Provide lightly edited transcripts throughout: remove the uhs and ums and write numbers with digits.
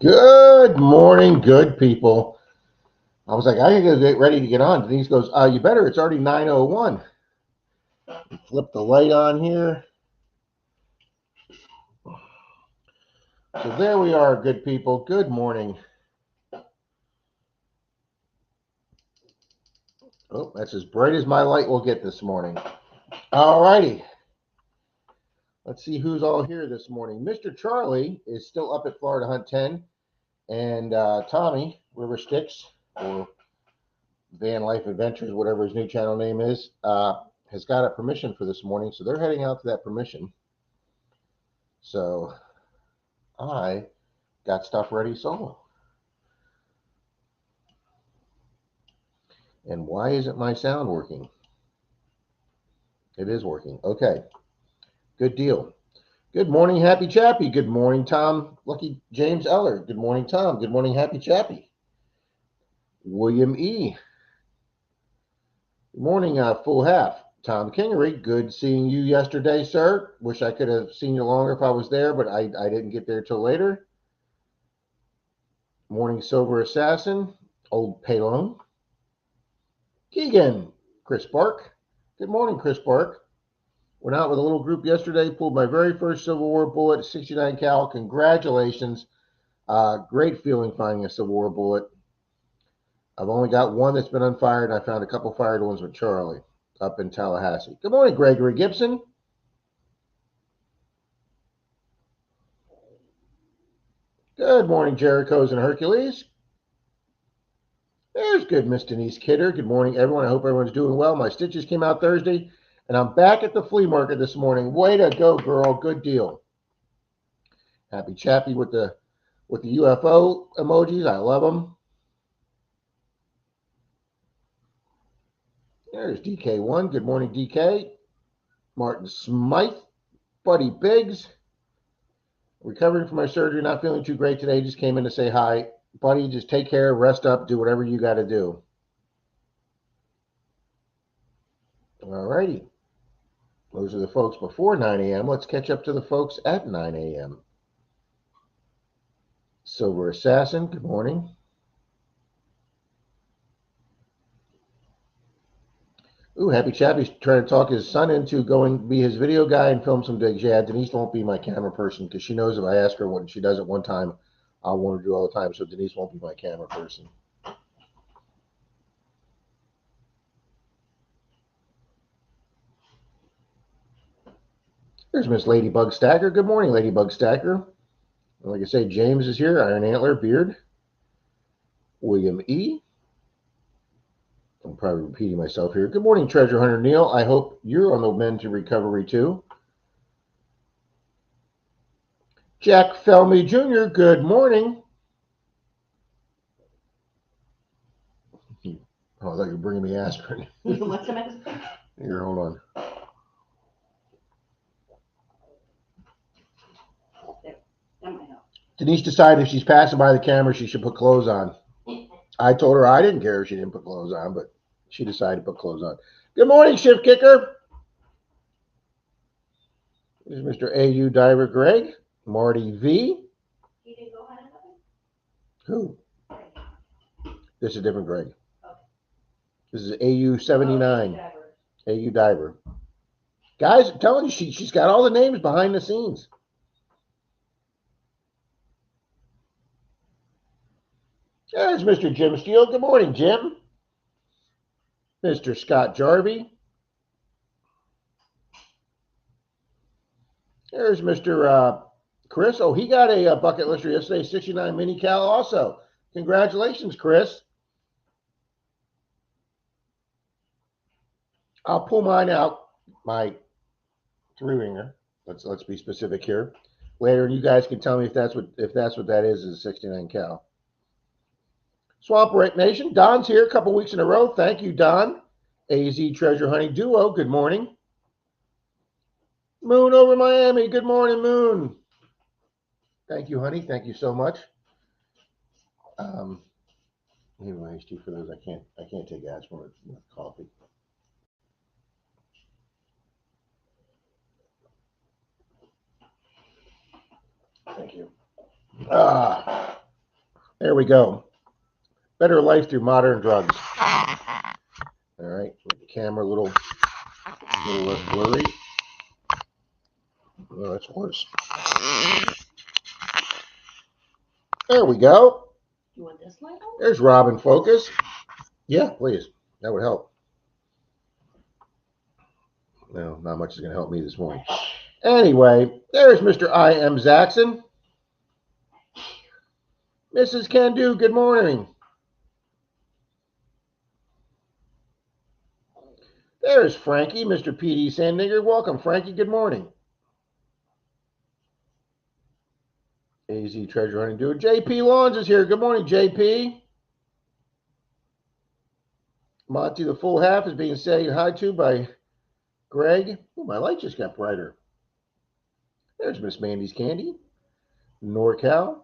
Good morning, good people. I was like, I gotta get ready to get on. Denise goes, you better. It's already 9:01. Flip the light on here. So there we are, good people. Good morning. Oh, that's as bright as my light will get this morning. All righty. Let's see who's all here this morning. Mr. Charlie is still up at Florida Hunt 10, and Tommy River Sticks, or Van Life Adventures, whatever his new channel name is, has got a permission for this morning, so they're heading out to that permission. So I got stuff ready solo. And why isn't my sound working? It is working. Okay. Good deal. Good morning, Happy Chappy. Good morning, Tom. Lucky James Eller. Good morning, Tom. Good morning, Happy Chappy. William E. Good morning, Full Half. Tom Kingery. Good seeing you yesterday, sir. Wish I could have seen you longer if I was there, but I didn't get there till later. Morning, Silver Assassin. Old Palone. Keegan. Chris Bark. Good morning, Chris Bark. Went out with a little group yesterday, pulled my very first Civil War bullet, 69 cal. Congratulations. Great feeling finding a Civil War bullet. I've only got one that's been unfired, and I found a couple fired ones with Charlie up in Tallahassee. Good morning, Gregory Gibson. Good morning, Jericho's and Hercules. There's good Miss Denise Kidder. Good morning, everyone. I hope everyone's doing well. My stitches came out Thursday, and I'm back at the flea market this morning. Way to go, girl. Good deal. Happy Chappy with the UFO emojis. I love them. There's DK1. Good morning, DK. Martin Smythe. Buddy Biggs. Recovering from my surgery, not feeling too great today. Just came in to say hi. Buddy, just take care, rest up, do whatever you got to do. All righty. Those are the folks before 9 a.m. Let's catch up to the folks at 9 a.m. Silver Assassin, good morning. Ooh, Happy Chappy's trying to talk his son into going be his video guy and film some digs. Yeah, Denise won't be my camera person because she knows if I ask her what she does it one time, I'll want to do all the time. So Denise won't be my camera person. There's Miss Ladybug Stacker. Good morning, Ladybug Stacker. Like I say, James is here. Iron Antler, Beard. William E. I'm probably repeating myself here. Good morning, Treasure Hunter Neil. I hope you're on the mend to recovery too. Jack Felmy Jr., good morning. Oh, I thought you were bringing me aspirin. Here, hold on. Denise decided if she's passing by the camera, she should put clothes on. I told her I didn't care if she didn't put clothes on, but she decided to put clothes on. Good morning, Shift Kicker. This is Mr. AU Diver Greg. Marty V. Who? This is a different Greg. This is AU 79. AU Diver. Guys, I'm telling you, she's got all the names behind the scenes. There's Mr. Jim Steele. Good morning, Jim. Mr. Scott Jarvie. There's Mr. Chris. Oh, he got a bucket lister yesterday, 69 mini cal also. Congratulations, Chris. I'll pull mine out, my 3-ringer. Let's be specific here. Later, and you guys can tell me if that's what that is 69 cal. Swamp Rake Nation. Don's here a couple weeks in a row. Thank you, Don. AZ Treasure Hunting Duo. Good morning. Moon over Miami. Good morning, Moon. Thank you, honey. Thank you so much. Anyways, too for those I can't take aspirin with coffee. Thank you. There we go. Better life through modern drugs. All right, make the camera a little less blurry. Oh, that's worse. There we go. You want this light on? There's Robin focus. Yeah, please. That would help. No, not much is going to help me this morning. Anyway, there's Mr. I. M. Zaxxon. Mrs. Candu, good morning. There's Frankie, Mr. P.D. Sandinger. Welcome, Frankie. Good morning. AZ Treasure Hunting Dude. JP Lawns is here. Good morning, JP. Monty the Full Half is being said hi to by Greg. Oh, my light just got brighter. There's Miss Mandy's Candy. NorCal.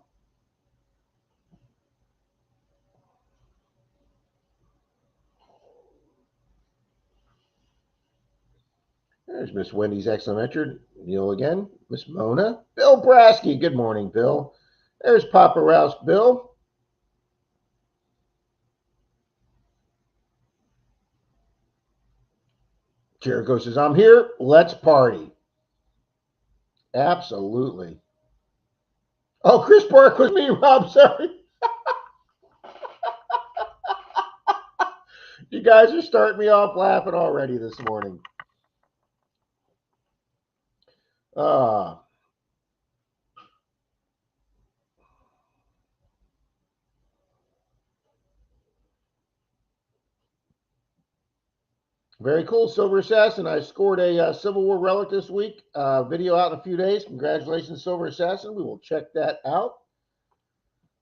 There's Miss Wendy's Excellent. Neil again. Miss Mona. Bill Brasky. Good morning, Bill. There's Papa Rouse Bill. Jericho says, I'm here. Let's party. Absolutely. Oh, Chris Park was me, Rob. Sorry. You guys are starting me off laughing already this morning. Very cool, Silver Assassin. I scored a Civil War relic this week. Video out in a few days. Congratulations, Silver Assassin. We will check that out.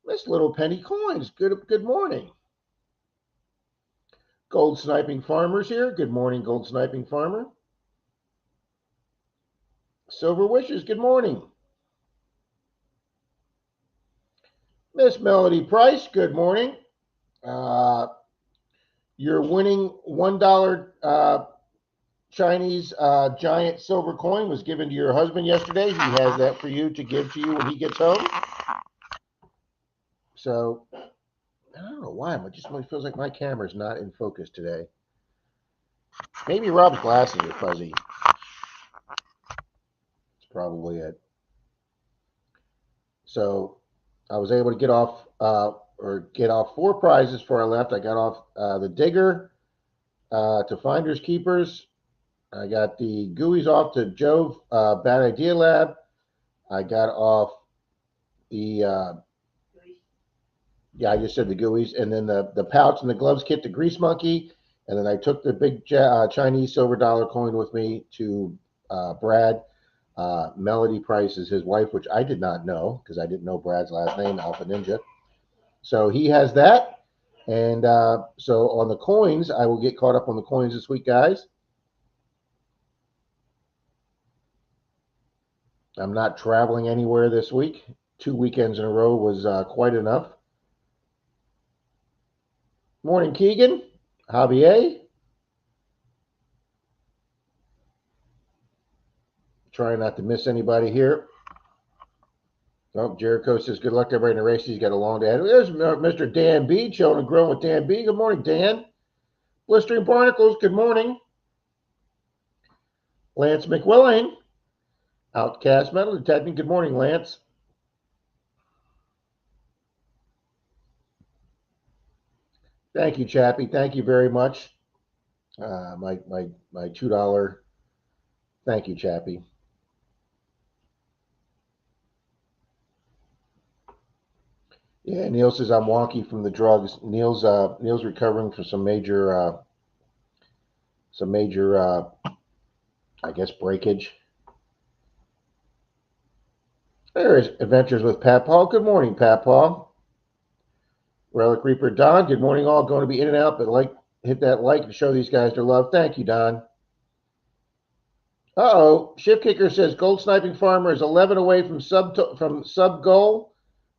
Miss Little Penny Coins. Good morning. Gold Sniping Farmers here. Good morning, Gold Sniping Farmer. Silver Wishes. Good morning. Miss Melody Price. Good morning. Your winning $1 Chinese giant silver coin was given to your husband yesterday. He has that for you to give to you when he gets home. So, I don't know why. It just really feels like my camera's not in focus today. Maybe Rob's glasses are fuzzy. That's probably it. So, I was able to get off 4 prizes before I left. I got off the Digger to Finders Keepers. I got the GUIs off to Jove Bad Idea Lab. I got off the I just said the GUIs, and then the pouch and the gloves kit to Grease Monkey, and then I took the big Chinese silver dollar coin with me to Brad. Melody Price is his wife, which I did not know because I didn't know Brad's last name, Alpha Ninja. So he has that, and so on the coins, I will get caught up on the coins this week, guys. I'm not traveling anywhere this week. 2 weekends in a row was quite enough. Morning, Keegan. Javier. Trying not to miss anybody here. Oh, Jericho says, good luck to everybody in the race. He's got a long day. There's Mr. Dan B. Chilling and growing with Dan B. Good morning, Dan. Blistering Barnacles, good morning. Lance McWilling. Outcast Metal Detecting, good morning, Lance. Thank you, Chappie. Thank you very much. My $2. Thank you, Chappie. Yeah, Neil says I'm wonky from the drugs. Neil's recovering from some major I guess breakage. There's Adventures with Pat Paul. Good morning, Pat Paul. Relic Reaper Don. Good morning, all. Going to be in and out, but hit that like and show these guys their love. Thank you, Don. Shift Kicker says Gold Sniping Farmer is 11 away from sub goal.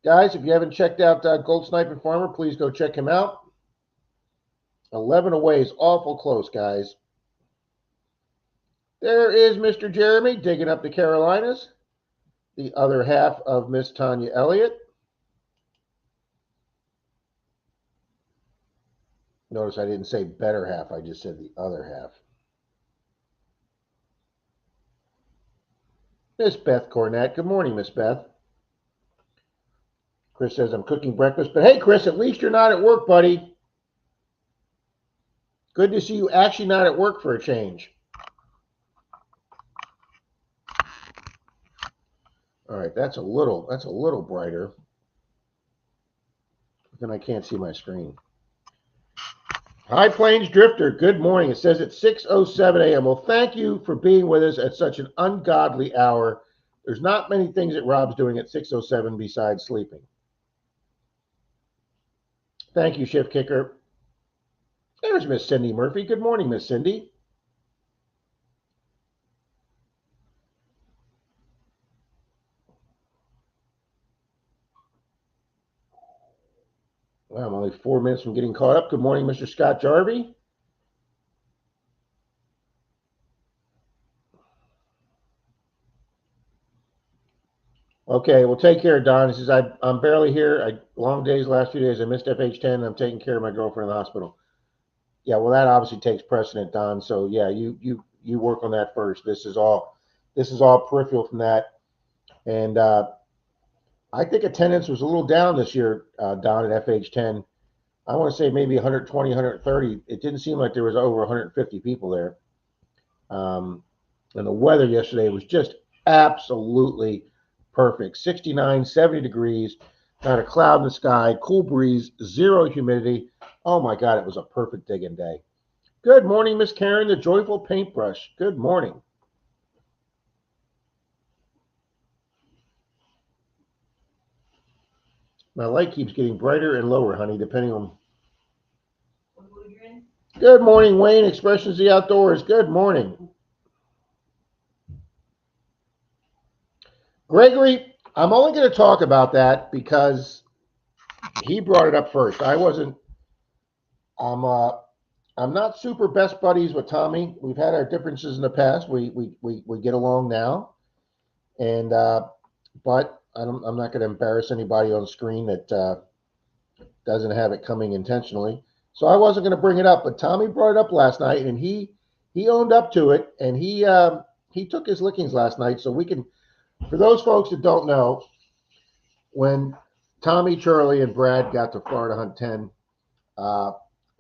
Guys, if you haven't checked out Gold Sniping Farmer, please go check him out. 11 away is awful close, guys. There is Mr. Jeremy digging up the Carolinas. The other half of Miss Tanya Elliott. Notice I didn't say better half. I just said the other half. Miss Beth Cornett. Good morning, Miss Beth. Chris says I'm cooking breakfast. But hey, Chris, at least you're not at work, buddy. Good to see you actually not at work for a change. All right, that's a little brighter. Then I can't see my screen. High Plains Drifter, good morning. It says it's 6:07 a.m. Well, thank you for being with us at such an ungodly hour. There's not many things that Rob's doing at 6:07 besides sleeping. Thank you, Shift Kicker. There's Miss Cindy Murphy. Good morning, Miss Cindy. Well, I'm only 4 minutes from getting caught up. Good morning, Mr. Scott Jarvie. Okay, well, take care, Don. He says, I'm barely here. Long days, last few days. I missed FH10. I'm taking care of my girlfriend in the hospital. Yeah, well, that obviously takes precedent, Don. So yeah, you work on that first. This is all peripheral from that. And I think attendance was a little down this year, Don, at FH10. I want to say maybe 120, 130. It didn't seem like there was over 150 people there. And the weather yesterday was just absolutely perfect. 69, 70 degrees, not a cloud in the sky, cool breeze, zero humidity. Oh my God, it was a perfect digging day. Good morning, Miss Karen, the joyful paintbrush. Good morning. My light keeps getting brighter and lower, honey, depending on what mood you're in. Good morning, Wayne. Expressions of the Outdoors. Good morning. Gregory, I'm only going to talk about that because he brought it up first. I wasn't. I'm not super best buddies with Tommy. We've had our differences in the past. We get along now, and but I'm not going to embarrass anybody on screen that doesn't have it coming intentionally. So I wasn't going to bring it up, but Tommy brought it up last night, and he owned up to it, and he took his lickings last night. So we can, for those folks that don't know, when Tommy, Charlie, and Brad got to Florida Hunt 10,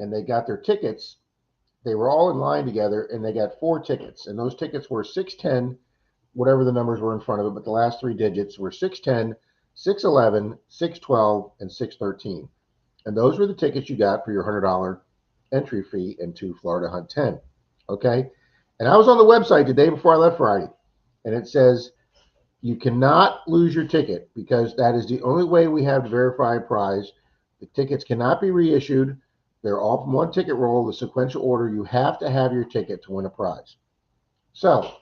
and they got their tickets, they were all in line together, and they got 4 tickets, and those tickets were 610, whatever the numbers were in front of it, but the last 3 digits were 610, 611, 612, and 613. And those were the tickets you got for your $100 entry fee into Florida Hunt 10. Okay? And I was on the website the day before I left Friday, and it says you cannot lose your ticket because that is the only way we have to verify a prize. The tickets cannot be reissued. They're all from one ticket roll, the sequential order. You have to have your ticket to win a prize. So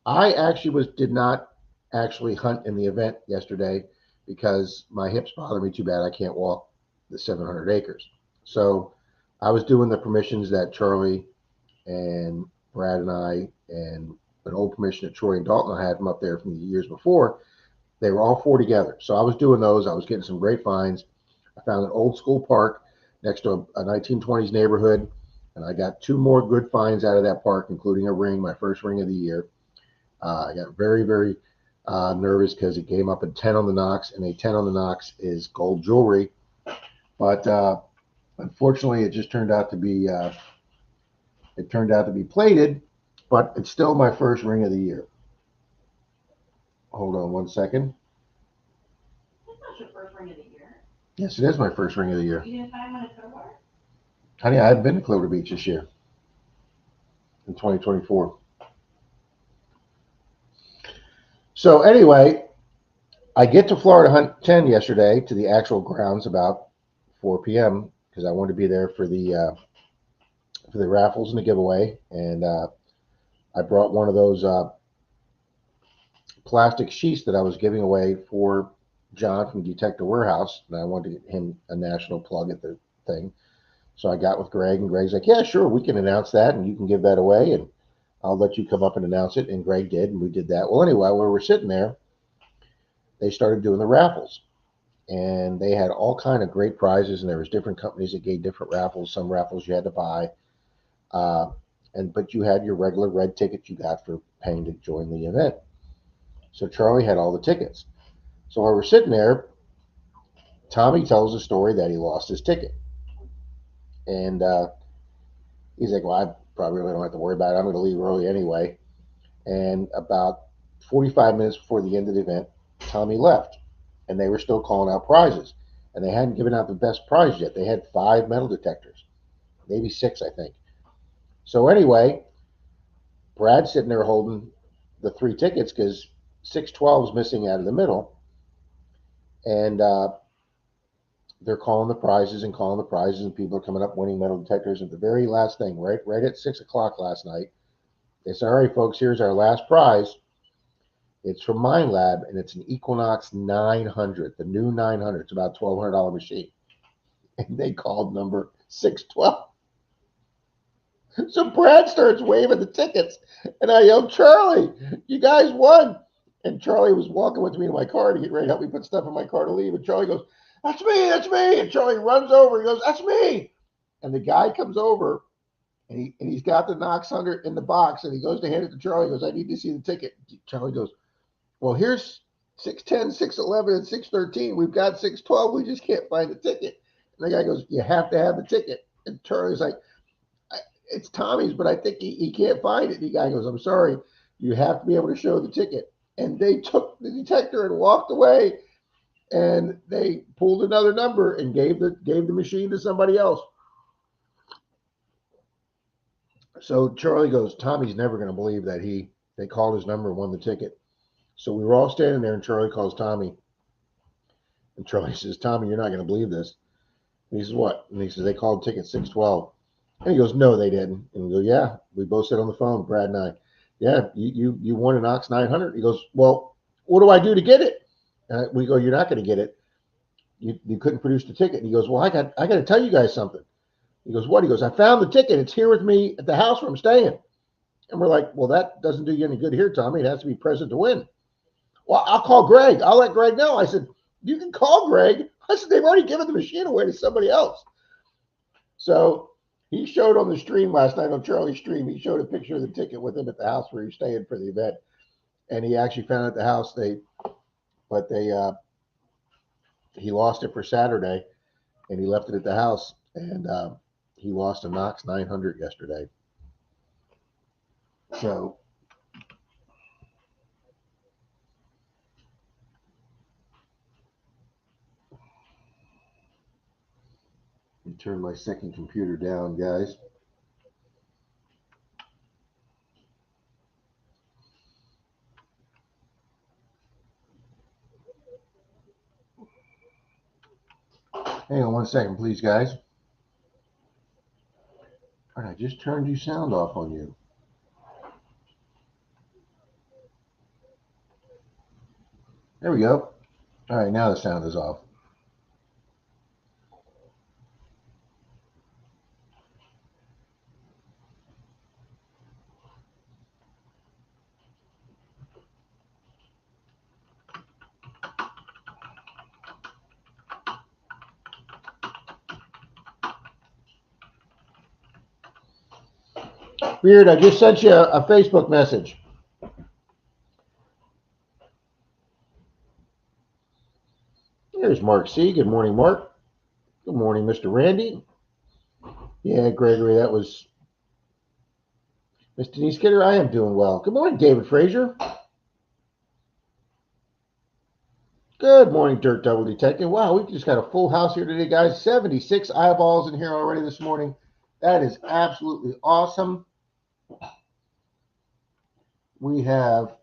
I actually did not actually hunt in the event yesterday because my hips bother me too bad. I can't walk the 700 acres. So I was doing the permissions that Charlie and Brad and I and an old permission that Troy and Dalton had from up there from the years before. They were all 4 together. So I was doing those. I was getting some great finds. I found an old school park next to a 1920s neighborhood, and I got 2 more good finds out of that park, including a ring, my first ring of the year. I got very, very nervous because it came up at 10 on the Knox, and a 10 on the Knox is gold jewelry. But unfortunately, it just turned out to be plated, but it's still my first ring of the year. Hold on 1 second. That's not your first ring of the year. Yes, it is my first ring of the year. You didn't find one at Clearwater? Honey, I haven't been to Clearwater Beach this year in 2024. So anyway, I get to Florida Hunt 10 yesterday to the actual grounds about 4 p.m. because I wanted to be there for the raffles and the giveaway, and I brought one of those plastic sheets that I was giving away for John from Detector Warehouse, and I wanted to get him a national plug at the thing. So I got with Greg, and Greg's like, yeah, sure, we can announce that, and you can give that away, and I'll let you come up and announce it. And Greg did, and we did that. Well, anyway, while we were sitting there, they started doing the raffles. and they had all kind of great prizes, and there was different companies that gave different raffles. Some raffles you had to buy, uh, but you had your regular red tickets you got for paying to join the event. So Charlie had all the tickets. So while we're sitting there, Tommy tells a story that he lost his ticket, and he's like, "Well, I probably really don't have to worry about it. I'm going to leave early anyway." And about 45 minutes before the end of the event, Tommy left, and they were still calling out prizes, and they hadn't given out the best prize yet. They had 5 metal detectors, maybe 6, I think. So anyway, Brad's sitting there holding the 3 tickets because 612's missing out of the middle, and they're calling the prizes and calling the prizes, and people are coming up winning metal detectors. At the very last thing, right at 6 o'clock last night, they said, "All right, folks, here's our last prize. It's from Mind Lab, and it's an Equinox 900, the new 900. It's about a $1,200 machine." And they called number 612. So Brad starts waving the tickets, and I yelled, "Charlie, you guys won!" And Charlie was walking with me to my car to get ready to help me put stuff in my car to leave. And Charlie goes, "That's me, that's me." And Charlie runs over. He goes, "That's me." And the guy comes over, and he's got the Knox 100 in the box, and he goes to hand it to Charlie. He goes, "I need to see the ticket." Charlie goes, "Well, here's 610, 611, and 613. We've got 612. We just can't find the ticket." And the guy goes, "You have to have the ticket." And Charlie's like, "It's Tommy's, but I think he can't find it." And the guy goes, "I'm sorry. You have to be able to show the ticket." And they took the detector and walked away, and they pulled another number and gave the machine to somebody else. So Charlie goes, "Tommy's never going to believe that they called his number and won the ticket." So we were all standing there, and Charlie calls Tommy, and Charlie says, "Tommy, you're not going to believe this." And he says, "What?" And he says, "They called ticket 612." And he goes, "No, they didn't." And we go, "Yeah." We both said on the phone, Brad and I, "Yeah, you won an Ox 900. He goes, "Well, what do I do to get it?" And we go, "You're not going to get it. You couldn't produce the ticket." And he goes, "Well, I got to tell you guys something." He goes, "What?" He goes, "I found the ticket. It's here with me at the house where I'm staying." And we're like, "Well, that doesn't do you any good here, Tommy. It has to be present to win." "Well, I'll call Greg. I'll let Greg know." I said, "You can call Greg." I said, "They've already given the machine away to somebody else." So he showed on the stream last night, on Charlie's stream, he showed a picture of the ticket with him at the house where he's staying for the event. And he actually found it at the house. He lost it for Saturday, and he left it at the house. And he lost a Knox 900 yesterday. So let me turn my second computer down, guys. Hang on one second, please, guys. All right, I just turned your sound off on you. There we go. All right, now the sound is off. Weird, I just sent you a Facebook message. There's Mark C. Good morning, Mark. Good morning, Mr. Randy. Yeah, Gregory, that was Miss Denise Kidder. I am doing well. Good morning, David Frazier. Good morning, Dirt Double Detective. Wow, we've just got a full house here today, guys. 76 eyeballs in here already this morning. That is absolutely awesome. We have,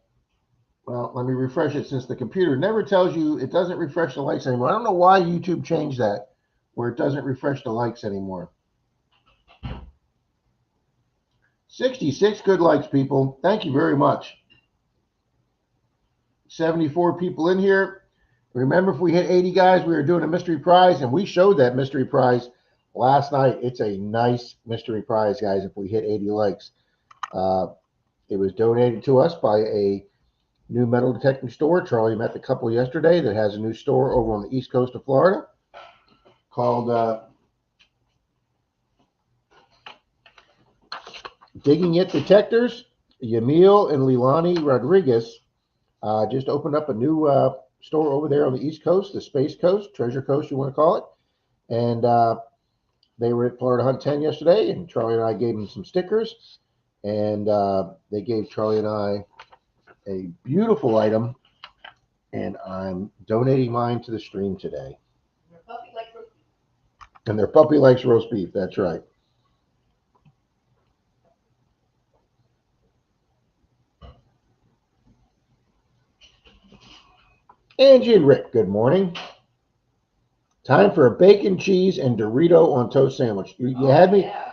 well, let me refresh it since the computer never tells you, it doesn't refresh the likes anymore. I don't know why YouTube changed that, where it doesn't refresh the likes anymore. 66 good likes, people. Thank you very much. 74 people in here. Remember, if we hit 80 guys, we were doing a mystery prize, and we showed that mystery prize last night. It's a nice mystery prize, guys, if we hit 80 likes. It was donated to us by a new metal detecting store. Charlie met the couple yesterday that has a new store over on the east coast of Florida called Digging It Detectors. Yamil and Leilani Rodriguez just opened up a new store over there on the east coast, the Space Coast, Treasure Coast, you want to call it. And they were at Florida Hunt 10 yesterday, and Charlie and I gave them some stickers. And they gave Charlie and I a beautiful item, and I'm donating mine to the stream today. Your puppy likes roast beef. And their puppy likes roast beef, that's right. Angie and Rick, good morning. Time for a bacon, cheese, and Dorito on toast sandwich. You had me. Yeah.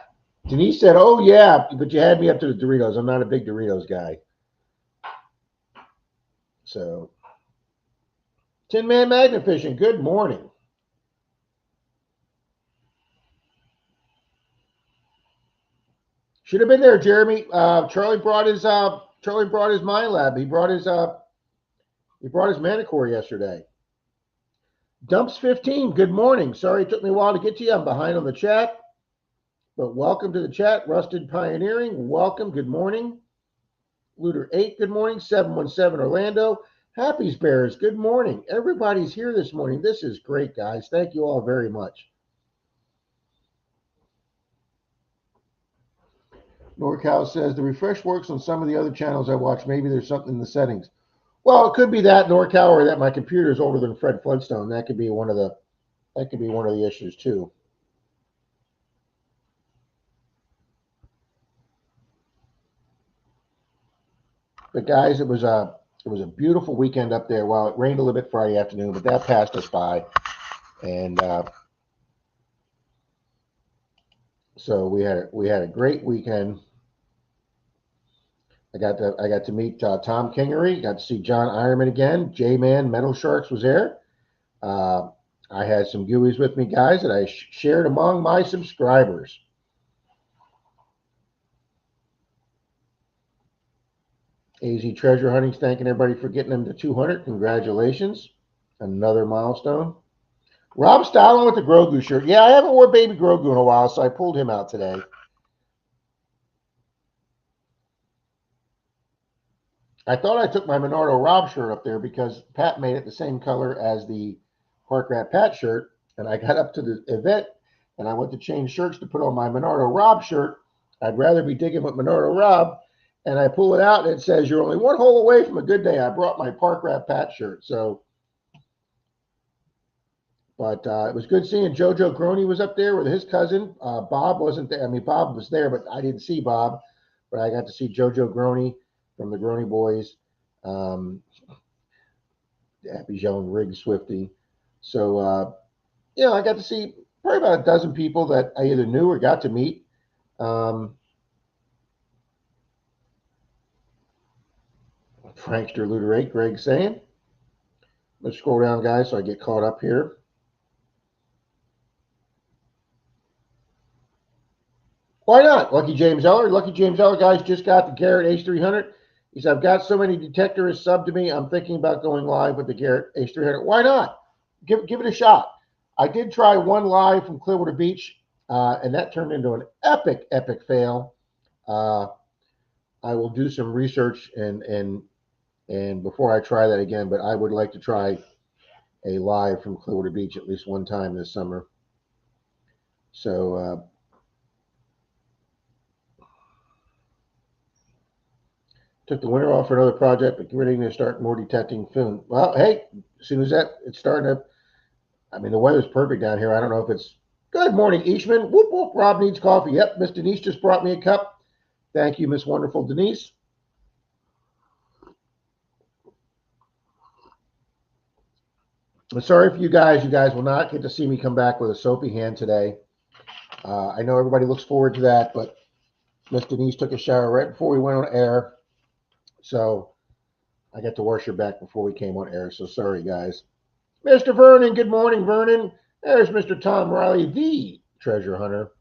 Denise said, "Oh yeah," but you had me up to the Doritos. I'm not a big Doritos guy. So, Tin Man Magnifishing, good morning. Should have been there, Jeremy. Charlie brought his Mind Lab. He brought his Manicore yesterday. Dumps 15, good morning. Sorry it took me a while to get to you. I'm behind on the chat. But welcome to the chat. Rusted Pioneering, welcome. Good morning. Looter 8, good morning. 717 Orlando. Happy's Bears, good morning. Everybody's here this morning. This is great, guys. Thank you all very much. NorCal says the refresh works on some of the other channels I watch. Maybe there's something in the settings. Well, it could be that, NorCal, or that my computer is older than Fred Flintstone. That could be one of the issues too. But guys, it was a beautiful weekend up there. Well, it rained a little bit Friday afternoon, but that passed us by, and so we had a great weekend. I got to meet Tom Kingery. Got to see John Ironman again. J-Man Metal Sharks was there. I had some Gooeyes with me, guys, that I shared among my subscribers. AZ Treasure Hunting's thanking everybody for getting them to 200. Congratulations. Another milestone. Rob Stalin with the Grogu shirt. Yeah, I haven't worn Baby Grogu in a while, so I pulled him out today. I thought I took my Menardo Rob shirt up there because Pat made it the same color as the Park Rat Pat shirt. And I got up to the event and I went to change shirts to put on my Menardo Rob shirt. I'd rather be digging with Menardo Rob. And I pull it out and it says, "You're only one hole away from a good day." I brought my Park Rat Pat shirt. So, but it was good seeing JoJo Groney was up there with his cousin. Bob wasn't there. I mean, Bob was there, but I didn't see Bob. But I got to see JoJo Groney from the Groney Boys. Happy Joan Riggs Swifty. So, I got to see probably about a dozen people that I either knew or got to meet. Frankster Looter 8, Greg saying. Let's scroll down, guys, so I get caught up here. Why not? Lucky James Eller. Lucky James Eller, guys, just got the Garrett H300. He said, "I've got so many detectorists sub to me. I'm thinking about going live with the Garrett H300. Why not? Give it a shot. I did try one live from Clearwater Beach, and that turned into an epic fail. I will do some research and before I try that again, but I would like to try a live from Clearwater Beach at least one time this summer. So took the winter off for another project, but ready to start more detecting soon. Well, hey, as soon as it's starting to, I mean, the weather's perfect down here. I don't know if it's good morning, Eastman. Whoop, whoop, Rob needs coffee. Yep, Miss Denise just brought me a cup. Thank you, Miss Wonderful Denise. I'm sorry for you guys. You guys will not get to see me come back with a soapy hand today. I know everybody looks forward to that, but Miss Denise took a shower right before we went on air. So I got to wash her back before we came on air. So sorry, guys. Mr. Vernon, good morning, Vernon. There's Mr. Tom Riley, the treasure hunter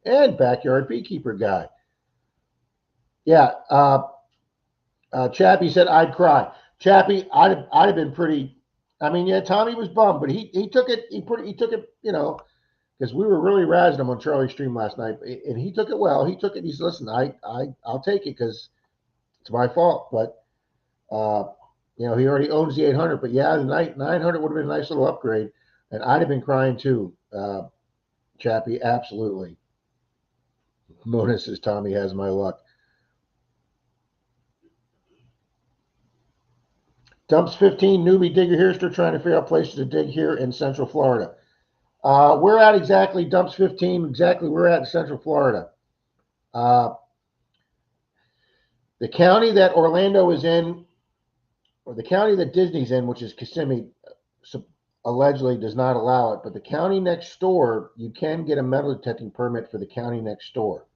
and backyard beekeeper guy. Yeah, Chappie said, "I'd cry." Chappie, I'd have been pretty. I mean, yeah, Tommy was bummed, but he took it. He took it. Because we were really razzing him on Charlie's stream last night, and he took it well. He took it. He said, "Listen, I'll take it because it's my fault." But he already owns the 800. But yeah, the 900 would have been a nice little upgrade, and I'd have been crying too. Chappie, absolutely. Mona says Tommy has my luck. Dumps 15 newbie digger here, still trying to figure out places to dig here in Central Florida. We're at exactly Dumps 15. Exactly, we're at in Central Florida. The county that Orlando is in, or the county that Disney's in, which is Kissimmee, allegedly does not allow it. But the county next door, you can get a metal detecting permit for the county next door.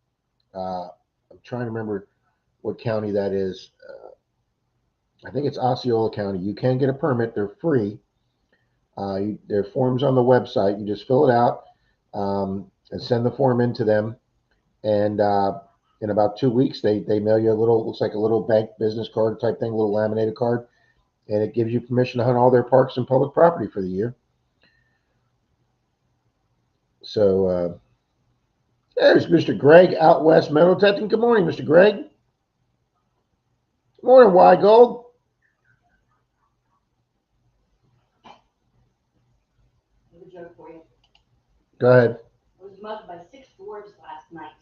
I'm trying to remember what county that is. I think it's Osceola County. You can get a permit. They're free. There are forms on the website. You just fill it out and send the form in to them. And in about 2 weeks, they mail you looks like a little bank business card type thing, a little laminated card. And it gives you permission to hunt all their parks and public property for the year. So there's Mr. Greg out west metal detecting. Good morning, Mr. Greg. Good morning, Y Gold. Joke for you. Go ahead. I was mugged by 6 dwarves last night.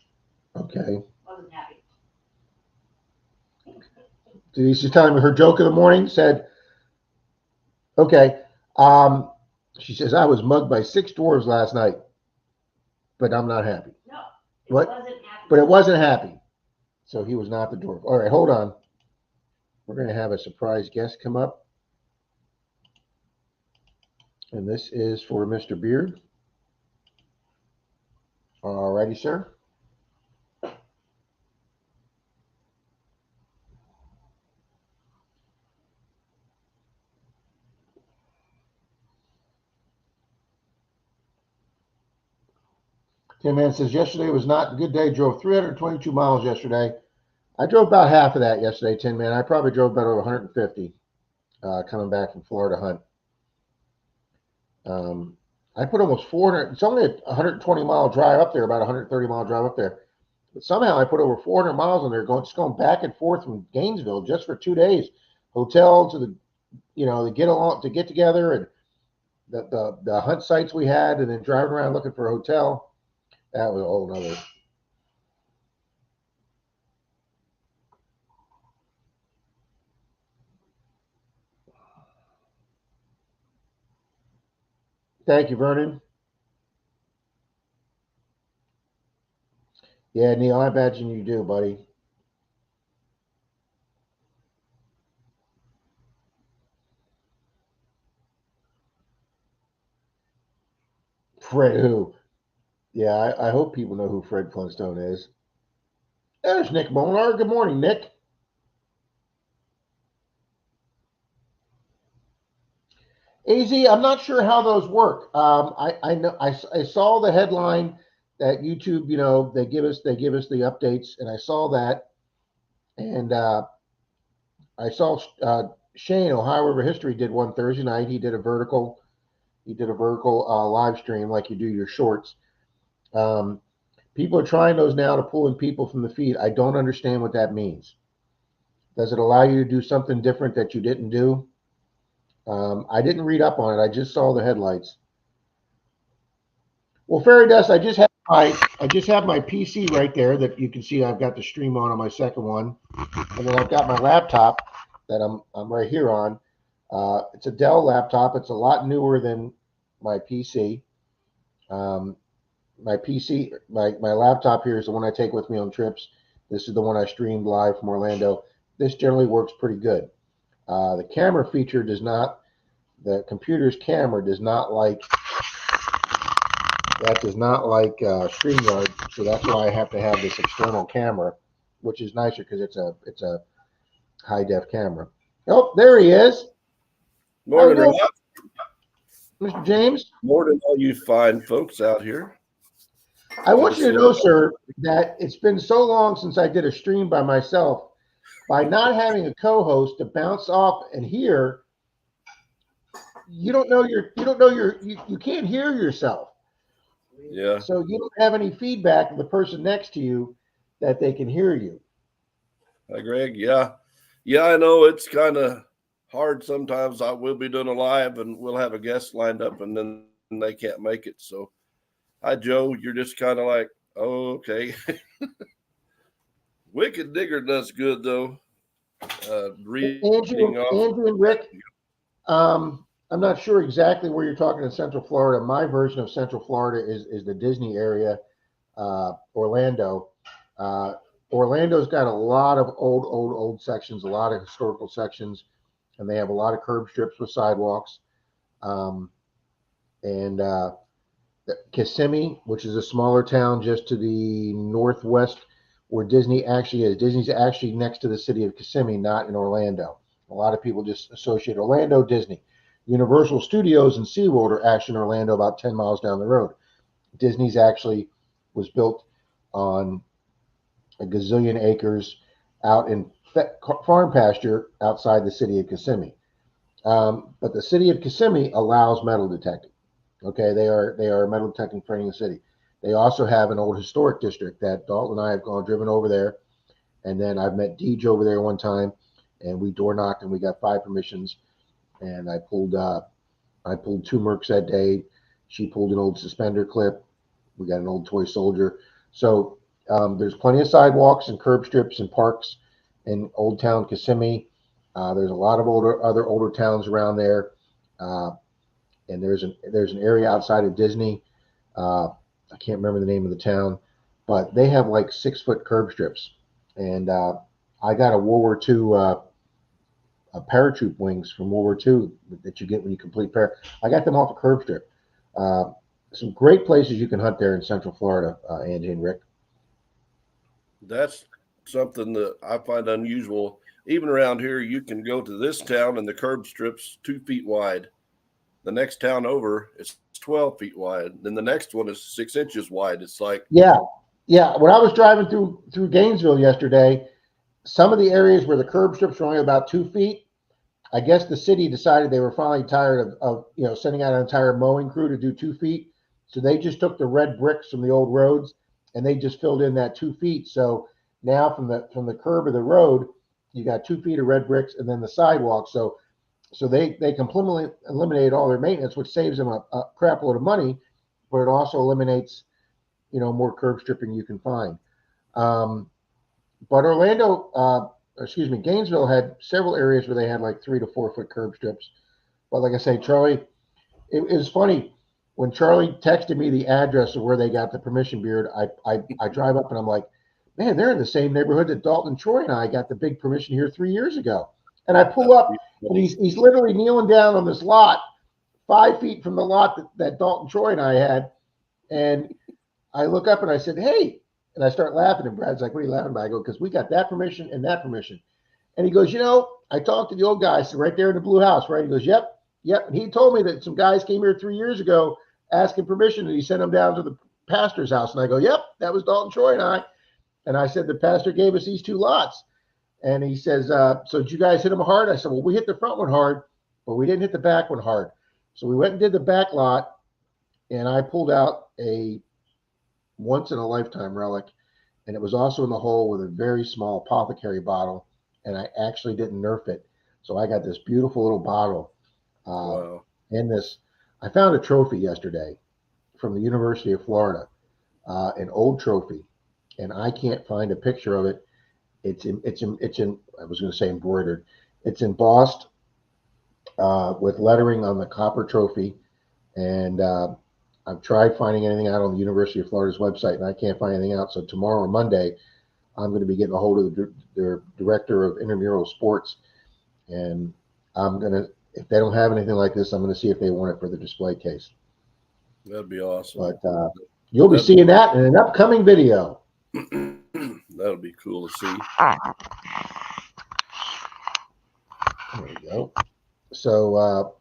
Okay. Wasn't happy. She's telling me her joke of the morning. Said, okay. She says, I was mugged by 6 dwarves last night, but I'm not happy. No, what? Wasn't happy. But it wasn't happy. So he was not the dwarf. All right, hold on. We're going to have a surprise guest come up. And this is for Mr. Beard. All righty, sir. Tim Man says, yesterday was not a good day. Drove 322 miles yesterday. I drove about half of that yesterday, Tin Man. I probably drove about over 150 coming back from Florida hunt. I put almost 400. It's only a 120-mile drive up there, about 130-mile drive up there. But somehow I put over 400 miles on there, just going back and forth from Gainesville just for 2 days. Hotel to to get together, and the hunt sites we had, and then driving around looking for a hotel. That was a whole nother. Thank you, Vernon. Yeah, Neil, I imagine you do, buddy. Fred who? Yeah, I hope people know who Fred Flintstone is. There's Nick Molnar. Good morning, Nick. AZ, I'm not sure how those work. I know I saw the headline that YouTube, they give us the updates, and I saw that, and I saw Shane Ohio River History did one Thursday night. He did a vertical live stream like you do your shorts. People are trying those now to pull in people from the feed. I don't understand what that means. Does it allow you to do something different that you didn't do? I didn't read up on it. I just saw the headlights. Well, Fairy Dust, I just have my PC right there that you can see. I've got the stream on my second one, and then I've got my laptop that I'm right here on. It's a Dell laptop. It's a lot newer than my PC. My PC, my laptop here is the one I take with me on trips. This is the one I streamed live from Orlando. This generally works pretty good. The camera feature does not. The computer's camera does not like. That does not like StreamYard, so that's why I have to have this external camera, which is nicer because it's a high def camera. Oh, there he is. Morning, Rob. Mr. James. Morning, all you fine folks out here. I want you to know, sir, that it's been so long since I did a stream by myself by not having a co-host to bounce off and hear, you can't hear yourself. Yeah. So you don't have any feedback of the person next to you that they can hear you. Hi, Greg. Yeah. Yeah, I know it's kind of hard sometimes. I will be doing a live and we'll have a guest lined up and then they can't make it. So, hi, Joe. You're just kind of like, oh, okay. Wicked Digger does good, though. Reading off. Andrew and Rick, I'm not sure exactly where you're talking in Central Florida. My version of Central Florida is the Disney area, Orlando. Orlando's got a lot of old sections, a lot of historical sections, and they have a lot of curb strips with sidewalks. And Kissimmee, which is a smaller town just to the northwest where Disney actually is. Disney's actually next to the city of Kissimmee, not in Orlando. A lot of people just associate Orlando, Disney. Universal Studios and SeaWorld are actually in Orlando, about 10 miles down the road. Disney's actually was built on a gazillion acres out in farm pasture outside the city of Kissimmee. But the city of Kissimmee allows metal detecting. Okay, they are metal detecting training the city. They also have an old historic district that Dalton and I have driven over there, and then I've met Deej over there one time, and we door knocked and we got 5 permissions, and I pulled 2 Mercs that day. She pulled an old suspender clip. We got an old toy soldier. So there's plenty of sidewalks and curb strips and parks in Old Town Kissimmee. There's a lot of other older towns around there. And there's an area outside of Disney. I can't remember the name of the town, but they have like 6-foot curb strips. And I got a World War II paratroop wings from World War II that you get when you complete I got them off a curb strip. Some great places you can hunt there in Central Florida, Angie and Rick. That's something that I find unusual. Even around here, you can go to this town and the curb strip's 2 feet wide. The next town over, it's 12 feet wide. Then the next one is 6 inches wide. It's like, yeah. When I was driving through Gainesville yesterday, some of the areas where the curb strips were only about 2 feet, I guess the city decided they were finally tired of sending out an entire mowing crew to do 2 feet. So they just took the red bricks from the old roads and they just filled in that 2 feet. So now from the curb of the road, you got 2 feet of red bricks and then the sidewalk. So they completely eliminated all their maintenance, which saves them a crap load of money, but it also eliminates, more curb stripping you can find. But Gainesville had several areas where they had like 3 to 4 foot curb strips. But like I say, Charlie, it was funny when Charlie texted me the address of where they got the permission beard. I drive up and I'm like, man, they're in the same neighborhood that Dalton, Troy, and I got the big permission here 3 years ago. And I pull up and he's literally kneeling down on this lot 5 feet from the lot that Dalton, Troy, and I had. And I look up and I said, hey. And I start laughing, and Brad's like, what are you laughing about? I go, because we got that permission and that permission. And he goes, I talked to the old guys right there in the blue house, right? He goes, yep. And he told me that some guys came here 3 years ago asking permission, and he sent them down to the pastor's house. And I go, yep, that was Dalton, Troy, and I. And I said, the pastor gave us these 2 lots. And he says, so did you guys hit them hard? I said, well, we hit the front one hard, but we didn't hit the back one hard. So we went and did the back lot, and I pulled out a once-in-a-lifetime relic, and it was also in the hole with a very small apothecary bottle, and I actually didn't nerf it. So I got this beautiful little bottle. wow. I found a trophy yesterday from the University of Florida, an old trophy, and I can't find a picture of it. It's in I was going to say embroidered. It's embossed with lettering on the copper trophy, and I've tried finding anything out on the University of Florida's website, and I can't find anything out. So tomorrow or Monday, I'm going to be getting a hold of their director of intramural sports, and if they don't have anything like this, I'm going to see if they want it for the display case. That'd be awesome. But you'll be seeing that in an upcoming video. That'll be cool to see. There we go. So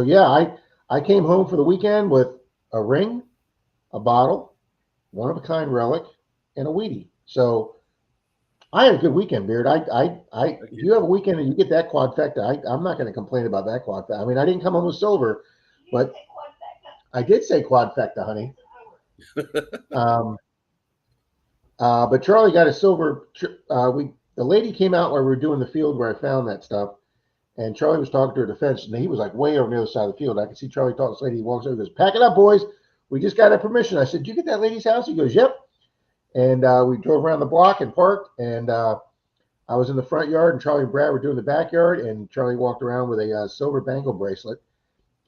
yeah, I came home for the weekend with a ring, a bottle, one-of-a-kind relic, and a Wheatie. So I had a good weekend, Beard. Thank if you. you have a weekend and you get that quadfecta, I'm not going to complain about that quadfecta. I mean, I didn't come home with silver, but I did say quadfecta, honey. Um, but Charlie got a silver. The lady came out while we were doing the field where I found that stuff, and Charlie was talking to her defense, and he was like way over the other side of the field. I could see Charlie talk to this lady. He walks over, and goes, "Pack it up, boys. We just got a permission." I said, "Did you get that lady's house?" He goes, "Yep." And we drove around the block and parked, and I was in the front yard, and Charlie and Brad were doing the backyard, and Charlie walked around with a silver bangle bracelet,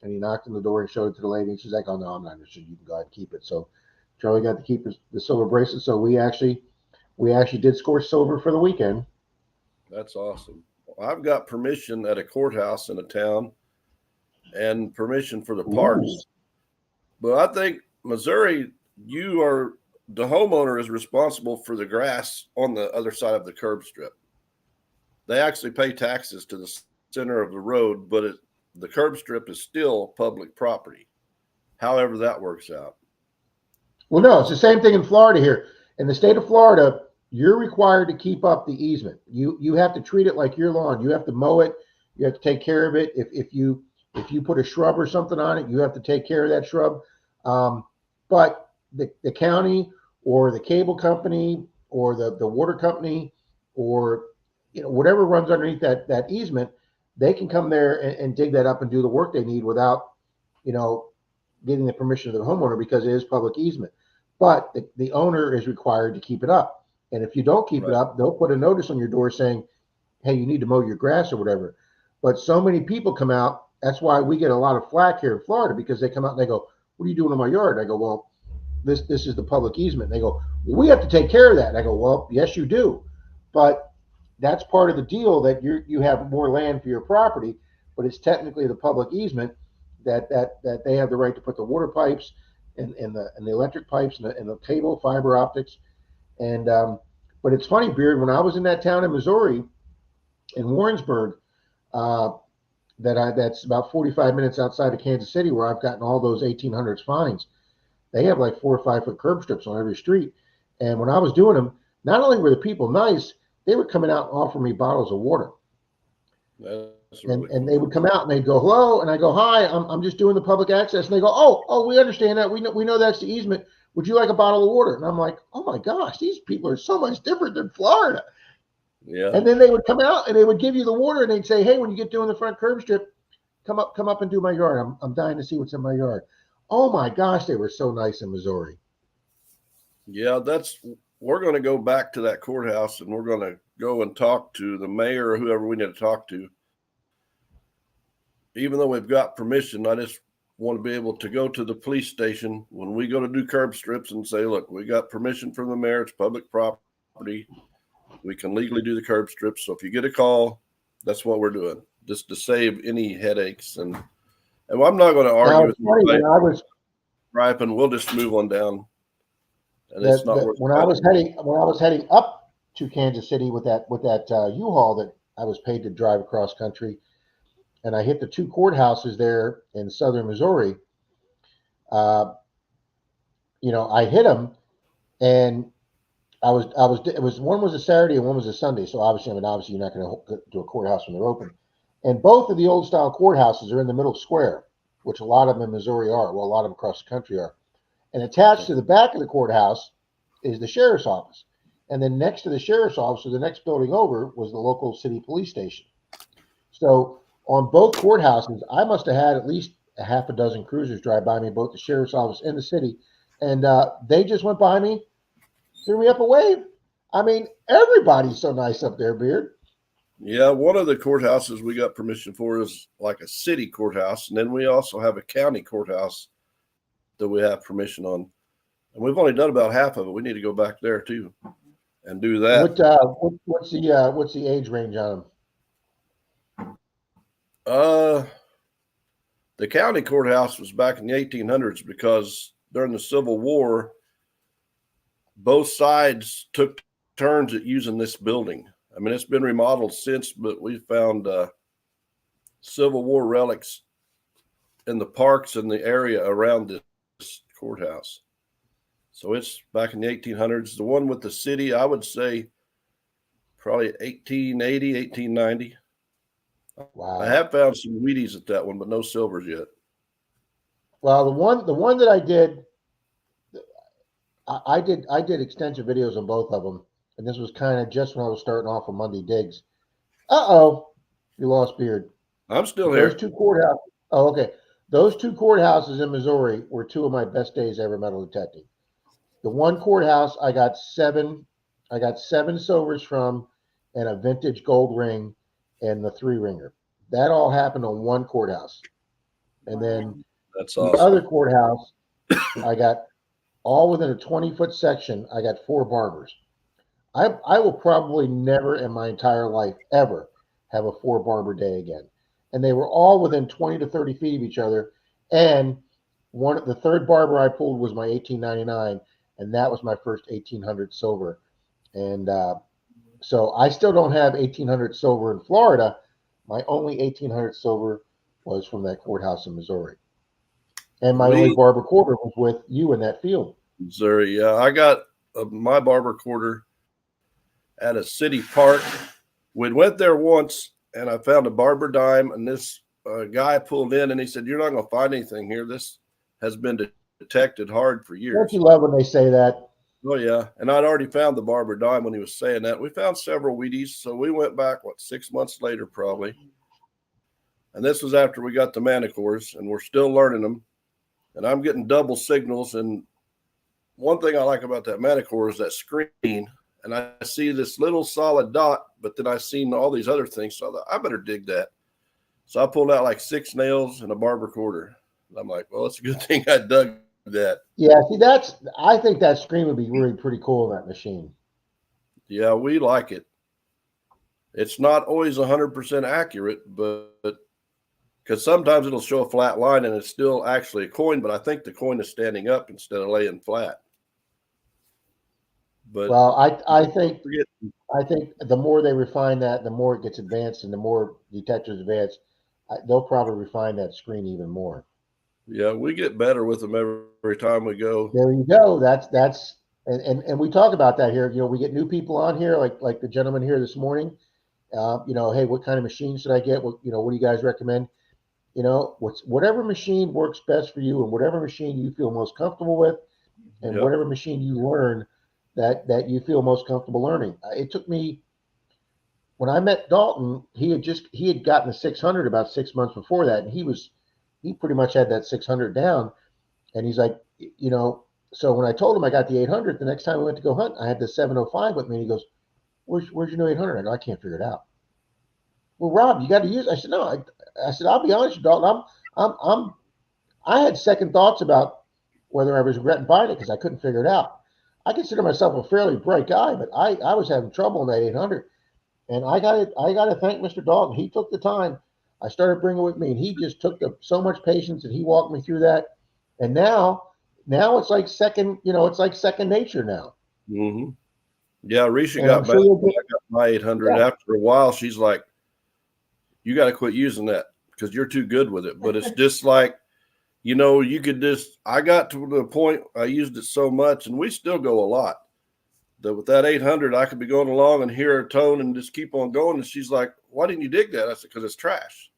and he knocked on the door and showed it to the lady, and she's like, "Oh no, I'm not interested. You can go ahead and keep it." So Charlie got to keep the silver bracelet. So we actually did score silver for the weekend. That's awesome. Well, I've got permission at a courthouse in a town and permission for the parks. Ooh. But I think Missouri, the homeowner is responsible for the grass on the other side of the curb strip. They actually pay taxes to the center of the road, but the curb strip is still public property. However that works out. Well, no, it's the same thing in Florida here. In the state of Florida, you're required to keep up the easement. You have to treat it like your lawn. You have to mow it. You have to take care of it. If you put a shrub or something on it, you have to take care of that shrub. But the county or the cable company or the water company or whatever runs underneath that easement, they can come there and dig that up and do the work they need without you know getting the permission of the homeowner because it is public easement. But the owner is required to keep it up. And if you don't keep it Right. up, they'll put a notice on your door saying, "Hey, you need to mow your grass or whatever." But so many people come out. That's why we get a lot of flack here in Florida because they come out and they go, "What are you doing in my yard?" And I go, "Well, this is the public easement." And they go, "Well, we have to take care of that." And I go, "Well, yes, you do. But that's part of the deal that you have more land for your property, but it's technically the public easement that they have the right to put the water pipes and the electric pipes and the cable fiber optics and but it's funny, Beard, when I was in that town in Missouri in Warrensburg, uh, that's about 45 minutes outside of Kansas City where I've gotten all those 1800s fines. They have like 4 or 5 foot curb strips on every street. And when I was doing them, not only were the people nice, they were coming out and offering me bottles of water. That's And really and they cool. would come out and they'd go, "Hello," and I go, "Hi, I'm just doing the public access." And they go, "Oh, we understand that. We know that's the easement. Would you like a bottle of water?" And I'm like, "Oh my gosh, these people are so much different than Florida." Yeah. And then they would come out and they would give you the water and they'd say, "Hey, when you get doing the front curb strip, come up and do my yard. I'm dying to see what's in my yard." Oh my gosh, they were so nice in Missouri. Yeah, we're going to go back to that courthouse and we're going to go and talk to the mayor or whoever we need to talk to. Even though we've got permission, I just want to be able to go to the police station when we go to do curb strips and say, "Look, we got permission from the mayor. It's public property. We can legally do the curb strips. So if you get a call, that's what we're doing, just to save any headaches." And I'm not going to Now argue with it's funny anybody. when We'll just move on down, and it's not that worth when I was heading up to Kansas City with that U-Haul that I was paid to drive across country, and I hit the 2 courthouses there in southern Missouri. Uh, I hit them, and it was one was a Saturday and one was a Sunday. So obviously you're not going to go to a courthouse when they're open. And both of the old style courthouses are in the middle square, which a lot of them in Missouri are. Well, a lot of them across the country are. And attached to the back of the courthouse is the sheriff's office. And then next to the sheriff's office, or the next building over, was the local city police station. So on both courthouses, I must have had at least a half a dozen cruisers drive by me, both the sheriff's office and the city. And they just went by me, threw me up a wave. I mean, everybody's so nice up there, Beard. Yeah, one of the courthouses we got permission for is like a city courthouse, and then we also have a county courthouse that we have permission on. And we've only done about half of it. We need to go back there too and do that. What's the age range on them? The county courthouse was back in the 1800s because during the Civil War, both sides took turns at using this building. I mean, it's been remodeled since, but we found Civil War relics in the parks and the area around this courthouse. So it's back in the 1800s. The one with the city, I would say probably 1880, 1890. Wow. I have found some Wheaties at that one, but no silvers yet. Well, the one that I did extensive videos on both of them, and this was kind of just when I was starting off on Monday Digs. Uh-oh, you lost Beard. I'm still Those here. two courthouses. Oh, okay. Those two courthouses in Missouri were two of my best days ever metal detecting. The one courthouse I got seven silvers from, and a vintage gold ring, and the three ringer. That all happened on one courthouse, and then That's the awesome. other courthouse, I got all within a 20-foot section. I got four barbers. I will probably never in my entire life ever have a four barber day again. And they were all within 20 to 30 feet of each other. And the third barber I pulled was my 1899, and that was my first 1800 silver. And so I still don't have 1800 silver in Florida. My only 1800 silver was from that courthouse in Missouri. And my only We, barber quarter was with you in that field. Missouri, yeah, I got my barber quarter at a city park. We went there once, and I found a barber dime, and this guy pulled in, and he said, "You're not going to find anything here. This has been detected hard for Don't you years." love when they say that? Oh yeah, and I'd already found the barber dime when he was saying that. We found several Wheaties, so we went back 6 months later probably, and this was after we got the manicures, and we're still learning them. And I'm getting double signals. And one thing I like about that manicure is that screen, and I see this little solid dot, but then I seen all these other things, so I thought I better dig that. So I pulled out like 6 nails and a barber quarter. And I'm like, well, it's a good thing I dug that. Yeah, see, I think that screen would be really pretty cool in that machine. Yeah, we like it. It's not always 100% accurate, but because sometimes it'll show a flat line and it's still actually a coin, but I think the coin is standing up instead of laying flat. But Well, forget, I think the more they refine that, the more it gets advanced, and the more detectors advance, they'll probably refine that screen even more. yeah, we get better with them every time we go. There you go. And we talk about that here. You know, we get new people on here, like the gentleman here this morning. Hey, what kind of machine should I get? What do you guys recommend? Whatever machine works best for you, and whatever machine you feel most comfortable with, and Yep. whatever machine you learn that you feel most comfortable learning. It took me when I met Dalton. He had gotten a 600 about 6 months before that, and he pretty much had that 600 down. And he's like, so when I told him I got the 800, the next time we went to go hunt, I had the 705 with me. And he goes, "Where's your new 800?" I go, "I can't figure it out." Well, Rob, you got to use it. I said, "No." I said, "I'll be honest, Dalton. I had second thoughts about whether I was regretting buying it because I couldn't figure it out. I consider myself a fairly bright guy, but I was having trouble in that 800, and I got to thank Mr. Dalton. He took the time. I started bringing it with me, and he just took so much patience, and he walked me through that. And now it's like second nature now. Mm-hmm. Yeah, Risha And I'm got back sure you'll when get I got my 800. yeah. After a while, she's like, "You got to quit using that because you're too good with it." But it's just like, you could just. I got to the point I used it so much, and we still go a lot. That with that 800, I could be going along and hear her tone and just keep on going. And she's like, "Why didn't you dig that?" I said, "Because it's trash."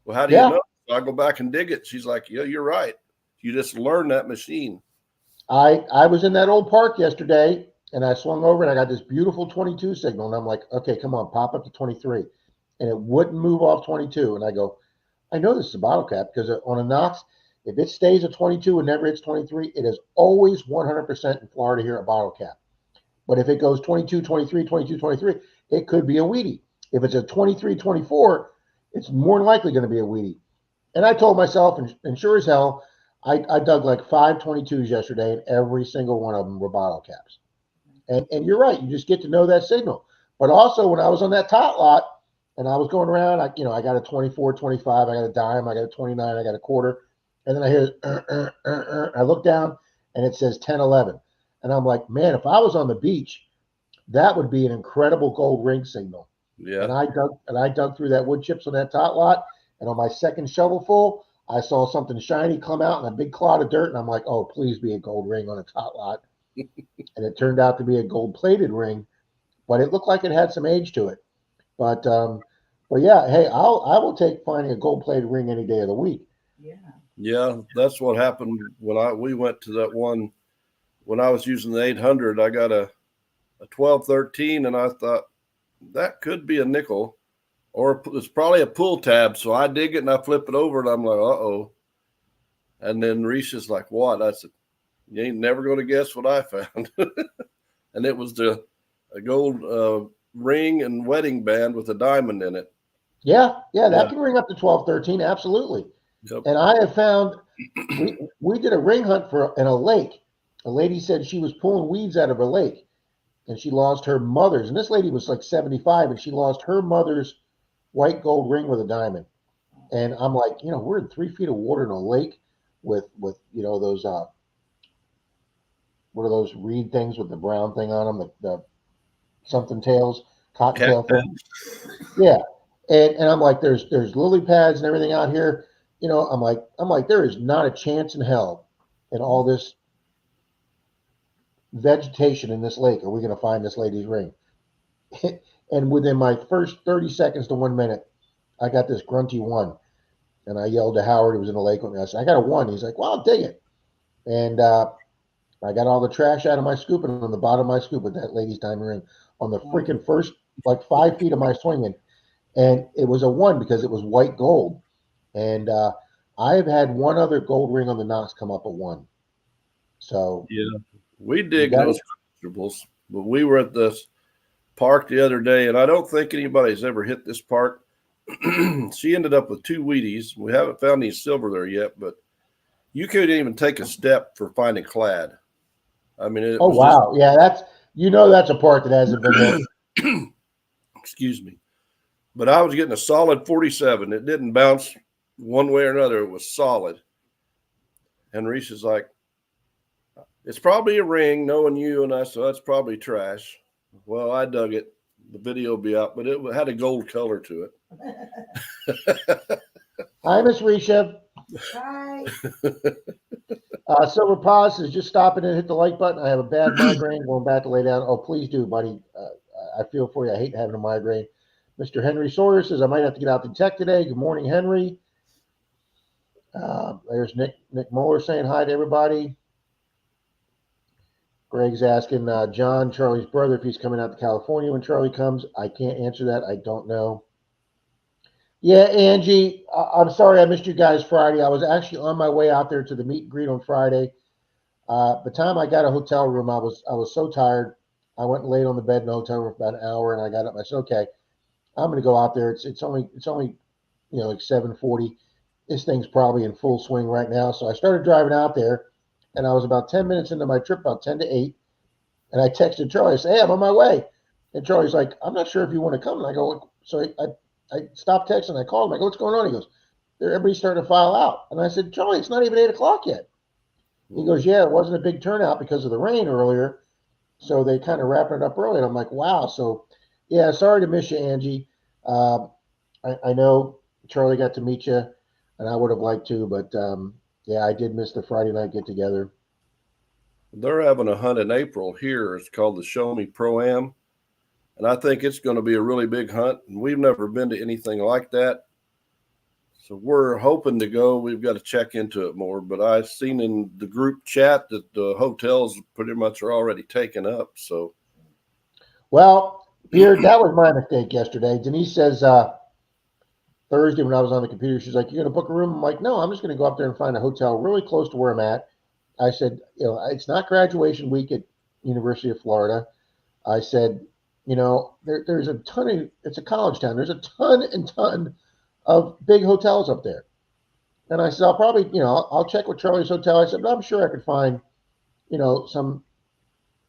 Well, how do you Yeah. know? So I go back and dig it. She's like, "Yeah, you're right. You just learn that machine." I was in that old park yesterday, and I swung over and I got this beautiful 22 signal, and I'm like, okay, come on, pop up to 23, and it wouldn't move off 22, and I go, I know this is a bottle cap because on a Knox, if it stays at 22 and never hits 23, it is always 100% in Florida here a bottle cap. But if it goes 22, 23, 22, 23, it could be a Wheatie. If it's a 23, 24, it's more than likely going to be a Wheatie. And I told myself, and sure as hell, I dug like 522s yesterday, and every single one of them were bottle caps. And you're right, you just get to know that signal. But also, when I was on that tot lot and I was going around, I got a 24, 25, I got a dime, I got a 29, I got a quarter, and then I hear, I look down and it says 10, 11. And I'm like, man, if I was on the beach, that would be an incredible gold ring signal. And Yeah. I dug through that wood chips on that tot lot, and on my second shovelful, I saw something shiny come out in a big clod of dirt, and I'm like, oh, please be a gold ring on a tot lot. And it turned out to be a gold plated ring. but it looked like it had some age to it. But yeah, hey, I will take finding a gold plated ring any day of the week. Yeah. Yeah, that's what happened when we went to that one when I was using the 800. I got a 1213, and I thought that could be a nickel, or it's probably a pull tab. So I dig it and I flip it over, and I'm like, uh-oh. And then Reese is like, what? I said, you ain't never going to guess what I found. And it was a gold ring and wedding band with a diamond in it. Yeah, that Yeah. can ring up to 12, 13, absolutely. Yep. And I have found we did a ring hunt in a lake. A lady said she was pulling weeds out of a lake, and she lost her mother's. And this lady was like 75, and she lost her mother's white gold ring with a diamond. And I'm like, we're in 3 feet of water in a lake with those what are those reed things with the brown thing on them, the something tails, cottontail thing. Yeah. And I'm like, there's lily pads and everything out here. I'm like, there is not a chance in hell in all this vegetation in this lake are we going to find this lady's ring. And within my first 30 seconds to 1 minute, I got this grunty one. And I yelled to Howard, who was in the lake with me. I said, I got a one. He's like, well, I'll dig it. And I got all the trash out of my scoop, and on the bottom of my scoop with that lady's diamond ring on the freaking first, like 5 feet of my swinging. And it was a one because it was white gold. And I have had one other gold ring on the Knox come up a one. So yeah, we dig those vegetables. But we were at this park the other day, and I don't think anybody's ever hit this park. She ended up with 2 Wheaties. We haven't found any silver there yet, but you couldn't even take a step for finding clad. I mean, oh wow, yeah, that's a part that hasn't been hit. Excuse me, but I was getting a solid 47. It didn't bounce one way or another. It was solid. And Reese is like, it's probably a ring, knowing you, and I said, that's probably trash. Well, I dug it. The video will be out, but it had a gold color to it. Hi, Miss Risha. Hi. Silver Paws says, just stop it and hit the like button. I have a bad migraine going back to lay down. Oh, please do, buddy. I feel for you. I hate having a migraine. Mr. Henry Sawyer says, I might have to get out the tech today. Good morning, Henry. There's Nick Moeller saying hi to everybody. Greg's asking John, Charlie's brother, if he's coming out to California when Charlie comes. I can't answer that. I don't know. Yeah, Angie, I'm sorry I missed you guys Friday. I was actually on my way out there to the meet and greet on Friday. The time I got a hotel room, I was so tired. I went and laid on the bed in the hotel room for about an hour, and I got up. I said, okay, I'm going to go out there. It's only like 7:40. This thing's probably in full swing right now. So I started driving out there, and I was about 10 minutes into my trip, about 10 to 8, and I texted Charlie. I said, hey, I'm on my way. And Charlie's like, I'm not sure if you want to come. And I go, so I stopped texting. I called him. I go, what's going on? He goes, everybody's starting to file out. And I said, Charlie, it's not even 8 o'clock yet. He goes, yeah, it wasn't a big turnout because of the rain earlier. So they kind of wrapping it up early. And I'm like, wow. So, yeah, sorry to miss you, Angie. I know Charlie got to meet you, and I would have liked to. But, yeah, I did miss the Friday night get-together. They're having a hunt in April here. It's called the Show Me Pro-Am. And I think it's going to be a really big hunt. And we've never been to anything like that. So we're hoping to go. We've got to check into it more. But I've seen in the group chat that the hotels pretty much are already taken up. So, well, Beard, that was my mistake yesterday. Denise says Thursday when I was on the computer, she's like, you're going to book a room? I'm like, no, I'm just going to go up there and find a hotel really close to where I'm at. I said, it's not graduation week at University of Florida. I said, there's a ton it's a college town. There's a ton of big hotels up there. And I said, I'll probably, I'll check with Charlie's hotel. I said, but I'm sure I could find, some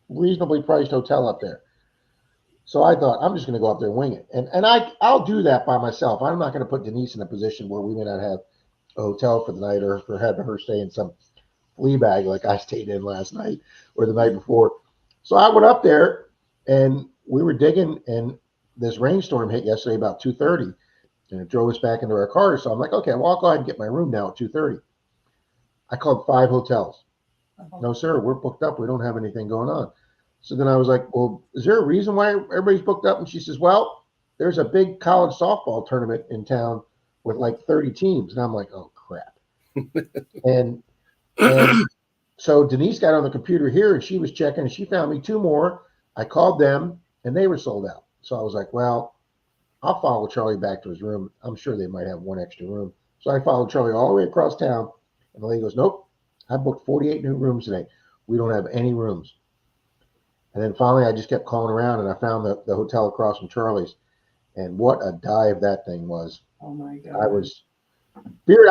reasonably priced hotel up there. So I thought, I'm just going to go up there and wing it. And I'll do that by myself. I'm not going to put Denise in a position where we may not have a hotel for the night, or for having her stay in some flea bag like I stayed in last night or the night before. So I went up there, and we were digging, and this rainstorm hit yesterday about 2:30, and it drove us back into our car. So I'm like, okay, well, I'll go ahead and get my room now at 2:30. I called 5 hotels. No, sir, we're booked up. We don't have anything going on. So then I was like, well, is there a reason why everybody's booked up? And she says, well, there's a big college softball tournament in town with like 30 teams. And I'm like, oh crap. and and so Denise got on the computer here and she was checking and she found me two more. I called them and they were sold out. So I was like, well, I'll follow Charlie back to his room. I'm sure they might have one extra room. So I followed Charlie all the way across town. And the lady goes, nope, I booked 48 new rooms today. We don't have any rooms. And then finally, I just kept calling around and I found the hotel across from Charlie's. And what a dive that thing was. Oh my God. I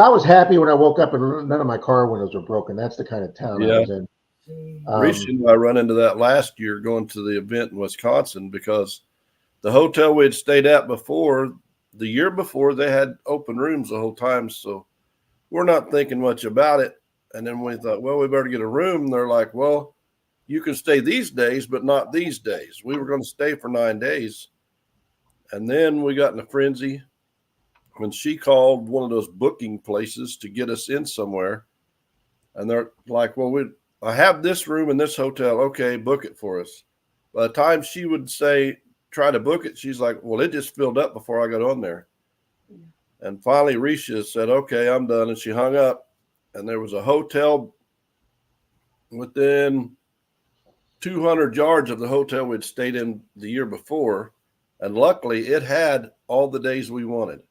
was happy when I woke up and none of my car windows were broken. That's the kind of town I was in. Reese and I run into that last year going to the event in Wisconsin because the hotel we had stayed at before, the year before, they had open rooms the whole time. So we're not thinking much about it. And then we thought, well, we better get a room. And they're like, well, you can stay these days, but not these days. We were going to stay for 9 days. And then we got in a frenzy when she called one of those booking places to get us in somewhere. And they're like, well, I have this room in this hotel. Okay, book it for us. By the time she would say, try to book it, she's like, well, it just filled up before I got on there. And finally, Risha said, okay, I'm done. And she hung up. And there was a hotel within 200 yards of the hotel we'd stayed in the year before. And luckily, it had all the days we wanted.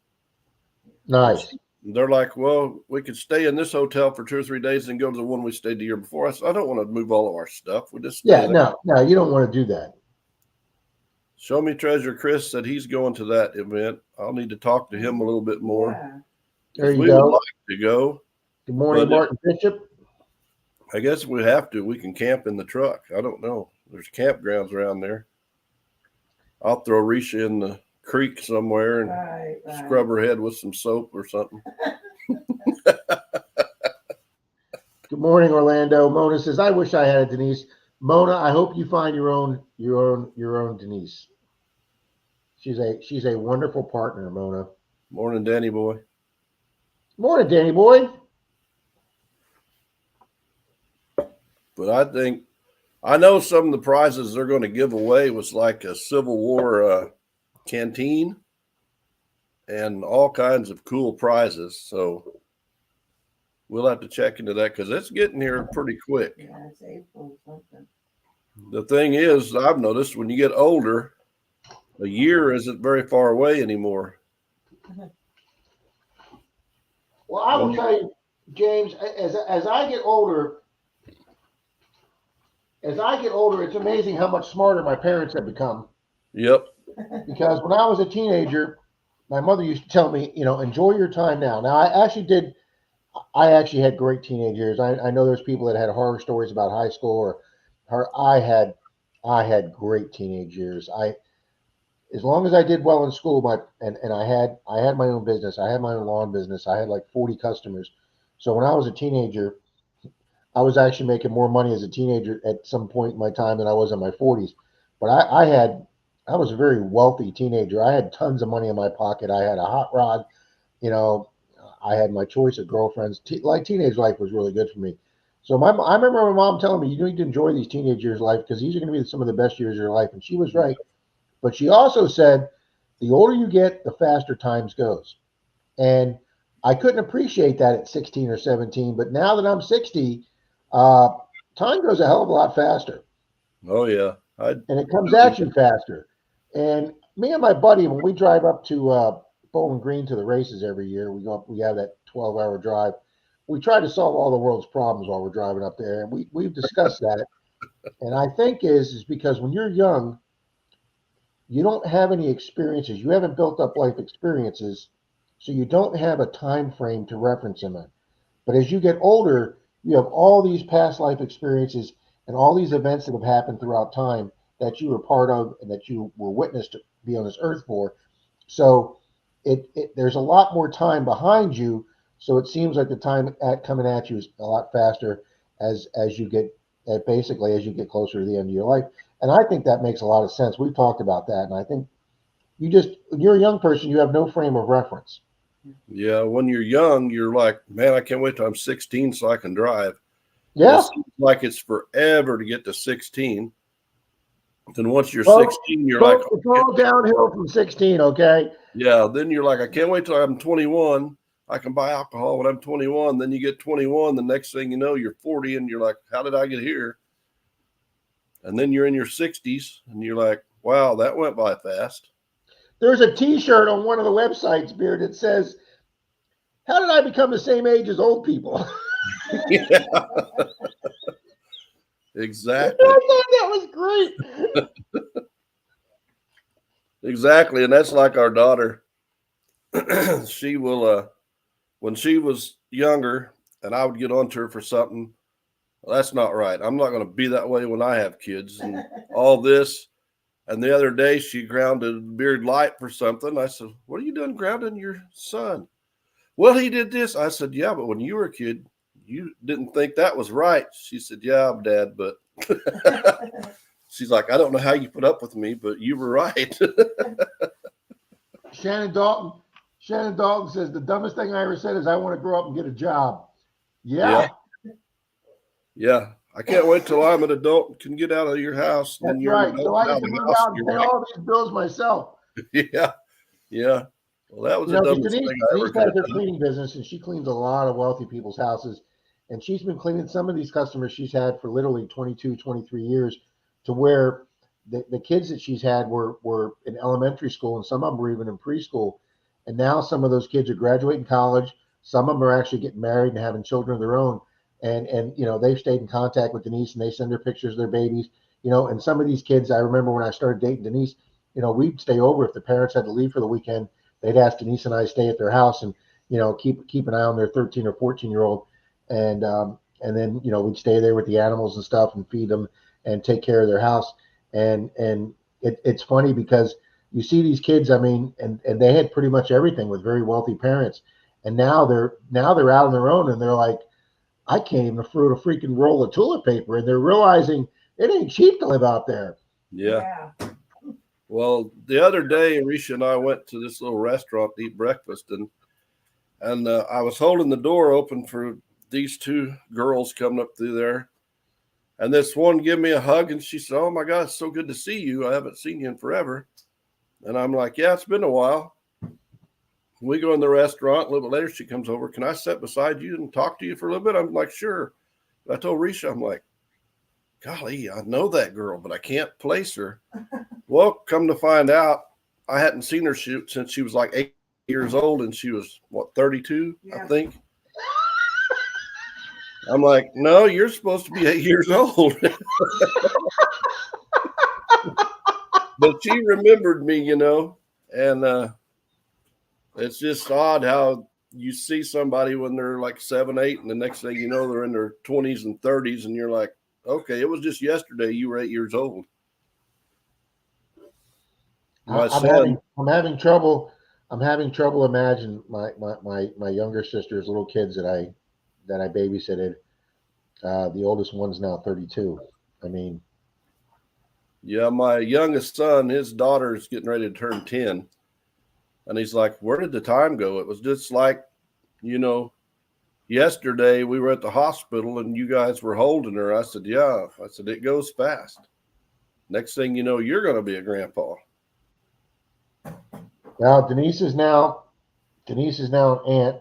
Nice. They're like, well, we could stay in this hotel for 2 or 3 days and go to the one we stayed the year before. I said, I don't want to move all of our stuff. We just no, you don't want to do that. Show Me Treasure Chris said he's going to that event. I'll need to talk to him a little bit more. Yeah. There you we go. would like to go. Good morning, Martin Bishop. I guess if we have to, we can camp in the truck. I don't know. There's campgrounds around there. I'll throw Risha in the creek somewhere and scrub her head with some soap or something. Good morning, Orlando. Mona says, I wish I had a Denise. Mona, I hope you find your own Denise. She's a wonderful partner, Mona. Morning, Danny boy. Morning, Danny boy. But I know some of the prizes they're going to give away was like a Civil War canteen and all kinds of cool prizes. So we'll have to check into that because it's getting here pretty quick. Yeah, it's April something. The thing is, I've noticed when you get older, a year isn't very far away anymore. Well, I will tell you, James, as I get older, it's amazing how much smarter my parents have become. Yep. Because when I was a teenager, my mother used to tell me, enjoy your time now. Now, I actually had great teenage years. I know there's people that had horror stories about high school I had great teenage years. As long as I did well in school, I had my own business. I had my own lawn business. I had like 40 customers. So when I was a teenager, I was actually making more money as a teenager at some point in my time than I was in my 40s. But I was a very wealthy teenager. I had tons of money in my pocket. I had a hot rod. I had my choice of girlfriends. Teenage life was really good for me. So I remember my mom telling me, you need to enjoy these teenage years of life because these are going to be some of the best years of your life. And she was right. But she also said, the older you get, the faster times goes. And I couldn't appreciate that at 16 or 17. But now that I'm 60, time goes a hell of a lot faster. Oh, yeah. And it comes at you faster. And me and my buddy, when we drive up to Bowling Green to the races every year, we have that 12-hour drive. We try to solve all the world's problems while we're driving up there. And we've discussed that. And I think is because when you're young, you don't have any experiences. You haven't built up life experiences, so you don't have a time frame to reference them in. But as you get older, you have all these past life experiences and all these events that have happened throughout time that you were part of and that you were witness to be on this earth for. So there's a lot more time behind you. So it seems like the time coming at you is a lot faster as you get closer to the end of your life. And I think that makes a lot of sense. We've talked about that. And I think when you're a young person, you have no frame of reference. Yeah. When you're young, you're like, man, I can't wait till I'm 16 so I can drive. Yeah. It seems like it's forever to get to 16. And once you're Folks, 16, you're folks, like, it's all downhill from 16, okay? yeah, then you're like, I can't wait till I'm 21. I can buy alcohol when I'm 21. Then you get 21. The next thing you know, you're 40 and you're like, how did I get here? And then you're in your 60s and you're like, wow, that went by fast. There's a T-shirt on one of the websites, Beard, that says, how did I become the same age as old people? Yeah, exactly. I thought that was great. Exactly. And that's like our daughter. She will, when she was younger and I would get on to her for something, well, that's not right. I'm not going to be that way when I have kids and all this. And the other day she grounded Beard Light for something. I said, what are you doing grounding your son? Well, he did this. I said, yeah, but when you were a kid, you didn't think that was right. She said, yeah, Dad, but she's like, I don't know how you put up with me, but you were right. Shannon Dalton says the dumbest thing I ever said is I want to grow up and get a job. Yeah, Yeah. I can't wait till I'm an adult and can get out of your house. that's And you're right. an So adult I out get of to the move house. out and You're pay like, all these bills myself. yeah. Yeah. Well, that was You the know, because dumbest Denise, thing I ever Denise could has have her done. cleaning business, and she cleans a lot of wealthy people's houses. And she's been cleaning some of these customers she's had for literally 22, 23 years, to where the kids that she's had were in elementary school, and some of them were even in preschool. And now some of those kids are graduating college. Some of them are actually getting married and having children of their own. And you know, they've stayed in contact with Denise, and they send her pictures of their babies. You know, and some of these kids, I remember when I started dating Denise, you know, we'd stay over if the parents had to leave for the weekend. They'd ask Denise and I to stay at their house and, you know, keep an eye on their 13 or 14-year-old. And then, you know, we'd stay there with the animals and stuff and feed them and take care of their house. And it's funny because you see these kids, I mean, and they had pretty much everything with very wealthy parents. And now they're out on their own, and they're like, I can't even afford a freaking roll of toilet paper. And they're realizing it ain't cheap to live out there. Yeah. Well, the other day, Risha and I went to this little restaurant to eat breakfast, and I was holding the door open for these two girls coming up through there, and this one gave me a hug, and she said, "Oh my God, it's so good to see you. I haven't seen you in forever." And I'm like, "Yeah, it's been a while." We go in the restaurant. A little bit later, she comes over. Can I sit beside you and talk to you for a little bit? I'm like, sure. I told Risha, I'm like, golly, I know that girl, but I can't place her. Well, come to find out, I hadn't seen her since she was like 8 years old, and she was, what, 32, I think. I'm like, no, you're supposed to be 8 years old. But she remembered me, you know, and it's just odd how you see somebody when they're like 7, 8, and the next thing you know, they're in their 20s and 30s, and you're like, okay, it was just yesterday you were 8 years old. I'm having trouble imagine my younger sister's little kids that I babysitted. The oldest one's now 32. I mean, yeah, my youngest son, his daughter's getting ready to turn 10. And he's like, where did the time go? It was just like, you know, yesterday we were at the hospital and you guys were holding her. I said, yeah. I said, it goes fast. Next thing you know, you're going to be a grandpa. now Denise is now an aunt.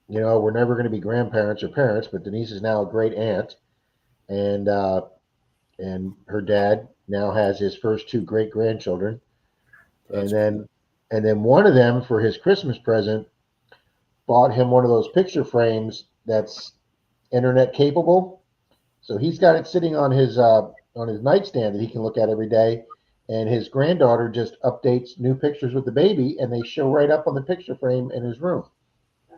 You know, we're never going to be grandparents or parents, but Denise is now a great aunt, and her dad now has his first two great grandchildren. And then one of them, for his Christmas present, bought him one of those picture frames that's internet capable. So he's got it sitting on his nightstand that he can look at every day. And his granddaughter just updates new pictures with the baby, and they show right up on the picture frame in his room.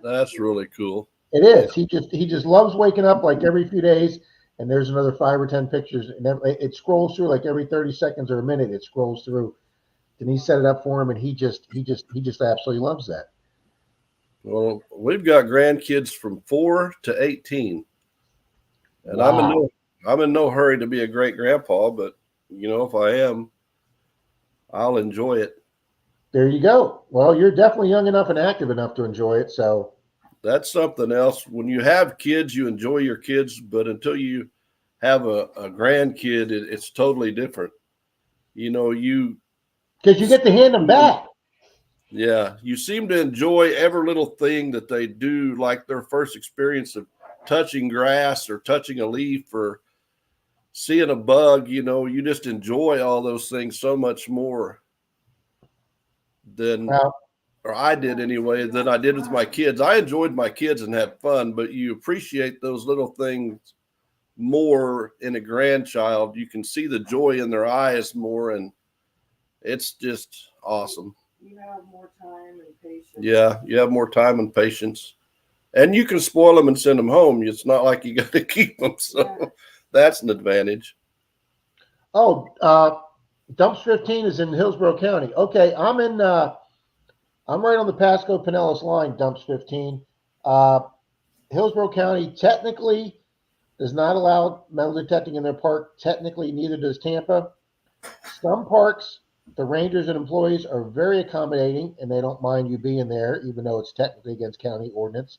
That's really cool. It is. He just loves waking up like every few days, and there's another 5 or 10 pictures, and it scrolls through like every 30 seconds or a minute. It scrolls through. Denise set it up for him, and he just absolutely loves that. Well, we've got grandkids from 4 to 18, and Wow. I'm in no hurry to be a great grandpa, but you know, if I am, I'll enjoy it. There you go. Well, you're definitely young enough and active enough to enjoy it. So That's something else. When you have kids, you enjoy your kids, but until you have a grandkid, it's totally different. You know, Because you get to hand them back. yeah, you seem to enjoy every little thing that they do, like their first experience of touching grass or touching a leaf or seeing a bug. You know, you just enjoy all those things so much more than, Well, or I did anyway, than I did with my kids. I enjoyed my kids and had fun, but you appreciate those little things more in a grandchild. You can see the joy in their eyes more, and it's just awesome. You have more time and patience. Yeah, you have more time and patience, and you can spoil them and send them home. It's not like you got to keep them, so that's an advantage. oh, Dumps 15 is in Hillsborough County. Okay, I'm right on the Pasco Pinellas line. Dumps 15. Hillsborough County technically does not allow metal detecting in their park. Technically, neither does Tampa. Some parks, the rangers and employees are very accommodating, and they don't mind you being there, even though it's technically against county ordinance.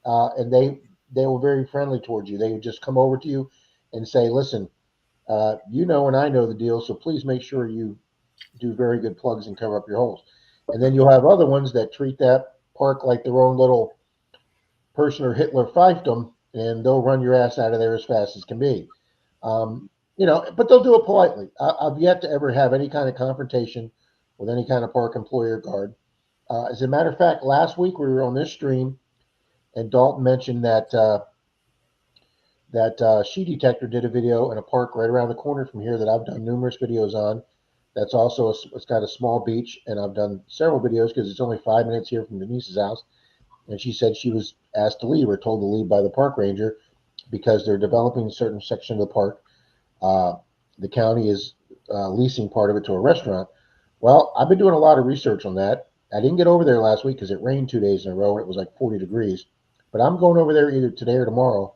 And they were very friendly towards you. They would just come over to you and say, "Listen, you know, and I know the deal, so please make sure you do very good plugs and cover up your holes." And then you'll have other ones that treat that park like their own little person or Hitler fiefdom, and they'll run your ass out of there as fast as can be. You know, but they'll do it politely. I've yet to ever have any kind of confrontation with any kind of park employee or guard. As a matter of fact, last week we were on this stream, and Dalton mentioned that She Detector did a video in a park right around the corner from here that I've done numerous videos on. That's also it's got a small beach, and I've done several videos because it's only 5 minutes here from Denise's house. And she said she was asked to leave or told to leave by the park ranger because they're developing a certain section of the park. The county is leasing part of it to a restaurant. Well, I've been doing a lot of research on that. I didn't get over there last week because it rained 2 days in a row and it was like 40 degrees. But I'm going over there either today or tomorrow,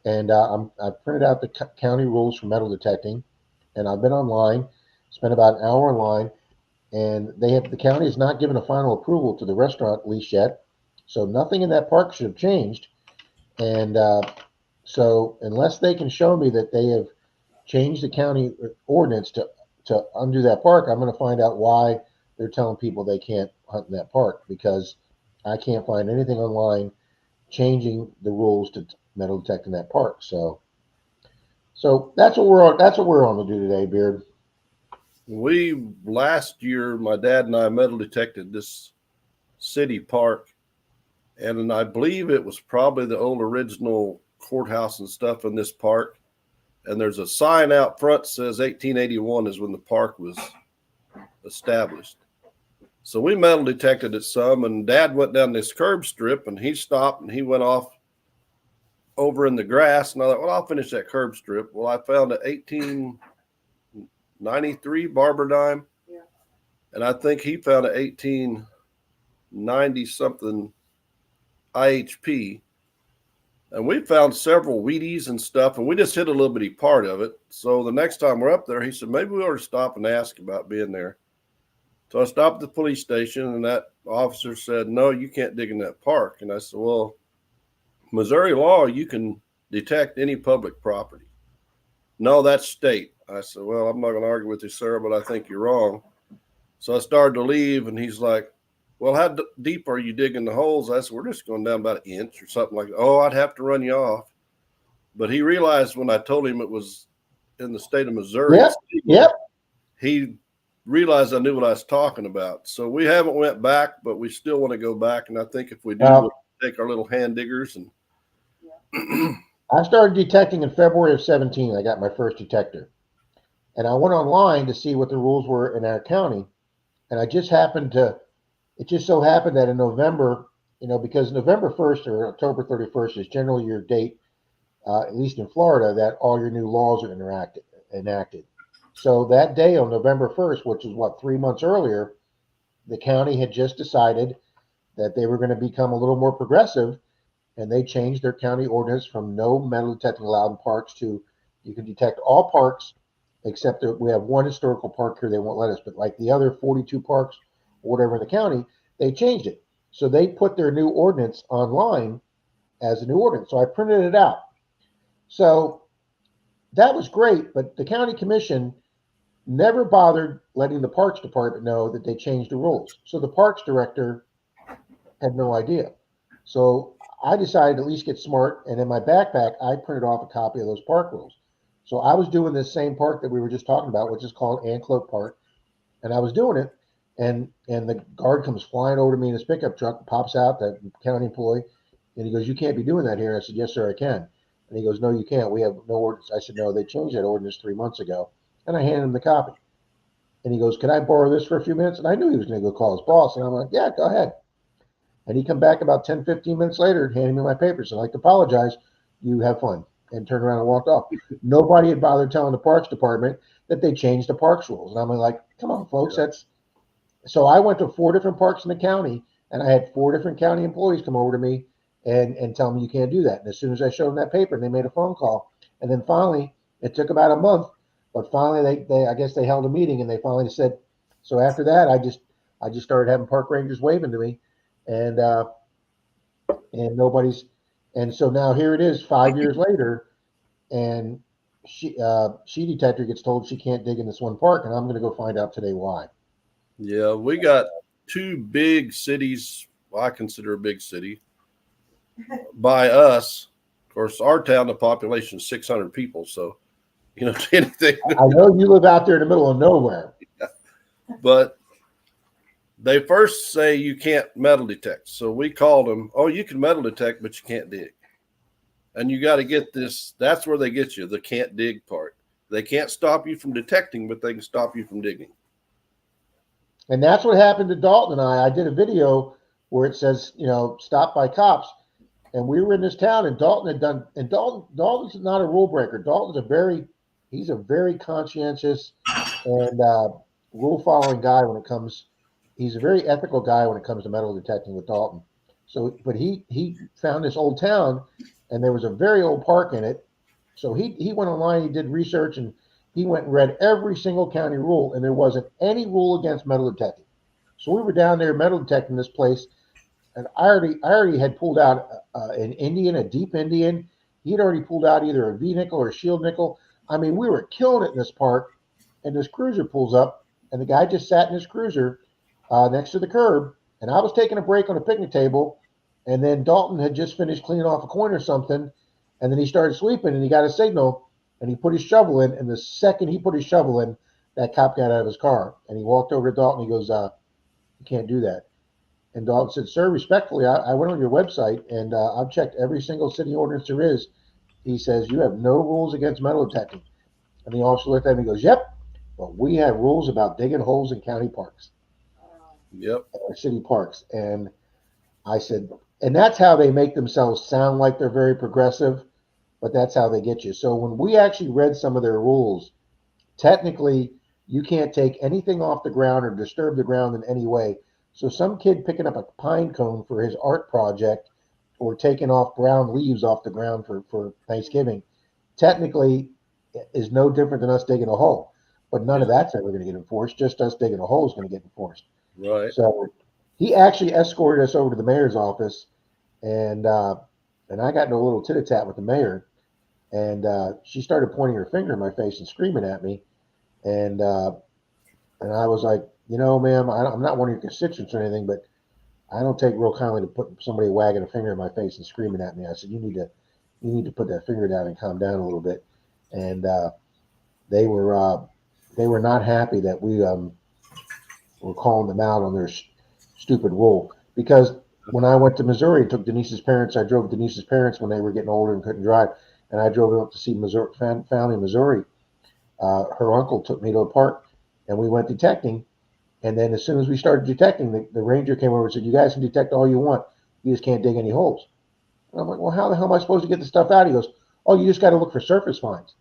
and I've printed out the county rules for metal detecting, and I've been online, spent about an hour online, and the county has not given a final approval to the restaurant lease yet, so nothing in that park should have changed. And so unless they can show me that they have changed the county ordinance to undo that park, I'm going to find out why they're telling people they can't hunt in that park, because I can't find anything online changing the rules to metal detect in that park. So that's what we're on. That's what we're on to do today, Beard. We last year, my dad and I metal detected this city park, and I believe it was probably the old original courthouse and stuff in this park. And there's a sign out front that says 1881 is when the park was established. So we metal detected it some, and Dad went down this curb strip, and he stopped and he went off over in the grass. And I thought, well, I'll finish that curb strip. Well, I found an 1893 Barber dime, and I think he found an 1890 something IHP. And we found several Wheaties and stuff, and we just hit a little bitty part of it. So the next time we're up there, he said, maybe we ought to stop and ask about being there. So I stopped at the police station, and that officer said, no, you can't dig in that park. And I said, well, Missouri law, you can detect any public property. No, that's state. I said, well, I'm not going to argue with you, sir, but I think you're wrong. So I started to leave, and he's like, well, how deep are you digging the holes? I said, we're just going down about an inch or something like that. Oh, I'd have to run you off. But he realized when I told him it was in the state of Missouri, Yep. He realized I knew what I was talking about. So we haven't went back, but we still want to go back. And I think if we do, we'll take our little hand diggers. And I started detecting in February of 17. I got my first detector. And I went online to see what the rules were in our county. And it just so happened that in November, because November 1st or October 31st is generally your date, at least in Florida, that all your new laws are enacted. So that day on November 1st, which is 3 months earlier, the county had just decided that they were going to become a little more progressive, and they changed their county ordinance from no metal detecting allowed in parks to you can detect all parks, except that we have one historical park here they won't let us, but like the other 42 parks or whatever in the county, they changed it. So they put their new ordinance online as a new ordinance. So I printed it out. So that was great, but the county commission never bothered letting the parks department know that they changed the rules. So the parks director had no idea. So I decided to at least get smart, and in my backpack, I printed off a copy of those park rules. So I was doing this same park that we were just talking about, which is called Anclote Park, and I was doing it, and the guard comes flying over to me in his pickup truck, pops out, that county employee, and he goes, "You can't be doing that here." I said, "Yes, sir, I can." And he goes, "No, you can't. We have no ordinance." I said, "No, they changed that ordinance 3 months ago." And I handed him the copy. And he goes, "Can I borrow this for a few minutes?" And I knew he was going to go call his boss. And I'm like, "Yeah, go ahead." And he come back about 10, 15 minutes later, handing me my papers. And I'd like to apologize. You have fun. And turned around and walked off. Nobody had bothered telling the parks department that they changed the parks rules. And I'm like, come on, folks. That's so I went to 4 different parks in the county, and I had 4 different county employees come over to me and tell me you can't do that. And as soon as I showed them that paper, and they made a phone call. And then finally, it took about a month, but finally they I guess they held a meeting, and they finally said. So after that, I just started having park rangers waving to me, and nobody's. And so now here it is, 5 years later, and she detector gets told she can't dig in this one park, and I'm going to go find out today why. Yeah, we got 2 big cities. Well, I consider a big city by us. Of course, our town, the population is 600 people. So, anything. I know you live out there in the middle of nowhere. But they first say you can't metal detect. So we called them, "Oh, you can metal detect, but you can't dig." And you got to get this. That's where they get you, the can't dig part. They can't stop you from detecting, but they can stop you from digging. And that's what happened to Dalton and I. I did a video where it says, stop by cops. And we were in this town, and Dalton had done, and Dalton's not a rule breaker. He's a very conscientious and rule following guy when it comes. He's a very ethical guy when it comes to metal detecting with Dalton. So, but he found this old town, and there was a very old park in it. So he went online, he did research, and he went and read every single county rule, and there wasn't any rule against metal detecting. So we were down there metal detecting this place, and I already had pulled out an Indian, a deep Indian. He'd already pulled out either a V nickel or a shield nickel. I mean, we were killing it in this park, and this cruiser pulls up, and the guy just sat in his cruiser next to the curb, and I was taking a break on a picnic table, and then Dalton had just finished cleaning off a coin or something, and then he started sweeping, and he got a signal, and he put his shovel in, and the second he put his shovel in, that cop got out of his car, and he walked over to Dalton. He goes, "You can't do that." And Dalton said, "Sir, respectfully, I went on your website, and I've checked every single city ordinance there is." He says, "You have no rules against metal detecting." And the officer looked at him and goes, "Yep, but we have rules about digging holes in county parks, Yep. or city parks." And I said, and that's how they make themselves sound like they're very progressive, but that's how they get you. So when we actually read some of their rules, technically, you can't take anything off the ground or disturb the ground in any way. So some kid picking up a pine cone for his art project or taking off brown leaves off the ground for Thanksgiving, technically is no different than us digging a hole. But none of that's ever going to get enforced. Just us digging a hole is going to get enforced. Right. So he actually escorted us over to the mayor's office, and I got into a little tit-a-tat with the mayor, and she started pointing her finger in my face and screaming at me, and I was like, "Ma'am, I'm not one of your constituents or anything, but I don't take real kindly to put somebody wagging a finger in my face and screaming at me." I said, "You need to put that finger down and calm down a little bit." And they were not happy that we were calling them out on their stupid rule, because when I went to Missouri, took Denise's parents. I drove Denise's parents when they were getting older and couldn't drive, and I drove them up to see Missouri, family in Missouri. Her uncle took me to a park, and we went detecting. And then as soon as we started detecting, the ranger came over and said, "You guys can detect all you want. You just can't dig any holes." And I'm like, "Well, how the hell am I supposed to get the stuff out?" He goes, "Oh, you just got to look for surface finds."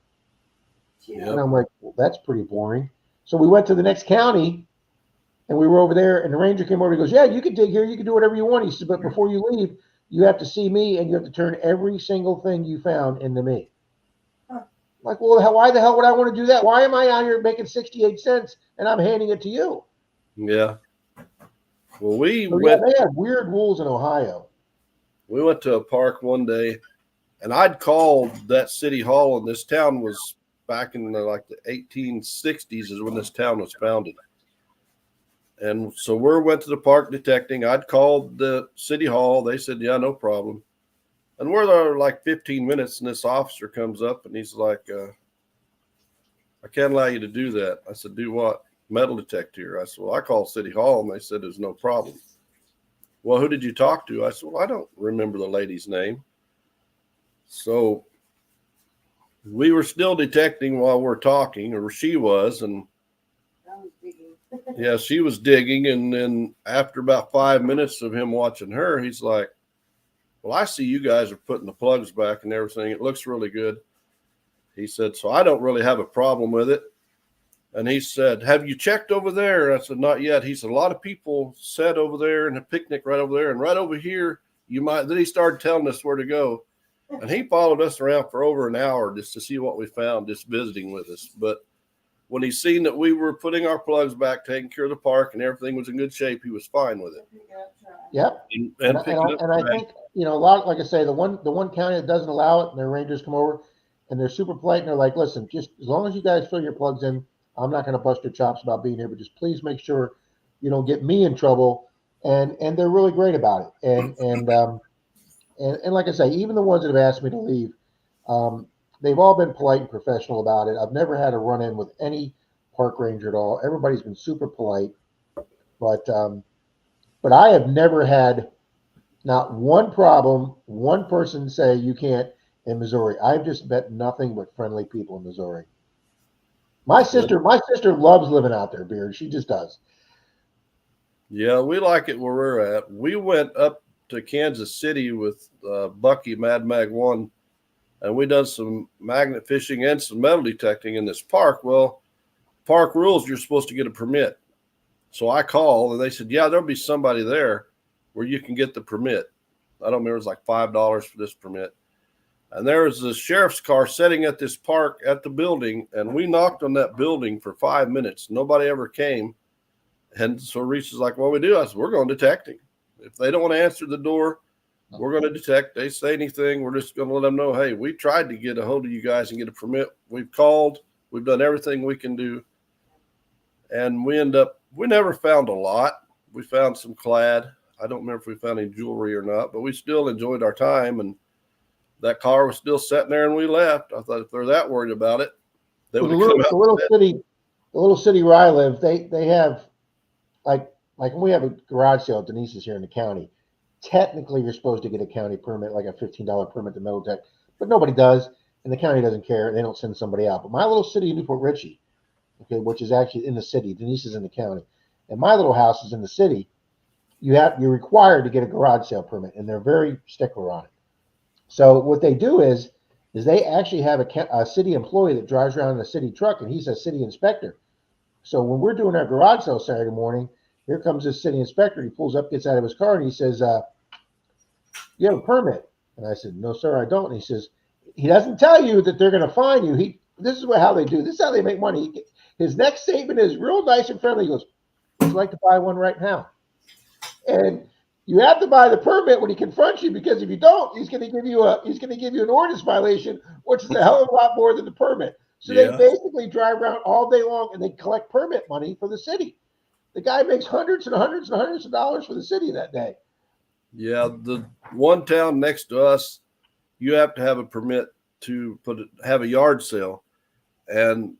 Yep. And I'm like, "Well, that's pretty boring." So we went to the next county, and we were over there, and the ranger came over. He goes, "Yeah, you can dig here. You can do whatever you want." He said, "But before you leave, you have to see me, and you have to turn every single thing you found into me." I'm like, "Well, why the hell would I want to do that? Why am I out here making 68 cents, and I'm handing it to you?" Yeah. Well, They have weird rules in Ohio. We went to a park one day, and I'd called that city hall, and this town was back in the 1860s is when this town was founded. And so we went to the park detecting. I'd called the city hall. They said, yeah, no problem. And we're there like 15 minutes, and this officer comes up, and he's like, I can't allow you to do that. I said, do what? Metal detector. I said, well, I called city hall, and they said there's no problem. Well, who did you talk to? I said, well, I don't remember the lady's name. So we were still detecting while we're talking, or she was, and I was digging. yeah, she was digging. And then after about 5 minutes of him watching her, he's like, well, I see you guys are putting the plugs back and everything. It looks really good. He said, so I don't really have a problem with it. And he said, have you checked over there? I said, not yet. He said, a lot of people sat over there and a picnic right over there, and right over here, you might. Then he started telling us where to go. And he followed us around for over an hour just to see what we found, just visiting with us. But when he seen that we were putting our plugs back, taking care of the park, and everything was in good shape, he was fine with it. Yep. And I think, a lot, like I say, the one county that doesn't allow it, and their rangers come over and they're super polite and they're like, listen, just as long as you guys fill your plugs in, I'm not going to bust your chops about being here, but just please make sure you don't get me in trouble. And they're really great about it. And like I say, even the ones that have asked me to leave, they've all been polite and professional about it. I've never had a run-in with any park ranger at all. Everybody's been super polite, but I have never had not one problem, one person say you can't in Missouri. I've just met nothing but friendly people in Missouri. My sister loves living out there, Beard. She just does. Yeah, we like it where we're at. We went up to Kansas City with Bucky Mad Mag 1, and we done some magnet fishing and some metal detecting in this park. Well, park rules, you're supposed to get a permit. So I called, and they said, yeah, there'll be somebody there where you can get the permit. I don't remember, it was like $5 for this permit. And there was a sheriff's car sitting at this park at the building, and we knocked on that building for 5 minutes. Nobody ever came. And so Reese is like, what do we do? I said, we're going detecting. If they don't want to answer the door, we're going to detect. They say anything, we're just going to let them know, hey, we tried to get a hold of you guys and get a permit. We've called. We've done everything we can do. And we never found a lot. We found some clad. I don't remember if we found any jewelry or not, but we still enjoyed our time. And that car was still sitting there, and we left. I thought if they're that worried about it, they would have come out. The little city where I live, they have like when we have a garage sale at Denise's here in the county. Technically, you're supposed to get a county permit, like a $15 permit to metal detect, but nobody does, and the county doesn't care. They don't send somebody out. But my little city in Newport Richey, okay, which is actually in the city, Denise is in the county, and my little house is in the city. You're required to get a garage sale permit, and they're very stickler on it. So what they do is they actually have a city employee that drives around in a city truck, and he's a city inspector. So when we're doing our garage sale Saturday morning, here comes this city inspector. He pulls up, gets out of his car, and he says, you have a permit? And I said, no, sir, I don't. And he says, he doesn't tell you that they're going to fine you. This is how they do. This is how they make money. His next statement is real nice and friendly. He goes, would you like to buy one right now? And you have to buy the permit when he confronts you, because if you don't, he's going to give you an ordinance violation, which is a hell of a lot more than the permit. So They basically drive around all day long and they collect permit money for the city. The guy makes hundreds and hundreds and hundreds of dollars for the city that day. Yeah, the one town next to us, you have to have a permit to have a yard sale, and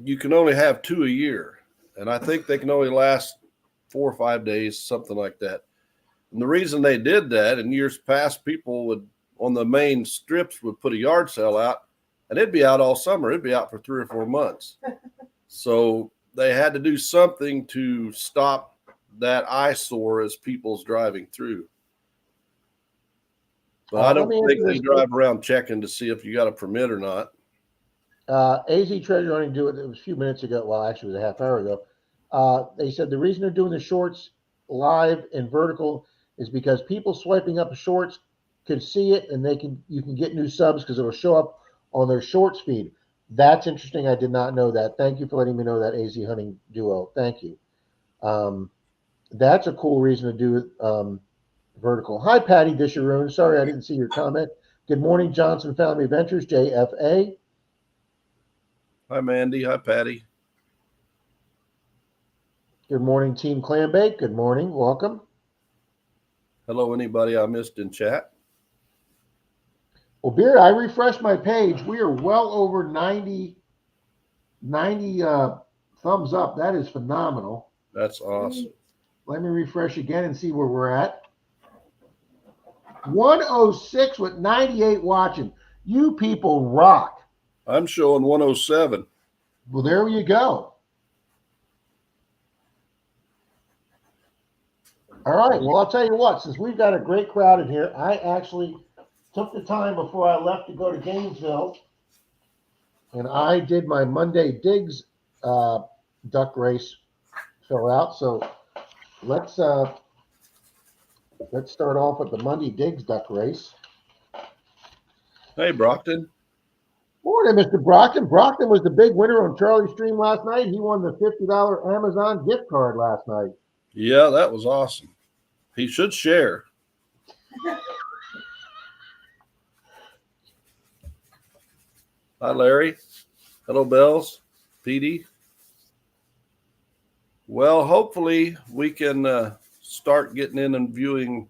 you can only have 2 a year. And I think they can only last 4 or 5 days, something like that. And the reason they did that, in years past, people would, on the main strips, would put a yard sale out, and it'd be out all summer. It'd be out for 3 or 4 months. So they had to do something to stop that eyesore as people's driving through. But I don't think they drive around checking to see if you got a permit or not. AZ Treasure Hunting do it. It was a few minutes ago. Well, actually, it was a half hour ago. They said the reason they're doing the shorts live and vertical is because people swiping up the shorts can see it, and you can get new subs because it'll show up on their shorts feed. That's interesting. I did not know that. Thank you for letting me know that, AZ Hunting Duo. Thank you. That's a cool reason to do it vertical. Hi, Patty Disharoon. Sorry I didn't see your comment. Good morning, Johnson Family Ventures, JFA. Hi, Mandy. Hi, Patty. Good morning, Team Clambake. Good morning. Welcome. Hello, anybody I missed in chat? Well, Beard, I refreshed my page. We are well over 90 thumbs up. That is phenomenal. That's awesome. Let me refresh again and see where we're at. 106 with 98 watching. You people rock. I'm showing 107. Well, there you go. All right. Well, I'll tell you what, since we've got a great crowd in here, I actually took the time before I left to go to Gainesville, and I did my Monday Digs duck race fill out. So let's start off with the Monday Digs duck race. Hey, Brockton. Morning, Mr. Brockton. Brockton was the big winner on Charlie's stream last night. He won the $50 Amazon gift card last night. Yeah, that was awesome. He should share. Hi, Larry. Hello, Bells. Petey. Well, hopefully we can start getting in and viewing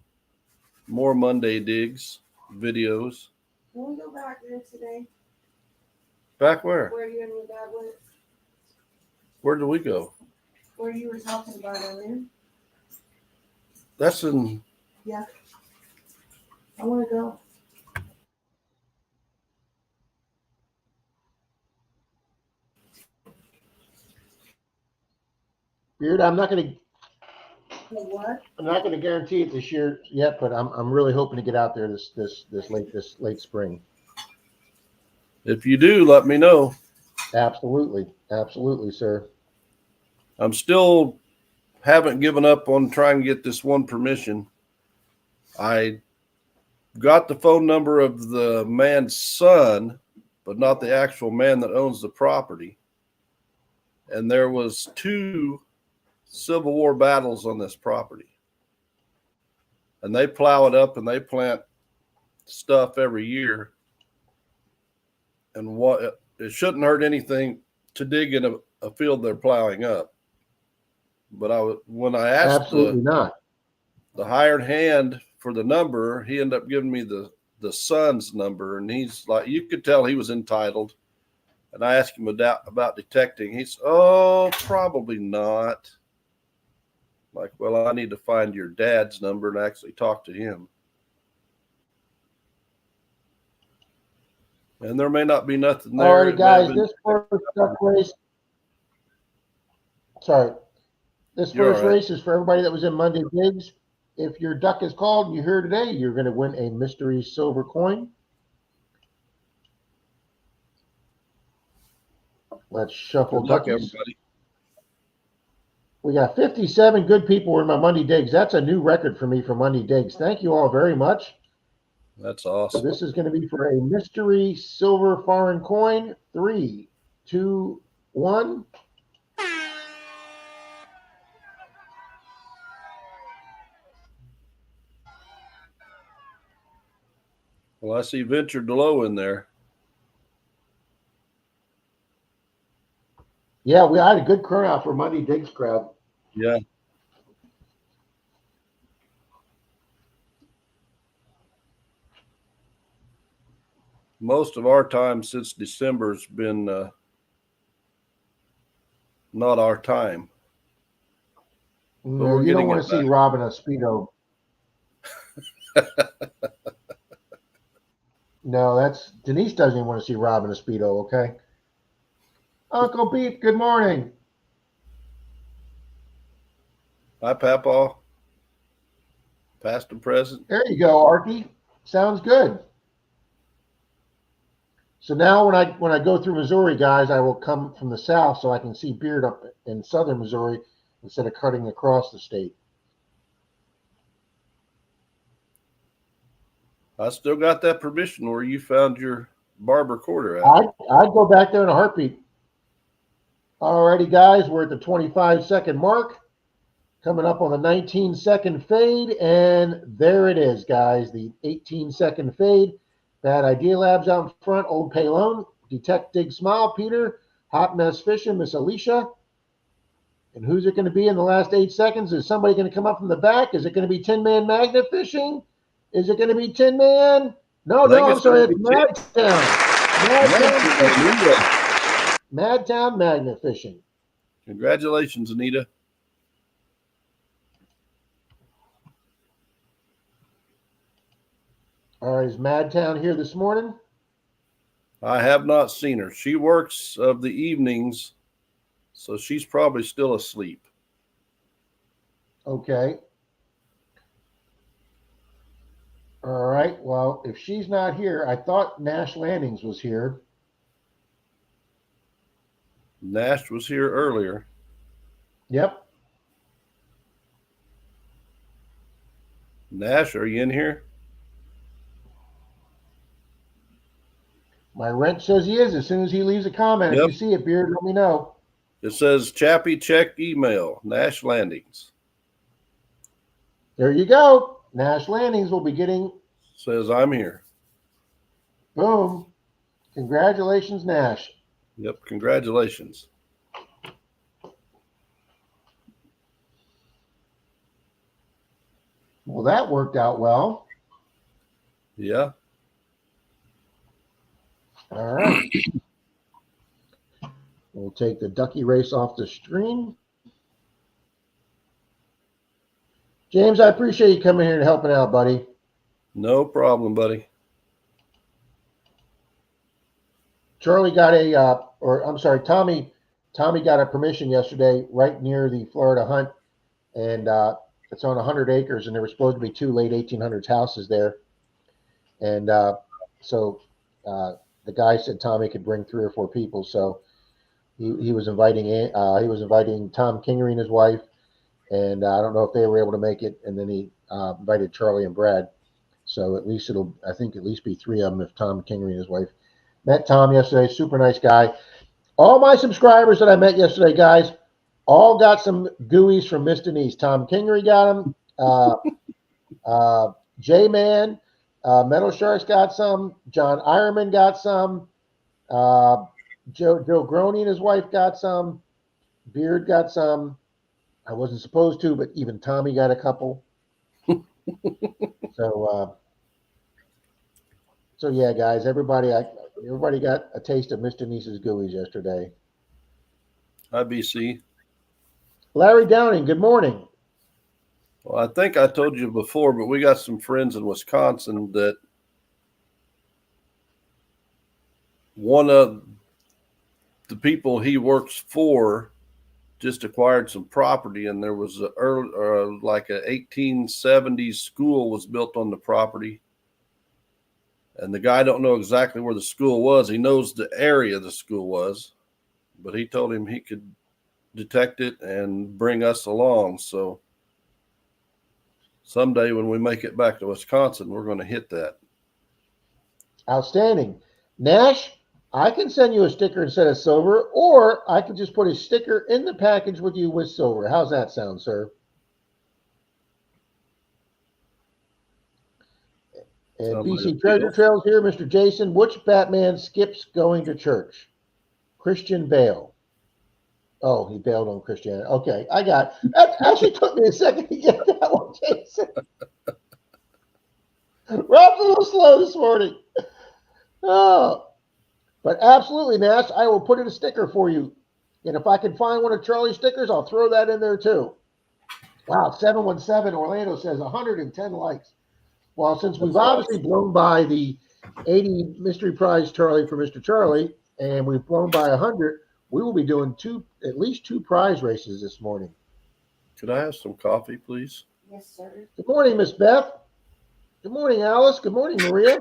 more Monday Digs videos. Can we go back there today? Back where? Where you and your dad went? Where do we go? Where you were talking about on there? That's in. Yeah. I want to go. Beard, I'm not going The what? to guarantee it this year yet, but I'm really hoping to get out there this late spring. If you do, let me know. Absolutely, sir. I'm still haven't given up on trying to get this one permission. I got the phone number of the man's son, but not the actual man that owns the property. And there was 2 Civil War battles on this property. And they plow it up and they plant stuff every year. And what it shouldn't hurt anything to dig in a field they're plowing up. But when I asked Absolutely not. the hired hand for the number, he ended up giving me the son's number, and he's like, you could tell he was entitled. And I asked him about detecting. He's, oh, probably not. Like, well, I need to find your dad's number and actually talk to him. And there may not be nothing there. All right, guys, this first duck race. Sorry. This first race is for everybody that was in Monday Digs. If your duck is called and you're here today, you're going to win a mystery silver coin. Let's shuffle Good luck, duckies. everybody. We got 57 good people in my Monday Digs. That's a new record for me for Monday Digs. Thank you all very much. That's awesome. So this is going to be for a mystery silver foreign coin. 3, 2, 1. Well, I see Venture Delow in there. Yeah, we had a good turnout for Monday Digs crowd. Yeah. Most of our time since December's been not our time. No, you don't want to see Rob in a Speedo. No, that's Denise doesn't even want to see Rob in a Speedo, okay? Uncle Pete, good morning. Hi, Papa. Past and present. There you go, Arky. Sounds good. So now when I go through Missouri, guys, I will come from the south so I can see Beard up in southern Missouri instead of cutting across the state. I still got that permission where you found your barber quarter at. I'd go back there in a heartbeat. Alrighty, guys, we're at the 25-second mark. Coming up on the 19-second fade, and there it is, guys, the 18-second fade. Bad Idea Labs out in front, Old Paylone, Detect, Dig, Smile, Peter, Hot Mess Fishing, Miss Alicia. And who's it going to be in the last 8 seconds? Is somebody going to come up from the back? Is it going to be Tin Man Magnet Fishing? Is it going to be Tin Man? No, I think I'm sorry. gonna It's be Madtown. Madtown Fishing. Anita. Madtown Magnet Fishing. Congratulations, Anita. All right, is Madtown here this morning? I have not seen her. She works of the evenings, so she's probably still asleep. Okay. All right. Well, if she's not here, I thought Nash Landings was here. Nash was here earlier. Yep. Nash, are you in here? My wrench says he is. As soon as he leaves a comment, Yep. if you see it, Beard, let me know. It says Chappie check email, Nash Landings. There you go. Nash Landings will be getting, Says I'm here. boom. Congratulations, Nash. Yep, congratulations. Well, that worked out well. Yeah. All right. We'll take the ducky race off the stream. James, I appreciate you coming here and helping out, buddy. No problem, buddy. Charlie got Tommy got a permission yesterday right near the Florida hunt, and it's on 100 acres, and there were supposed to be 2 late 1800s houses there. And so the guy said Tommy could bring 3 or 4 people, so he was inviting Tom Kingery and his wife, and I don't know if they were able to make it, and then he invited Charlie and Brad. So at least I think at least be 3 of them if Tom Kingery and his wife. Met Tom yesterday, super nice guy. All my subscribers that I met yesterday, guys, all got some gooeys from Miss Denise. Tom Kingery got them. J-Man, Metal Sharks got some. John Ironman got some. Joe Groney and his wife got some. Beard got some. I wasn't supposed to, but even Tommy got a couple. So yeah, guys, everybody got a taste of Mr. Denise's gooeys yesterday. Hi, BC. Larry Downing, good morning. Well, I think I told you before, but we got some friends in Wisconsin that one of the people he works for just acquired some property, and there was like a 1870s school was built on the property. And the guy don't know exactly where the school was. He knows the area the school was, but he told him he could detect it and bring us along. So someday when we make it back to Wisconsin, we're going to hit that. Outstanding. Nash, I can send you a sticker instead of silver, or I can just put a sticker in the package with you with silver. How's that sound, sir? And BC Treasure Trails here, Mr. Jason. Which Batman skips going to church? Christian Bale. Oh, he bailed on Christianity. Okay, I got it. That actually took me a second to get that one, Jason. Rob's a little slow this morning. Oh, but absolutely, Nash, I will put in a sticker for you. And if I can find one of Charlie's stickers, I'll throw that in there too. Wow, 717 Orlando says 110 likes. Well, since we've obviously blown by the 80 mystery prize Charlie for Mr. Charlie, and we've blown by 100, we will be doing at least two prize races this morning. Could I have some coffee, please? Yes, sir. Good morning, Miss Beth. Good morning, Alice. Good morning, Maria.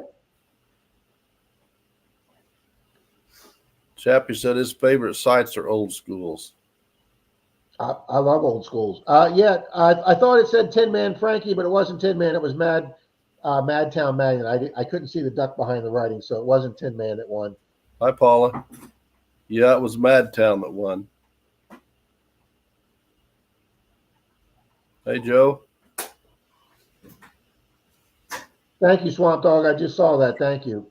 Chappie said his favorite sites are old schools. I love old schools. I thought it said Tin Man Frankie, but it wasn't Tin Man. It was Madtown Magnet. I couldn't see the duck behind the writing, so it wasn't Tin Man that won. Hi, Paula. Yeah, it was Madtown that won. Hey, Joe. Thank you, Swamp Dog. I just saw that. Thank you.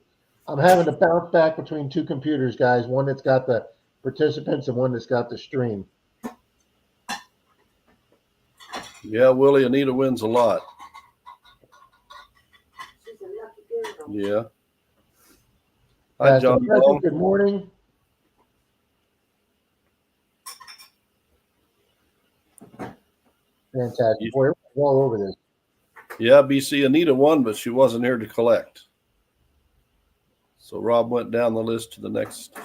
I'm having to bounce back between two computers, guys. One that's got the participants and one that's got the stream. Yeah, Willie, Anita wins a lot. She's a lucky girl. Yeah. Hi, Pastor John Preston, Long. good morning. Fantastic. Boy, we're all over this. Yeah, BC, Anita won, but she wasn't here to collect. So Rob went down the list to the next.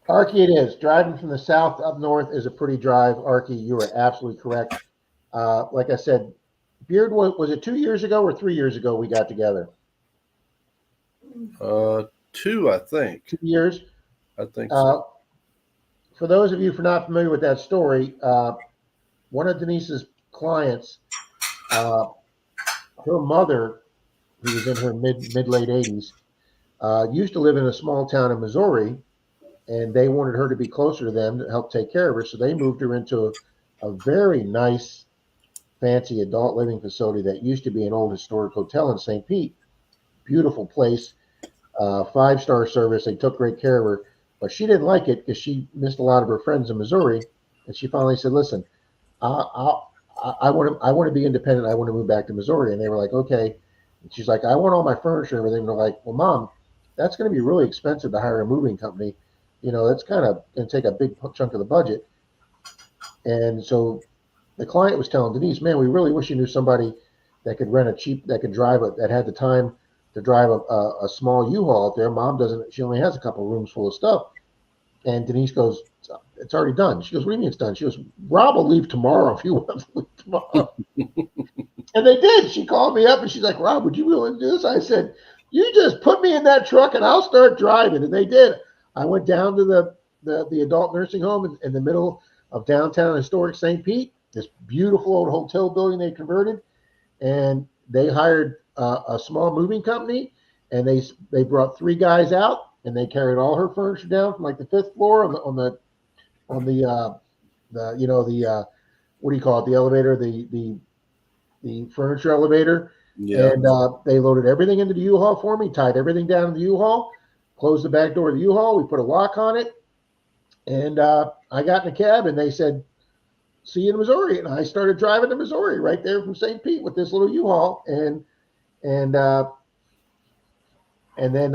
Archie, it is. Driving from the south up north is a pretty drive. Archie, you are absolutely correct. Like I said, Beard, was it 2 years ago or 3 years ago we got together? 2, I think. 2 years. I think so. For those of you who are not familiar with that story, one of Denise's clients, her mother, who was in her mid-late 80s, used to live in a small town in Missouri, and they wanted her to be closer to them to help take care of her. So they moved her into a very nice, fancy adult living facility that used to be an old historic hotel in St. Pete. Beautiful place, 5-star service. They took great care of her, but she didn't like it because she missed a lot of her friends in Missouri. And she finally said, "Listen, I want to be independent. I want to move back to Missouri." And they were like, "Okay." And she's like, "I want all my furniture and everything." And they're like, "Well, Mom, that's going to be really expensive to hire a moving company. You know, that's kind of going to take a big chunk of the budget." And so the client was telling Denise, "Man, we really wish you knew somebody that could rent that could drive that had the time to drive a small U-Haul out there. Mom doesn't, she only has a couple rooms full of stuff." And Denise goes, "It's already done." She goes, "What do you mean it's done?" She goes, "Rob will leave tomorrow if you want to leave tomorrow." And they did. She called me up and she's like, "Rob, would you be willing to do this?" I said, "You just put me in that truck and I'll start driving." And they did. I went down to the adult nursing home in the middle of downtown historic St. Pete, this beautiful old hotel building they converted, and they hired a small moving company, and they brought 3 guys out, and they carried all her furniture down from like the 5th floor on the what do you call it, the elevator, the furniture elevator. Yeah. And they loaded everything into the U-Haul for me, tied everything down in the U-Haul, closed the back door of the U-Haul. We put a lock on it, and I got in a cab, and they said, "See you in Missouri." And I started driving to Missouri right there from St. Pete with this little U-Haul, and then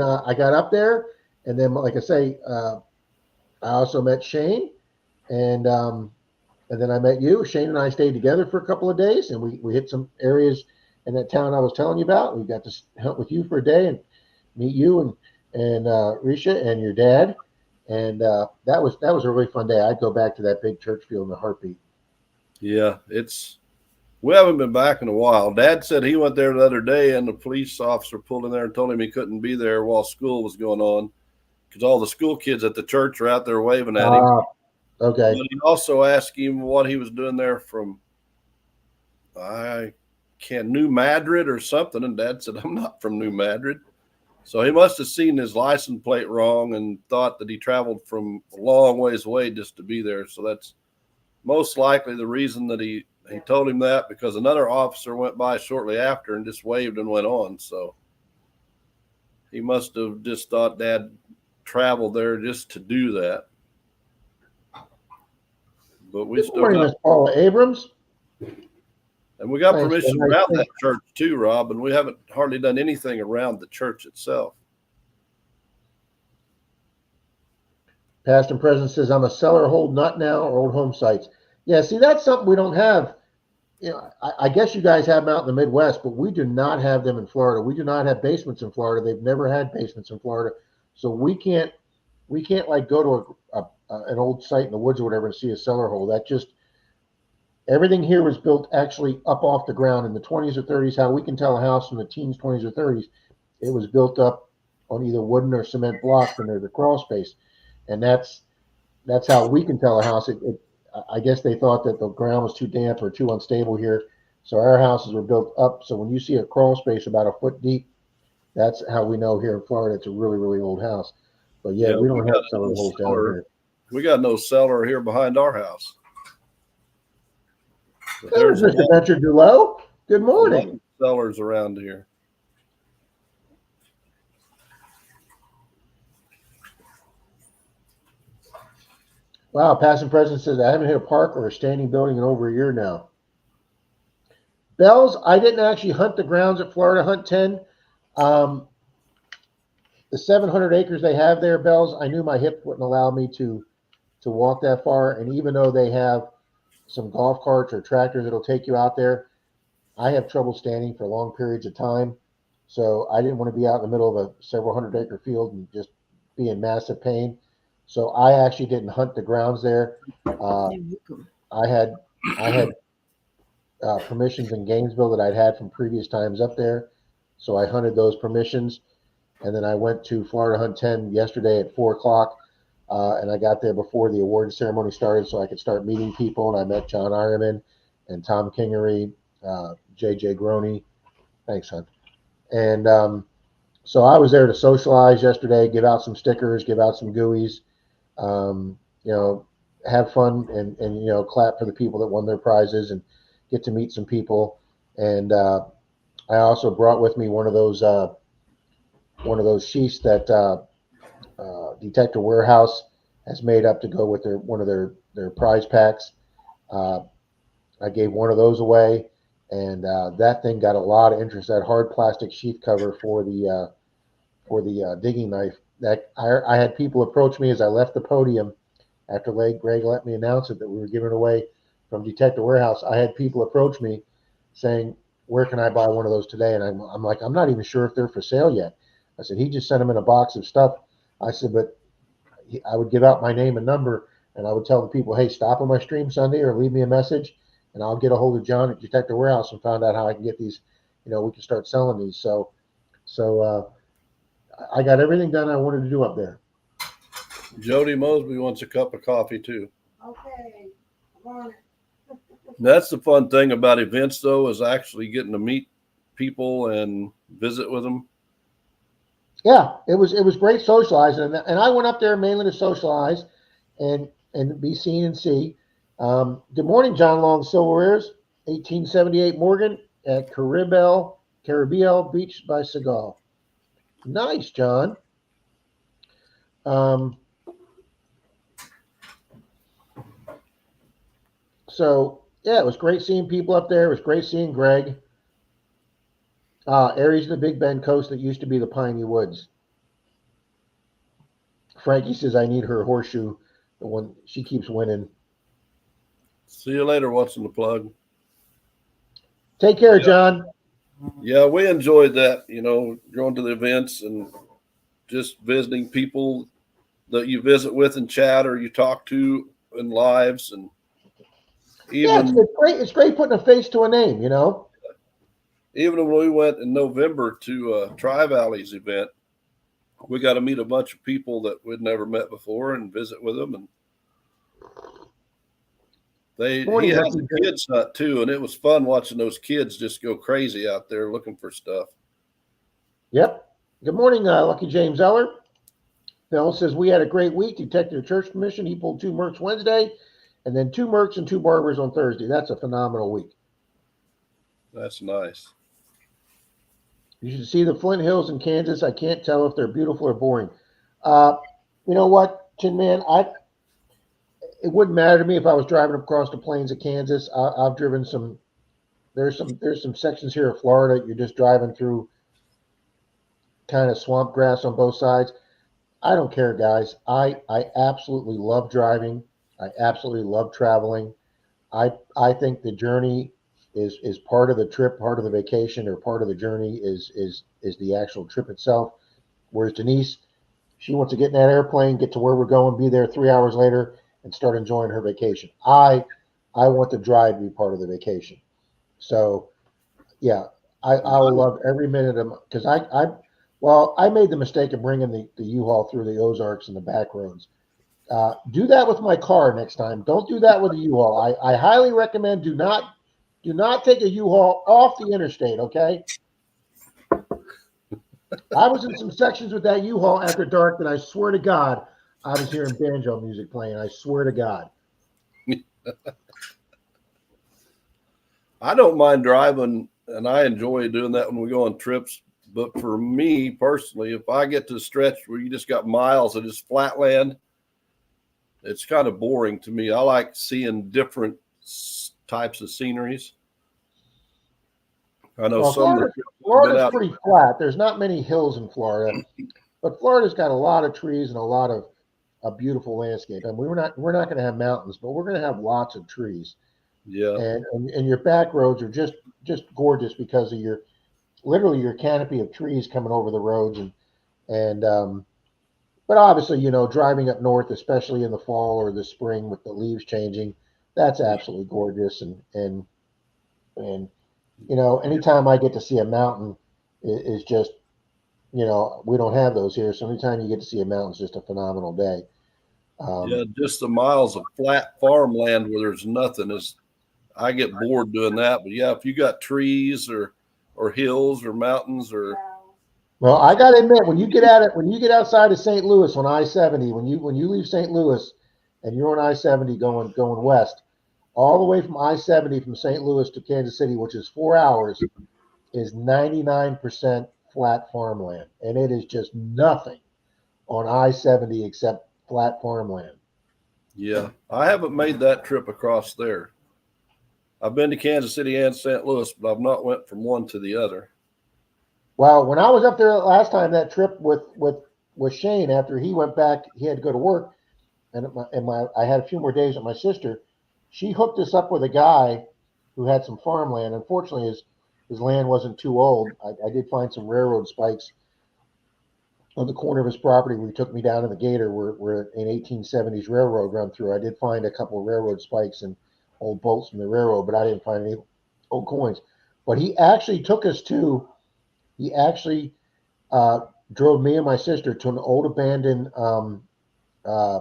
I got up there, and then, like I say, I also met Shane, and then I met you. Shane and I stayed together for a couple of days, and we hit some areas in that town I was telling you about. We got to hunt with you for a day and meet you and Risha and your dad, and that was a really fun day. I'd go back to that big church field in a heartbeat. Yeah, we haven't been back in a while. Dad said he went there the other day, and the police officer pulled in there and told him he couldn't be there while school was going on because all the school kids at the church are out there waving at him. Okay. But he also asked him what he was doing there from, New Madrid or something, and Dad said, "I'm not from New Madrid." So he must have seen his license plate wrong and thought that he traveled from a long ways away just to be there. So that's most likely the reason that he told him that, because another officer went by shortly after and just waved and went on. So he must have just thought Dad traveled there just to do that. But we Good morning, Miss Paula Abrams. And we got Thanks, permission man. around that church too, Rob, and we haven't hardly done anything around the church itself. Past and present says, "I'm a seller, hold not now, or old home sites." Yeah, see, that's something we don't have. You know, I guess you guys have them out in the Midwest, but we do not have them in Florida. We do not have basements in Florida. They've never had basements in Florida, so we can't like go to an old site in the woods or whatever and see a cellar hole. That just, everything here was built actually up off the ground in the 20s or 30s. How we can tell a house from the teens, 20s or 30s, it was built up on either wooden or cement blocks, and there's a crawl space, and that's how we can tell a house. I guess they thought that the ground was too damp or too unstable here, so our houses were built up. So when you see a crawl space about a foot deep, that's how we know here in Florida it's a really, really old house. But yeah, we don't have cellar holes down here. We got no cellar here behind our house. But There's Mr. Venture Dulo. Good morning. Cellars around here. Wow, passing president says I haven't hit a park or a standing building in over a year now. Bells, I didn't actually hunt the grounds at Florida Hunt 10. Um, the 700 acres they have there, Bells, I knew my hip wouldn't allow me to walk that far. And even though they have some golf carts or tractors that'll take you out there, I have trouble standing for long periods of time. So I didn't want to be out in the middle of a several hundred acre field and just be in massive pain. So I actually didn't hunt the grounds there. Uh, I had I had permissions in Gainesville that I'd had from previous times up there, so I hunted those permissions, and then I went to Florida Hunt 10 yesterday at 4 o'clock, and I got there before the award ceremony started, so I could start meeting people. And I met John Ironman and Tom Kingery, JJ Groney. Thanks, hon. And so I was there to socialize yesterday, give out some stickers, give out some GUIs, you know, have fun and clap for the people that won their prizes and get to meet some people. And I also brought with me one of those sheaths that Detector Warehouse has made up to go with one of their prize packs. Uh, I gave one of those away, and that thing got a lot of interest. That hard plastic sheath cover for the digging knife. That I had people approach me as I left the podium after Greg let me announce it that we were giving it away from Detector Warehouse. I had people approach me saying, "Where can I buy one of those today?" And I'm like, "I'm not even sure if they're for sale yet." I said, "He just sent them in a box of stuff." I said, "But I would give out my name and number, and I would tell the people, hey, stop on my stream Sunday or leave me a message, and I'll get a hold of John at Detector Warehouse and find out how I can get these. We can start selling these." So I got everything done I wanted to do up there. Jody Mosby wants a cup of coffee too. Okay, I'm on it. That's the fun thing about events, though, is actually getting to meet people and visit with them. Yeah, it was great socializing, and I went up there mainly to socialize and be seen and see. Good morning, John Long Silver Ears, 1878 Morgan at Caribbean Beach by Seagal. Nice, John. Um, so yeah, it was great seeing people up there. It was great seeing Greg. Areas of the Big Bend coast that used to be the Piney Woods. Frankie says I need her horseshoe, the one she keeps winning. See you later. What's in the plug? Take care, John. Yeah, we enjoyed that, going to the events and just visiting people that you visit with and chat or you talk to in lives. And Yeah, even it's great. It's great putting a face to a name, even when we went in November to Tri Valley's event, we got to meet a bunch of people that we'd never met before and visit with them. And he had some kids hunt too, and it was fun watching those kids just go crazy out there looking for stuff. Yep. Good morning, Lucky James Eller. Bill says we had a great week. Detective Church Commission. He pulled 2 Mercs Wednesday, and then 2 Mercs and 2 Barbers on Thursday. That's a phenomenal week. That's nice. You should see the Flint Hills in Kansas. I can't tell if they're beautiful or boring. You know what, Chin Man? It wouldn't matter to me if I was driving across the plains of Kansas. I've driven some. There's some sections here of Florida. You're just driving through kind of swamp grass on both sides. I don't care, guys. I absolutely love driving. I absolutely love traveling. I think the journey is part of the trip, part of the vacation, or part of the journey is the actual trip itself. Whereas Denise, she wants to get in that airplane, get to where we're going, be there 3 hours later, and start enjoying her vacation. I want the drive to be part of the vacation. So yeah, I will love every minute of them because I made the mistake of bringing the U-Haul through the Ozarks and the back roads. Do that with my car next time. Don't do that with a U-Haul. I highly recommend do not take a U-Haul off the interstate, okay? I was in some sections with that U-Haul after dark that I swear to God, I was hearing banjo music playing. I swear to God. I don't mind driving, and I enjoy doing that when we go on trips. But for me personally, if I get to a stretch where you just got miles of just flat land, it's kind of boring to me. I like seeing different types of sceneries. I know Well, some of the Florida's out. pretty flat. There's not many hills in Florida, but Florida's got a lot of trees and a lot of a beautiful landscape. And we're not going to have mountains, but we're going to have lots of trees. Yeah, And your back roads are just gorgeous because of your literally your canopy of trees coming over the roads and but obviously, you know, driving up north, especially in the fall or the spring with the leaves changing, that's absolutely gorgeous. And you know, anytime I get to see a mountain is just, you know, we don't have those here. So anytime you get to see a mountain is just a phenomenal day. yeah, just the miles of flat farmland where there's nothing is. I get bored doing that, but yeah, if you got trees or hills or mountains or Well, I got to admit, when you get outside of St. Louis on I-70, when you leave St. Louis and you're on I-70 going west, all the way from I-70 from St. Louis to Kansas City, which is 4 hours, is 99% flat farmland, and it is just nothing on I-70 except flat farmland. yeah, I haven't made that trip across there. I've been to Kansas City and St. Louis, but I've not went from one to the other. Well, when I was up there last time, that trip with Shane, after he went back, he had to go to work, and I had a few more days with my sister. She hooked us up with a guy who had some farmland. Unfortunately, his land wasn't too old. I did find some railroad spikes on the corner of his property where he took me down to the Gator, where an 1870s railroad run through. I did find a couple of railroad spikes and old bolts from the railroad, but I didn't find any old coins. But he actually drove me and my sister to an old abandoned uh,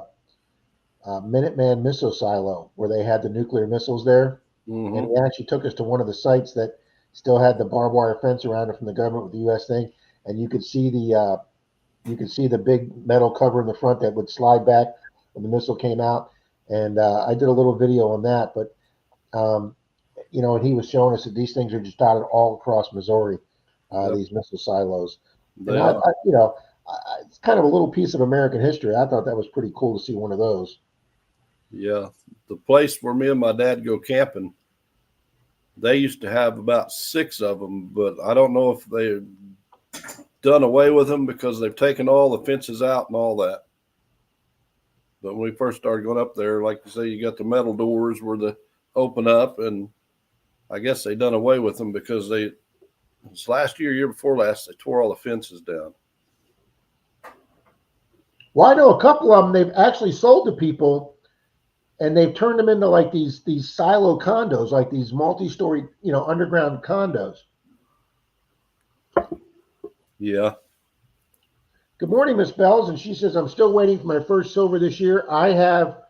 Minuteman missile silo where they had the nuclear missiles there. Mm-hmm. And he actually took us to one of the sites that still had the barbed wire fence around it from the government with the U.S. thing, and you could see the big metal cover in the front that would slide back when the missile came out. And I did a little video on that, but you know, and he was showing us that these things are just dotted all across Missouri, Yep. these missile silos. They And are. you know, it's kind of a little piece of American history. I thought that was pretty cool to see one of those. Yeah, the place where me and my dad go camping, they used to have about 6 of them, but I don't know if they've done away with them because they've taken all the fences out and all that. But when we first started going up there, like you say, you got the metal doors where they open up, and I guess they done away with them because this last year before last, they tore all the fences down. Well, I know a couple of them they've actually sold to people, and they've turned them into like these silo condos, like these multi-story, you know, underground condos. Yeah. Good morning, Miss Bells, and she says I'm still waiting for my first silver this year. I have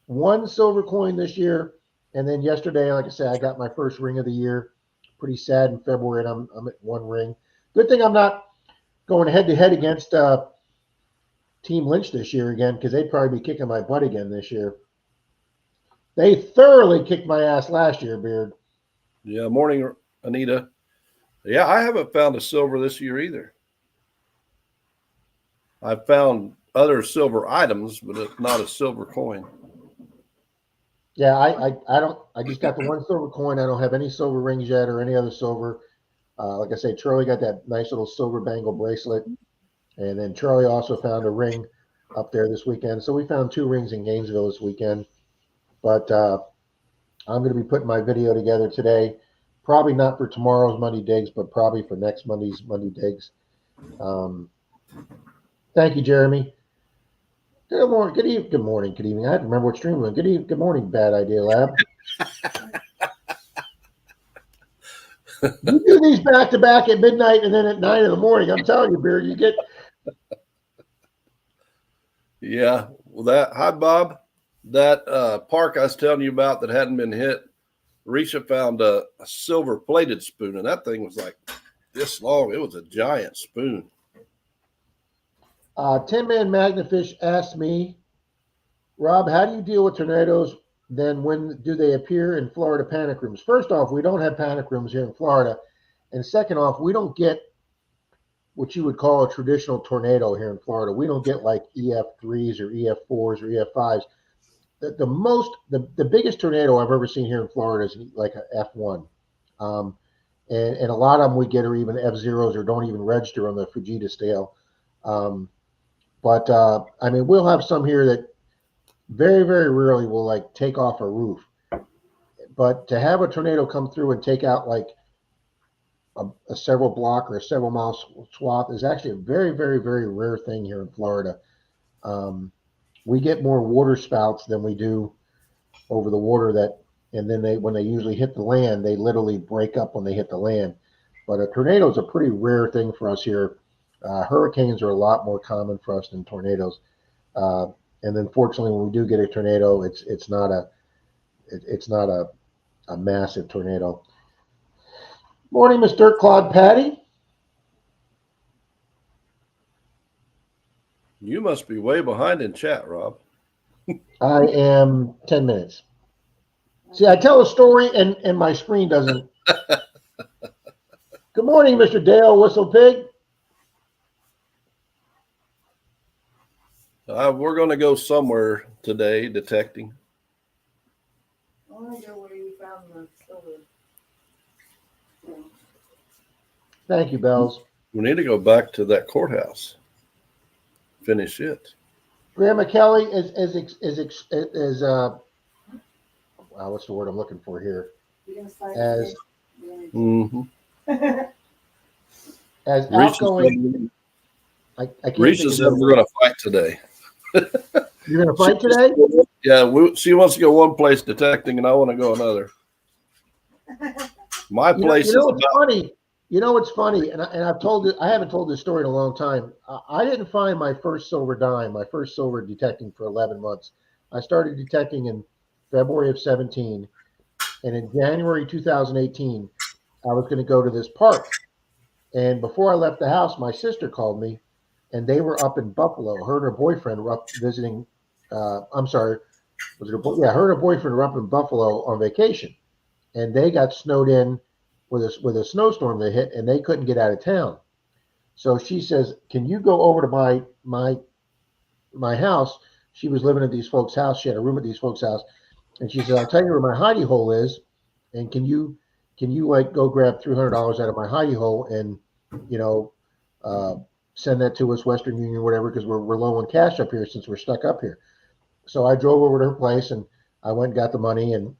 one silver coin this year, and then yesterday, like I said, I got my first ring of the year. Pretty sad in February, and I'm at one ring. Good thing I'm not going head to head against Team Lynch this year again, because they'd probably be kicking my butt again this year. They thoroughly kicked my ass last year, Beard. Yeah. Morning, Anita. Yeah, I haven't found a silver this year either. I've found other silver items, but it's not a silver coin. Yeah, I don't. I just got the one silver coin. I don't have any silver rings yet or any other silver. Like I say, Charlie got that nice little silver bangle bracelet, and then Charlie also found a ring up there this weekend. So we found 2 rings in Gainesville this weekend. But I'm going to be putting my video together today. Probably not for tomorrow's Monday Digs, but probably for next Monday's Monday Digs. Thank you, Jeremy. Good morning. Good evening. Good morning. Good evening. I had to remember what stream was. Good evening. Good morning, Bad Idea Lab. You do these back to back at midnight and then at 9 in the morning. I'm telling you, Beard, you get. Yeah. Well, hi, Bob. That park I was telling you about that hadn't been hit, Risha found a silver plated spoon, and that thing was like this long. It was a giant spoon. 10-Man Magnafish asked me, Rob, how do you deal with tornadoes? Then when do they appear in Florida panic rooms? First off, we don't have panic rooms here in Florida. And second off, we don't get what you would call a traditional tornado here in Florida. We don't get like EF3s or EF4s or EF5s. the biggest tornado I've ever seen here in Florida is like a F1. And a lot of them we get are even F-zeros or don't even register on the Fujita scale. But I mean, we'll have some here that very, very rarely will like take off a roof. But to have a tornado come through and take out like a several block or a several mile swath is actually a very, very, very rare thing here in Florida. We get more water spouts than we do over the water and then when they usually hit the land, they literally break up when they hit the land. But a tornado is a pretty rare thing for us here. Hurricanes are a lot more common for us than tornadoes. And then fortunately, when we do get a tornado, it's not a massive tornado. Morning, Miss Dirt Clod Patty. You must be way behind in chat, Rob. I am 10 minutes. See, I tell a story and my screen doesn't. Good morning, Mr. Dale Whistle Pig. We're going to go somewhere today detecting. I want to go where you found the silver. Thank you, Bells. We need to go back to that courthouse. Finish it. Grandma Kelly is wow, what's the word I'm looking for here? As as outgoing. I can't Risha said we're going to fight today. You're going to fight today? Yeah, she wants to go one place detecting, and I want to go another. My place is funny. You know what's funny, and I've told it. I haven't told this story in a long time. I didn't find my first silver dime, my first silver detecting for 11 months. I started detecting in February of 17, and in January 2018, I was going to go to this park. And before I left the house, my sister called me, and they were up in Buffalo. Her and her boyfriend were up visiting. I'm sorry, was it her? Yeah, her and her boyfriend were up in Buffalo on vacation, and they got snowed in with a snowstorm that hit, and they couldn't get out of town. So she says, "Can you go over to my house?" She was living at these folks' house. She had a room at these folks' house, and she said, "I'll tell you where my hidey hole is, and can you like go grab $300 out of my hidey hole and send that to us, Western Union, whatever, because we're low on cash up here since we're stuck up here." So I drove over to her place and I went and got the money, and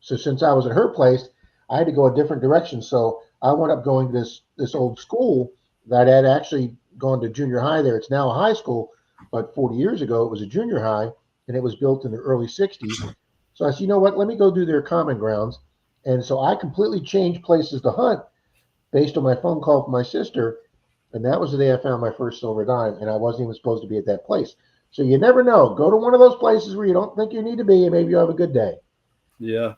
so since I was at her place, I had to go a different direction. So I went up going to this old school that had actually gone to junior high there. It's now a high school, but 40 years ago it was a junior high, and it was built in the early 60s. So I said, you know what, let me go do their common grounds. And so I completely changed places to hunt based on my phone call from my sister. And that was the day I found my first silver dime, and I wasn't even supposed to be at that place. So you never know. Go to one of those places where you don't think you need to be, and maybe you'll have a good day. Yeah.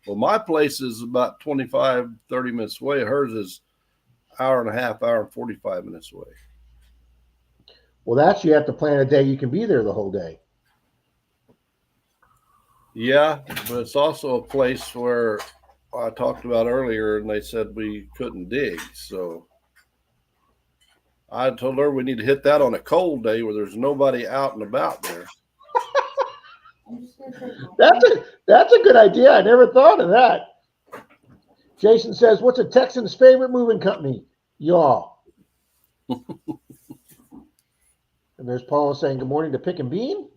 Well, my place is about 25, 30 minutes away. Hers is hour and a half, hour and 45 minutes away. Well, you have to plan a day you can be there the whole day. Yeah, but it's also a place where I talked about earlier, and they said we couldn't dig. So I told her we need to hit that on a cold day where there's nobody out and about there. That's a good idea. I never thought of that. Jason says, "What's a Texan's favorite moving company?" Y'all. And there's Paula saying, "Good morning to Pick and Bean."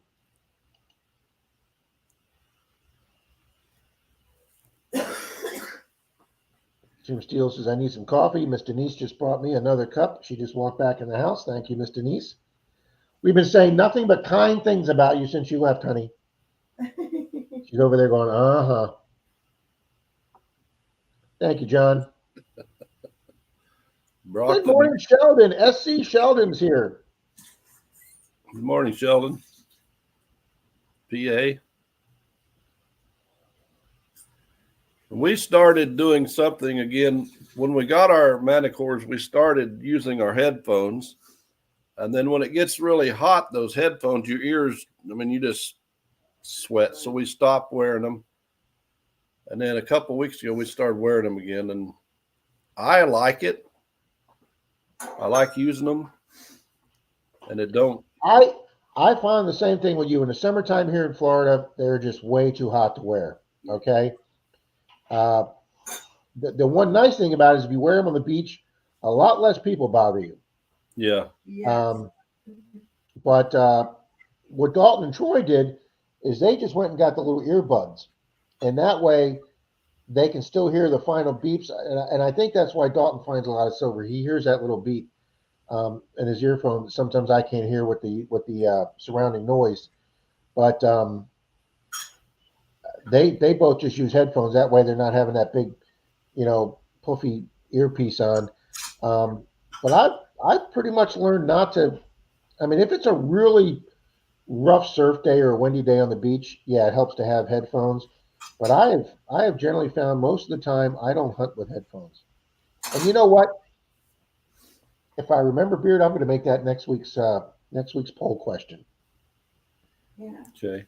Jim Steele says, "I need some coffee." Miss Denise just brought me another cup. She just walked back in the house. Thank you, Miss Denise. We've been saying nothing but kind things about you since you left, honey. She's over there going, uh-huh. Thank you, John. Good morning, Sheldon. SC Sheldon's here. Good morning, Sheldon. PA. We started doing something again. When we got our manicores, we started using our headphones. And then when it gets really hot, those headphones, your ears, you just sweat. So we stopped wearing them. And then a couple of weeks ago, we started wearing them again. And I like it. I like using them. And it don't. I find the same thing with you. In the summertime here in Florida, they're just way too hot to wear. Okay. Uh, the one nice thing about it is if you wear them on the beach, a lot less people bother you. Yeah. Yes. But what Dalton and Troy did is they just went and got the little earbuds, and that way they can still hear the final beeps. And I think that's why Dalton finds a lot of silver. He hears that little beep in his earphone. Sometimes I can't hear with the surrounding noise, but they both just use headphones. That way they're not having that big, puffy earpiece on. But I've pretty much learned not to. I mean, if it's a really rough surf day or a windy day on the beach, yeah, it helps to have headphones. But I have generally found most of the time I don't hunt with headphones. And you know what? If I remember, Beard, I'm going to make that next week's poll question. Yeah. Okay.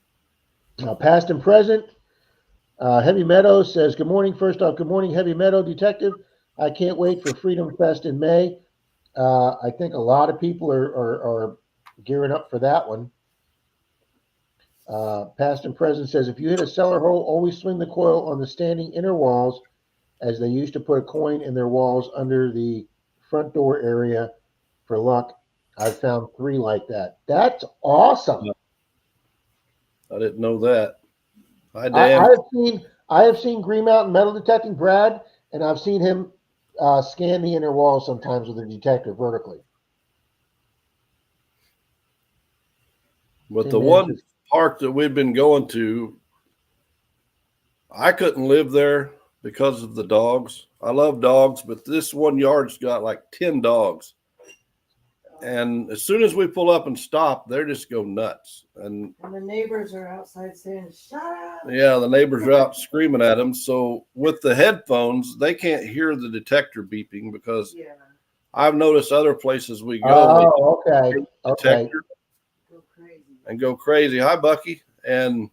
Past and present. Heavy Meadow says, "Good morning. First off, good morning, Heavy Meadow Detective. I can't wait for Freedom Fest in May. I think a lot of people are gearing up for that one." Past and present says, "If you hit a cellar hole, always swing the coil on the standing inner walls, as they used to put a coin in their walls under the front door area for luck. I've found 3 like that." That's awesome. I didn't know that. Hi, I Dan. have seen Green Mountain metal detecting Brad, and I've seen him scan the inner wall sometimes with a detector vertically. But Tim the Man one says, park that we've been going to, I couldn't live there because of the dogs. I love dogs, but this one yard's got like 10 dogs. And as soon as we pull up and stop, they just go nuts. And the neighbors are outside saying, "Shut up." yeah, the neighbors are out screaming at them. So with the headphones, they can't hear the detector beeping because Yeah. I've noticed other places we go, "Oh, we okay, hear the okay." detector Go crazy. and go crazy. Hi, Bucky. And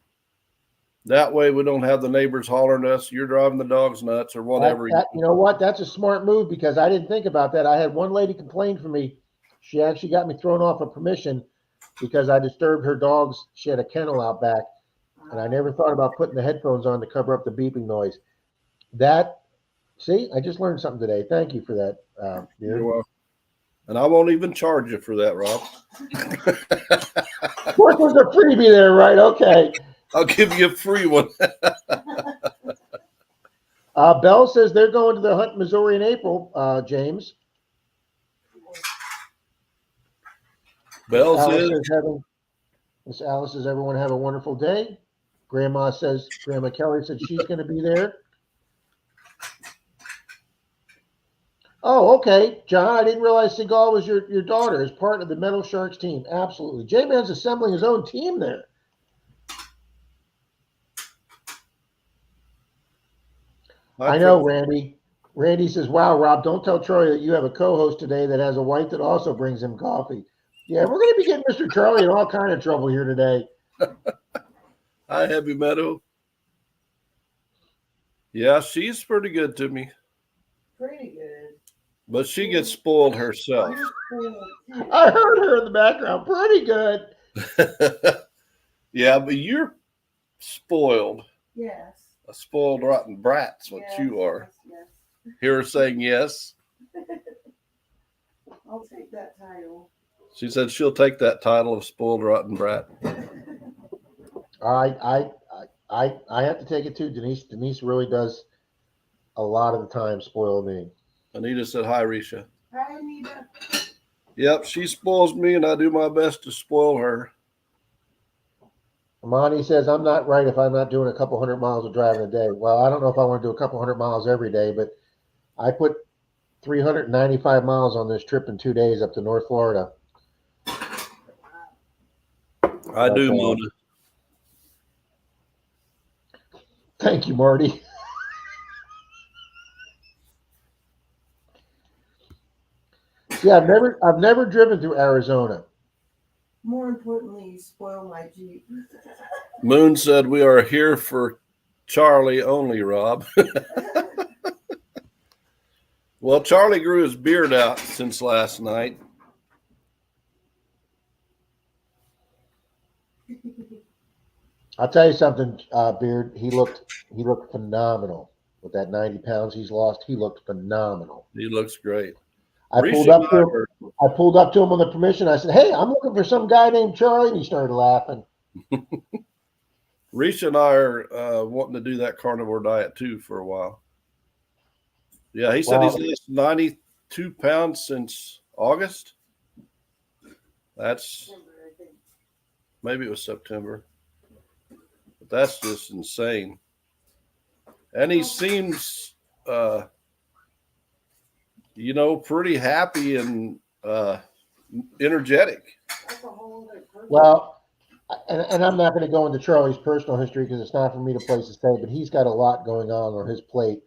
that way we don't have the neighbors hollering at us, "You're driving the dogs nuts," or whatever. You know what? That's a smart move because I didn't think about that. I had one lady complain for me. She actually got me thrown off of permission because I disturbed her dogs. She had a kennel out back, and I never thought about putting the headphones on to cover up the beeping noise. See, I just learned something today. Thank you for that, You're Beard. welcome. And I won't even charge you for that, Rob. Of course, there's a freebie there, right? Okay. I'll give you a free one. Bell says they're going to the hunt in Missouri in April, James. Bell says, Miss Alice says, everyone have a wonderful day. Grandma Kelly said she's going to be there. Oh, okay. John, I didn't realize Seagal was your daughter as part of the Metal Sharks team. Absolutely. J-Man's assembling his own team there. I know, Randy. Randy says, "Wow, Rob, don't tell Troy that you have a co-host today that has a wife that also brings him coffee." Yeah, we're going to be getting Mr. Charlie in all kind of trouble here today. Hi, Heavy Meadow. Yeah, she's pretty good to me, Pretty good. but she gets spoiled herself. I heard her in the background. Pretty good. Yeah, but you're spoiled. Yes. A spoiled rotten brat's what Yes, you are. Yes. Hear her saying yes. I'll take that title. She said she'll take that title of spoiled rotten brat. I have to take it too. Denise really does a lot of the time spoil me. Anita said hi, Risha. Hi, Anita. Yep, she spoils me, and I do my best to spoil her. Monty says, "I'm not right if I'm not doing a couple 100 miles of driving a day." Well, I don't know if I want to do a couple 100 miles every day, but I put 395 miles on this trip in 2 days up to North Florida. I do, Mona. Thank you, Marty. Yeah, I've never driven through Arizona. More importantly, you spoil my Jeep. Moon said we are here for Charlie only, Rob. Well, Charlie grew his beard out since last night. I'll tell you something, Beard. He looked phenomenal with that 90 pounds he's lost. He looked phenomenal. He looks great. I Reese pulled and up to I him. were I pulled up to him on the permission. I said, "Hey, I'm looking for some guy named Charlie," and he started laughing. Reese and I are wanting to do that carnivore diet too for a while. Yeah, he said he's Well, lost 92 pounds since August. That's maybe it was September. But that's just insane. And he seems, uh, pretty happy and energetic. That's a whole other person. well, and I'm not going to go into Charlie's personal history because it's not for me to place to say, but he's got a lot going on his plate.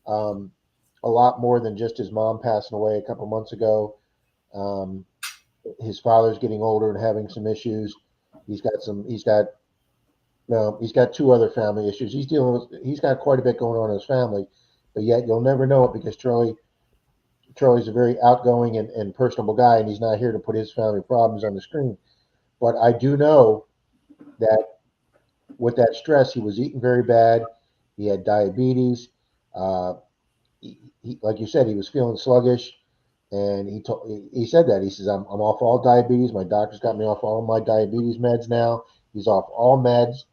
Um, a lot more than just his mom passing away a couple months ago. Um, his father's getting older and having some issues. He's got some. He's got no. He's got two other family issues. He's dealing with. He's got quite a bit going on in his family, but yet you'll never know it because Charlie's a very outgoing and personable guy, and he's not here to put his family problems on the screen. But I do know that with that stress, he was eating very bad. He had diabetes. Uh, like you said, he was feeling sluggish, and he said that he says I'm off all diabetes. My doctor's got me off all my diabetes meds now. He's off all meds.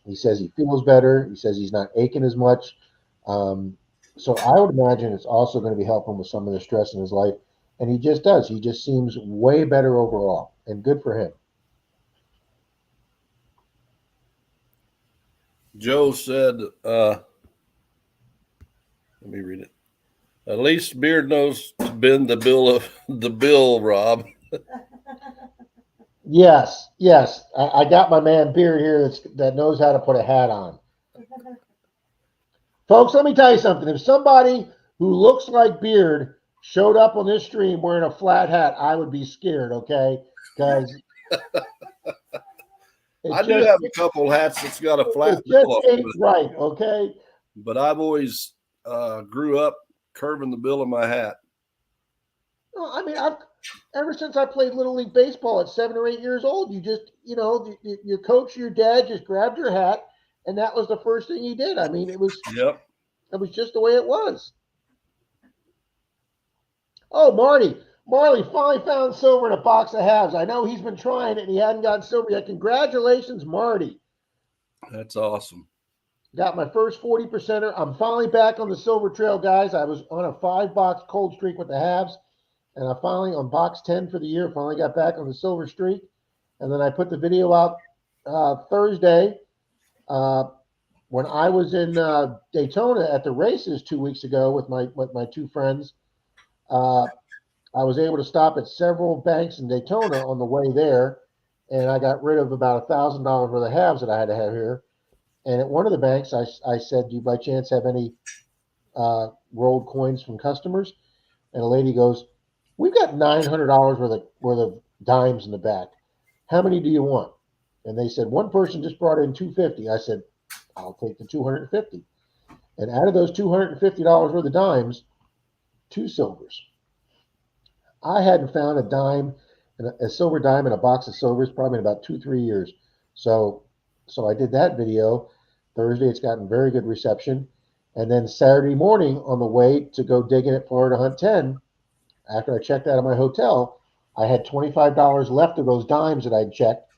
He says he feels better. He says he's not aching as much. Um, so I would imagine it's also going to be helping with some of the stress in his life, and he just does. He just seems way better overall, and good for him. Joe said, let me read it. At least Beard knows to bend the bill, Rob. Yes, yes. I got my man Beard here that knows how to put a hat on. Folks, let me tell you something. If somebody who looks like Beard showed up on this stream wearing a flat hat, I would be scared, okay? Because I it do just have a couple hats that's got a flat it just bill, ain't right, okay? but I've always grew up curving the bill of my hat. No, I mean, I've ever since I played Little League Baseball at 7 or 8 years old, you just, your coach, your dad just grabbed your hat, and that was the first thing he did. I mean, Yep. it was just the way it was. Oh, Marley finally found silver in a box of halves. I know he's been trying it and he hadn't gotten silver yet. Congratulations, Marty. That's awesome. Got my first 40%er. I'm finally back on the silver trail, guys. I was on a 5 box cold streak with the halves, and I finally, on box 10 for the year, finally got back on the silver streak. And then I put the video out Thursday uh, when I was in Daytona at the races 2 weeks ago with my two friends. Uh, I was able to stop at several banks in Daytona on the way there, and I got rid of about $1,000 worth of halves that I had to have here. And at one of the banks, I said, "Do you by chance have any rolled coins from customers?" And a lady goes, "We've got $900 worth of dimes in the back. How many do you want?" And they said one person just brought in 250. I said, "I'll take the 250." And out of those $250 worth of dimes, two silvers. I hadn't found a silver dime in a box of silvers probably in about 2 3 years. So I did that video Thursday. It's gotten very good reception. And then Saturday morning on the way to go digging at Florida Hunt 10, after I checked out of my hotel, I had $25 left of those dimes that I'd checked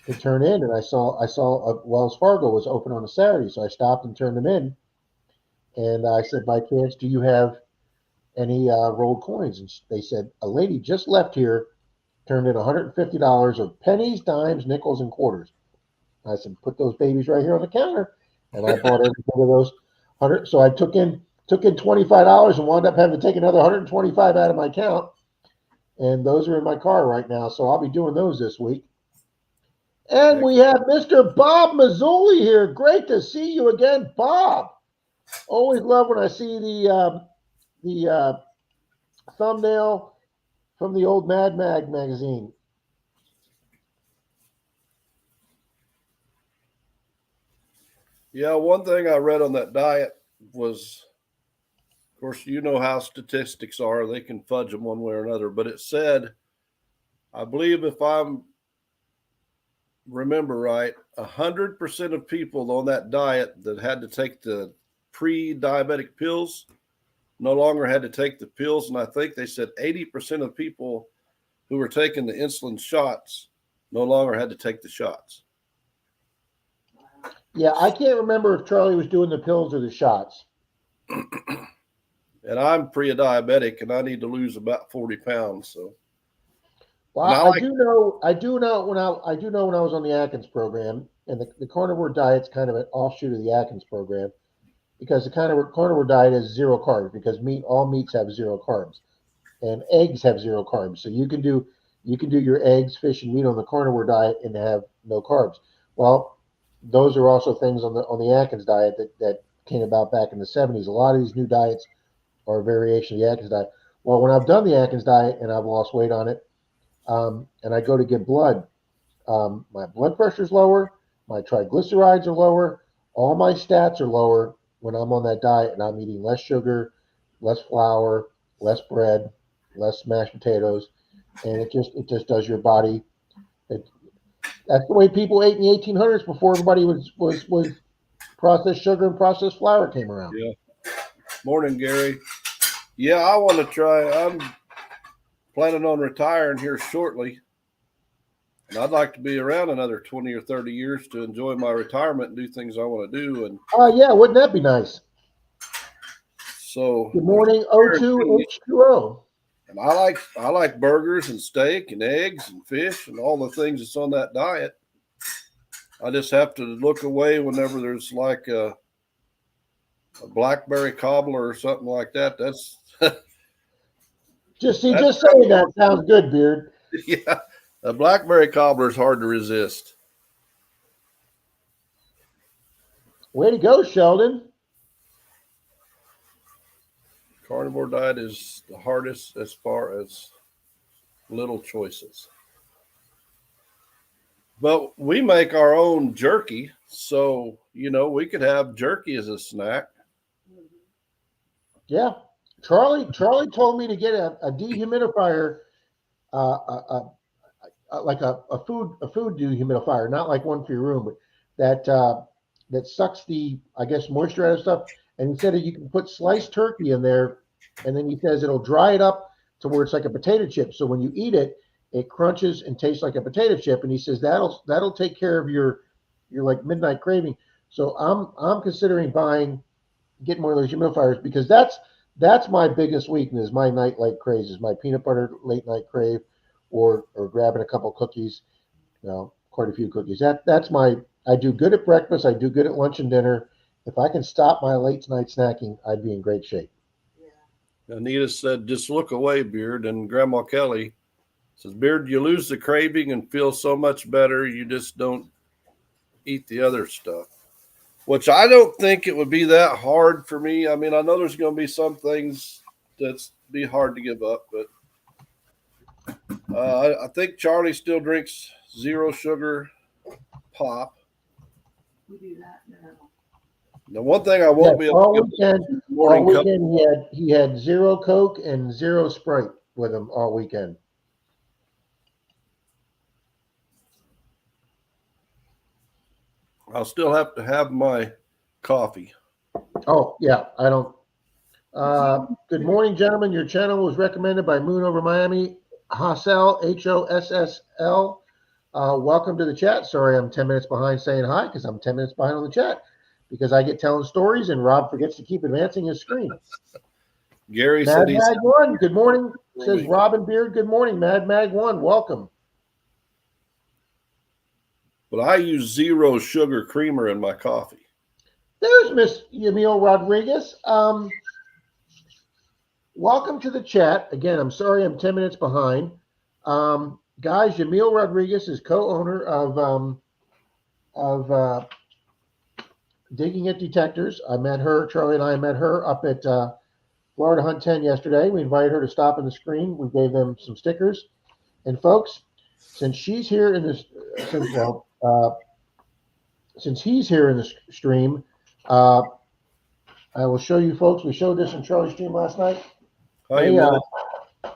to turn in, and I saw Wells Fargo was open on a Saturday, so I stopped and turned them in. And I said, "By chance, do you have any rolled coins?" And they said, "A lady just left here, turned in $150 of pennies, dimes, nickels, and quarters." I said, "Put those babies right here on the counter," and I bought every one of those 100. So I took in $25 and wound up having to take another 125 out of my account, and those are in my car right now. So I'll be doing those this week. And we have Mr. Bob Mazzoli here. Great to see you again, Bob. Always love when I see the thumbnail from the old Mad Mag magazine. Yeah, one thing I read on that diet was, of course, you know how statistics are. They can fudge them one way or another. But it said, I believe if I'm remember right, 100% of people on that diet that had to take the pre-diabetic pills no longer had to take the pills. And I think they said 80% of people who were taking the insulin shots no longer had to take the shots. Yeah, I can't remember if Charlie was doing the pills or the shots. And I'm pre-diabetic and I need to lose about 40 pounds. So, Well, I do know when I was on the Atkins program, and the carnivore diet's kind of an offshoot of the Atkins program, because the carnivore diet is zero carbs, because all meats have zero carbs, and eggs have zero carbs. So you can do your eggs, fish, and meat on the carnivore diet and have no carbs. Well, those are also things on the Atkins diet that came about back in the 70s. A lot of these new diets are a variation of the Atkins diet. Well, when I've done the Atkins diet and I've lost weight on it, and I go to get blood, my blood pressure's lower, my triglycerides are lower, all my stats are lower when I'm on that diet, and I'm eating less sugar, less flour, less bread, less mashed potatoes, and it just does your body. That's the way people ate in the 1800s before everybody was processed sugar and processed flour came around. Yeah. Morning, Gary. Yeah, I want to try. I'm planning on retiring here shortly. And I'd like to be around another 20 or 30 years to enjoy my retirement and do things I want to do. And yeah, wouldn't that be nice? so good morning, O2H2O. And I like burgers and steak and eggs and fish and all the things that's on that diet. I just have to look away whenever there's like a blackberry cobbler or something like that. That's just saying that sounds good, Beard. Yeah, a blackberry cobbler is hard to resist. Way to go, Sheldon. Carnivore diet is the hardest as far as little choices. But we make our own jerky, so we could have jerky as a snack. Yeah, Charlie told me to get a dehumidifier, like a food dehumidifier, not like one for your room, but that sucks the, I guess, moisture out of stuff. And he said that you can put sliced turkey in there, and then he says it'll dry it up to where it's like a potato chip. So when you eat it, it crunches and tastes like a potato chip. And he says that'll take care of your like midnight craving. So I'm considering getting one of those humidifiers, because that's my biggest weakness. My nightlight craze is my peanut butter late night crave, or grabbing a couple cookies, quite a few cookies. I do good at breakfast. I do good at lunch and dinner. If I can stop my late night snacking, I'd be in great shape. Yeah. Anita said, just look away, Beard. And Grandma Kelly says, Beard, you lose the craving and feel so much better. You just don't eat the other stuff, which I don't think it would be that hard for me. I mean, I know there's going to be some things that's be hard to give up, but I think Charlie still drinks zero sugar pop. We do that now. The one thing I won't be able to weekend, all weekend he had zero Coke and zero Sprite with him all weekend. I'll still have to have my coffee. Oh, yeah, I don't. Good morning, gentlemen. Your channel was recommended by Moon Over Miami. Hossel, Hossl. Welcome to the chat. Sorry, I'm 10 minutes behind saying hi, because I'm 10 minutes behind on the chat, because I get telling stories and Rob forgets to keep advancing his screen. Gary Mad said he's Mag 1, good morning. Says Robin Beard, good morning. Mad Mag 1, welcome. But I use zero sugar creamer in my coffee. There's Miss Yamil Rodriguez. Welcome to the chat. Again, I'm sorry I'm 10 minutes behind. Guys, Yamil Rodriguez is co-owner of Digging at Detectors. I met her, Charlie and I met her up at Florida Hunt 10 yesterday. We invited her to stop on the screen. We gave them some stickers. And folks, since she's here in this, since he's here in the stream, I will show you folks. We showed this in Charlie's stream last night.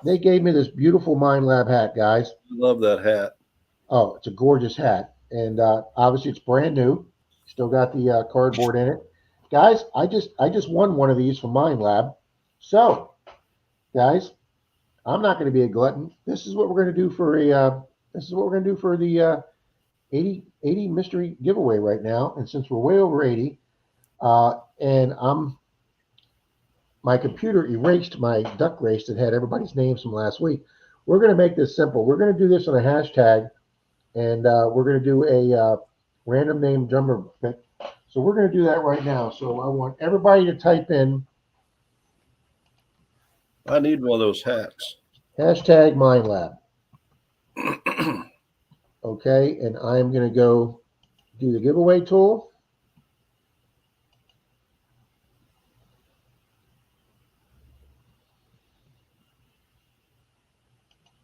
They gave me this beautiful Mind Lab hat, guys. I love that hat. Oh, it's a gorgeous hat. and obviously it's brand new. Still got the cardboard in it, guys. I just won one of these from Mind Lab. So, guys, I'm not going to be a glutton. This is what we're going to do for the 80 mystery giveaway right now. And since we're way over 80, and my computer erased my duck race that had everybody's names from last week. We're going to make this simple. We're going to do this on a hashtag, and we're going to do a random name drummer pick. So we're going to do that right now. So I want everybody to type in I need one of those hats. hashtag MindLab. Okay, and I'm going to go do the giveaway tool.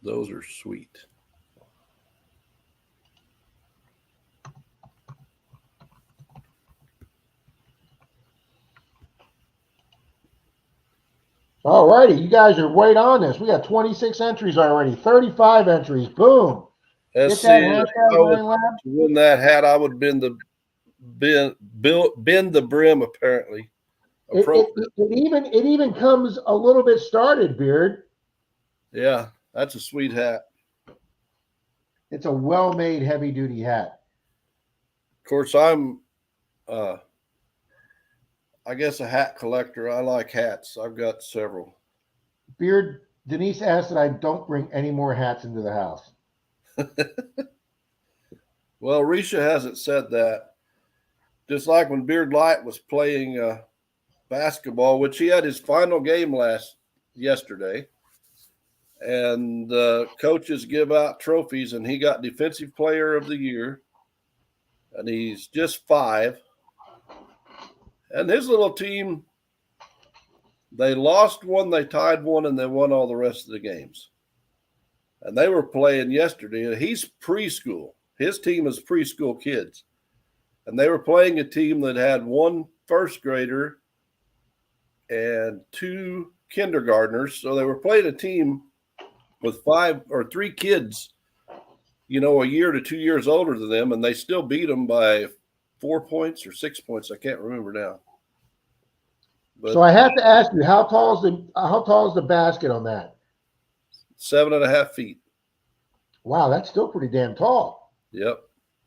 Those are sweet. All righty, you guys are right on this. We got 26 entries already, 35 entries. Boom. Let's Get that see. If hashtag I would MindLab. win that hat, I would bend the brim. Apparently, It even comes a little bit started, Beard. yeah, that's a sweet hat. It's a well-made heavy-duty hat. Of course, I'm, I guess, a hat collector. I like hats. I've got several. Beard, Denise asked that I don't bring any more hats into the house. Well, Risha hasn't said that. Just like when Beard Light was playing basketball, which he had his final game yesterday, and coaches give out trophies, and he got Defensive Player of the Year, and he's just 5. And his little team, they lost one, they tied one, and they won all the rest of the games. And they were playing yesterday. He's preschool. His team is preschool kids. And they were playing a team that had 1 first grader and 2 kindergartners. So they were playing a team with 5 or 3 kids, a year to 2 years older than them, and they still beat them by 4 points or 6 points. I can't remember now. But So I have to ask you, how tall is the basket on that? 7.5 feet. Wow, that's still pretty damn tall. Yep.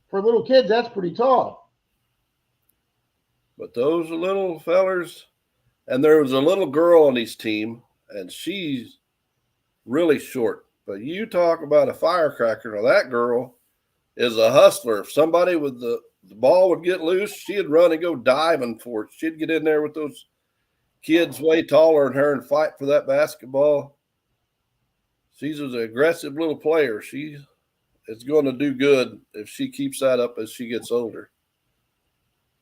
For little kids, that's pretty tall. But those are little fellers. And there was a little girl on his team, and she's really short. But you talk about a firecracker. Now, that girl is a hustler. If somebody with the ball would get loose, she'd run and go diving for it. She'd get in there with those kids way taller than her and fight for that basketball. She's an aggressive little player. She is going to do good if she keeps that up as she gets older.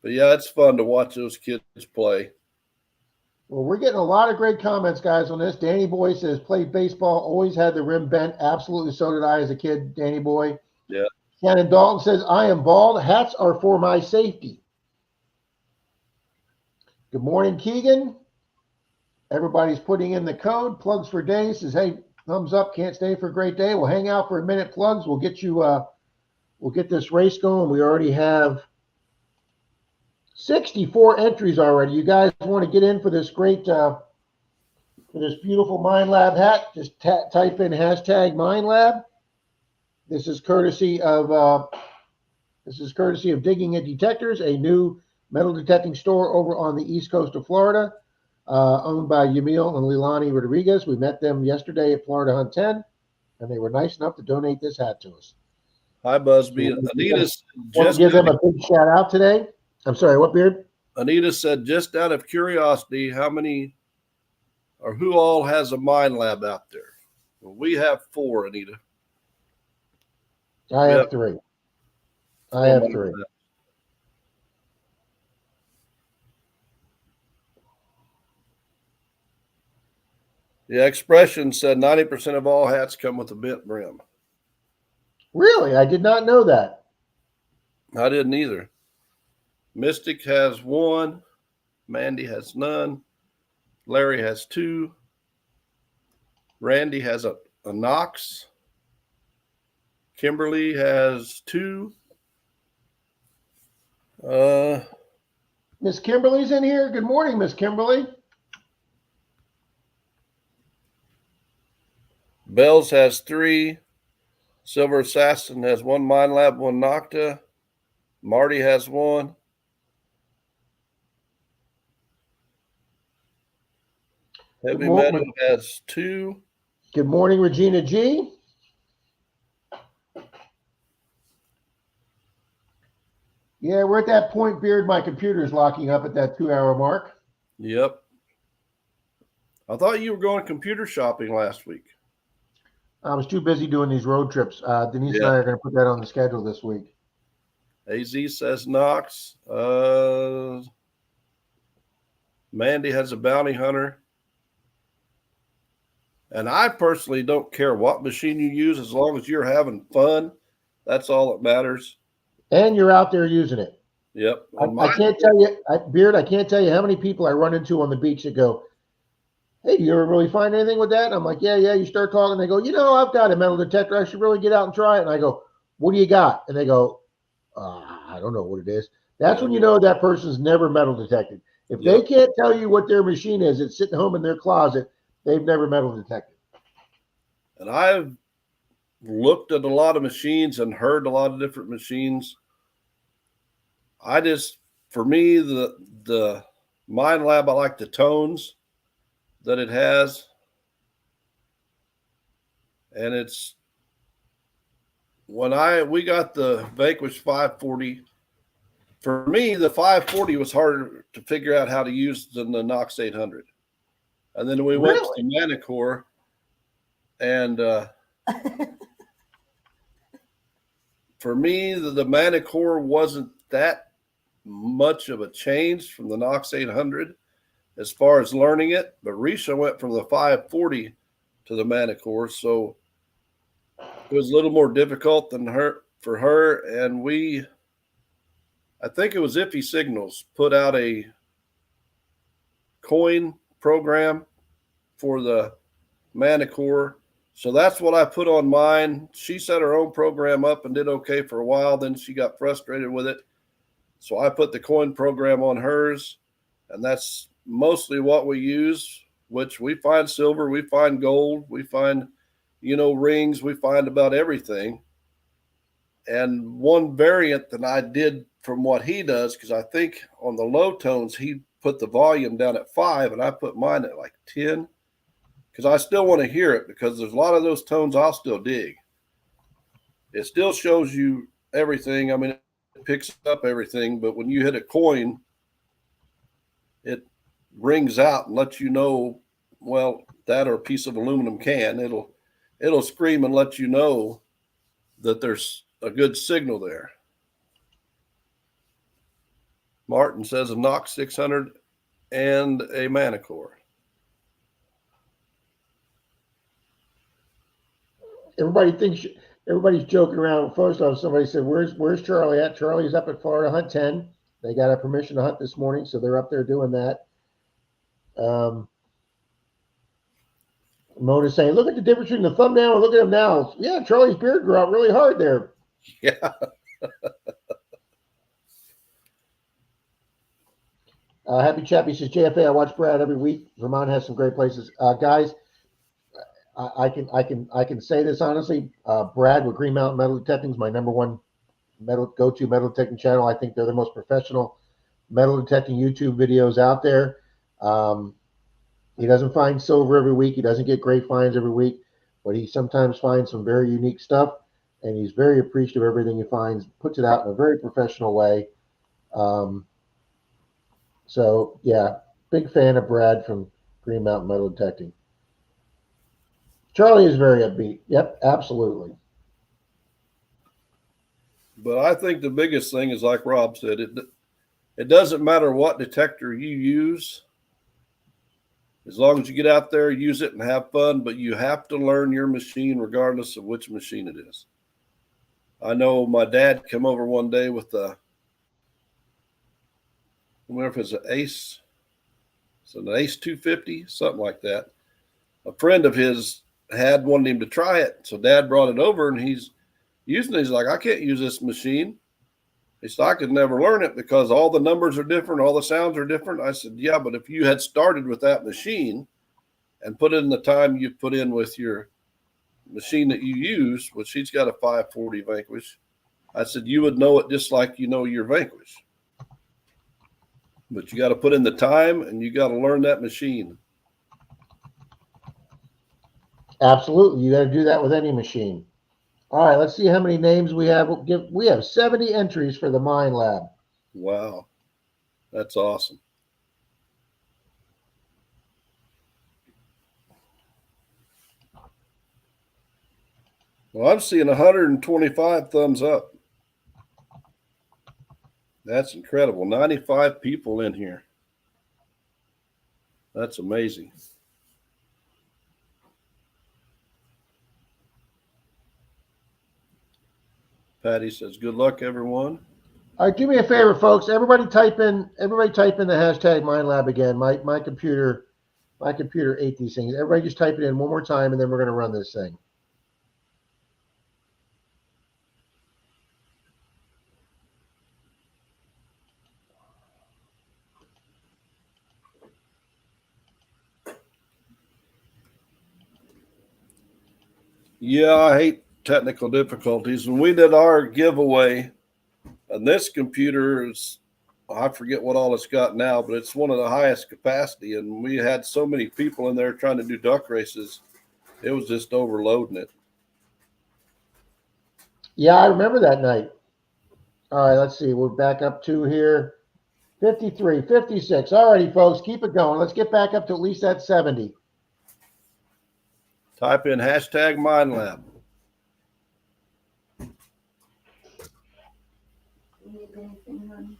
But, yeah, it's fun to watch those kids play. Well, we're getting a lot of great comments, guys, on this. Danny Boy says, played baseball, always had the rim bent. Absolutely, so did I as a kid, Danny Boy. Yeah. Shannon Dalton says, I am bald. Hats are for my safety. Good morning, Keegan. Everybody's putting in the code. Plugs for Day says, hey, thumbs up, can't stay for a great day. We'll hang out for a minute, Plugs. We'll get you we'll get this race going. We already have 64 entries already. You guys want to get in for this great for this beautiful Mind Lab hat? Just type in hashtag Mind Lab. This is courtesy of Digging at Detectors, a new metal detecting store over on the east coast of Florida, owned by Yamil and Leilani Rodriguez. We met them yesterday at Florida Hunt 10, and they were nice enough to donate this hat to us. Hi, Busby. So Anita want to give them a big shout out today. I'm sorry, what, Beard? Anita said, just out of curiosity, how many or who all has a Mind Lab out there? Well, we have 4, Anita. I have 3. I have 3. Yeah, Expression said 90% of all hats come with a bent brim. Really? I did not know that. I didn't either. Mystic has 1. Mandy has none. Larry has 2. Randy has a Knox. Kimberly has 2. Miss Kimberly's in here. Good morning, Miss Kimberly. Bells has 3. Silver Assassin has 1. Mind Lab, 1 Nocta. Marty has 1. Heavy Metal has 2. Good morning, Regina G. Yeah, we're at that point, Beard. My computer's locking up at that 2-hour mark. Yep. I thought you were going computer shopping last week. I was too busy doing these road trips. Denise and I are going to put that on the schedule this week. AZ says Knox. Mandy has a bounty hunter. And I personally don't care what machine you use as long as you're having fun. That's all that matters. And you're out there using it. Yep. I can't tell you, Beard, I can't tell you how many people I run into on the beach that go, hey, do you ever really find anything with that? And I'm like, yeah. You start talking. They go, I've got a metal detector. I should really get out and try it. And I go, what do you got? And they go, I don't know what it is. That's when you know that person's never metal detected. If they can't tell you what their machine is, it's sitting home in their closet, they've never metal detected. And I've looked at a lot of machines and heard a lot of different machines. For me, the Mind Lab, I like the tones that it has. And it's when we got the Vanquish 540. For me, the 540 was harder to figure out how to use than the Knox 800. And then we went to Manicore, and for me, the Manicore wasn't that much of a change from the Knox 800 as far as learning it. But Risha went from the 540 to the Manicore, so it was a little more difficult for her. And I think it was Iffy Signals put out a coin program for the Manicore. So that's what I put on mine. She set her own program up and did okay for a while. Then she got frustrated with it. So I put the coin program on hers, and that's mostly what we use, which we find silver, we find gold, we find, rings, we find about everything. And one variant that I did from what he does, because I think on the low tones, he put the volume down at 5, and I put mine at like 10, because I still want to hear it, because there's a lot of those tones I'll still dig. It still shows you everything. I mean, it picks up everything, but when you hit a coin, it rings out and lets you know, well, that or a piece of aluminum can. It'll scream and let you know that there's a good signal there. Martin says a Knox 600 and a Manicore. Everybody's joking around. First off, somebody said, where's Charlie at? Charlie's up at Florida Hunt 10. They got a permission to hunt this morning, so they're up there doing that. Mona's saying, look at the difference between the thumbnail and look at him now. Yeah, Charlie's beard grew out really hard there. Yeah. Happy Chappy says, JFA, I watch Brad every week. Vermont has some great places. Guys, I can say this honestly. Brad with Green Mountain Metal Detecting is my number one go-to metal detecting channel. I think they're the most professional metal detecting YouTube videos out there. He doesn't find silver every week. He doesn't get great finds every week, but he sometimes finds some very unique stuff, and he's very appreciative of everything he finds, puts it out in a very professional way. So, yeah, big fan of Brad from Green Mountain Metal Detecting. Charlie is very upbeat. Yep, absolutely. But I think the biggest thing is, like Rob said, it doesn't matter what detector you use. As long as you get out there, use it, and have fun, but you have to learn your machine regardless of which machine it is. I know my dad came over one day with I wonder if it's an Ace. It's an Ace 250, something like that. A friend of his wanted him to try it, so Dad brought it over, and he's using it. He's like, I can't use this machine. He said, I could never learn it because all the numbers are different, all the sounds are different. I said, yeah, but if you had started with that machine and put in the time you put in with your machine that you use, which he's got a 540 Vanquish, I said, you would know it just like you know your Vanquish. But you got to put in the time and you got to learn that machine. Absolutely. You got to do that with any machine. All right, let's see how many names we have. We have 70 entries for the Mind Lab. Wow. That's awesome. Well, I'm seeing 125 thumbs up. That's incredible. 95 people in here. That's amazing. Patty says, good luck, everyone. All right, do me a favor, folks. Everybody type in the hashtag Mind Lab again. My computer ate these things. Everybody just type it in one more time, and then we're going to run this thing. Yeah, I hate technical difficulties. When we did our giveaway, and this computer is, I forget what all it's got now, but it's one of the highest capacity. And we had so many people in there trying to do duck races. It was just overloading it. Yeah, I remember that night. All right, let's see. We're back up to here. 53, 56. All righty, folks, keep it going. Let's get back up to at least that 70. Type in hashtag MindLab. You need anything, honey?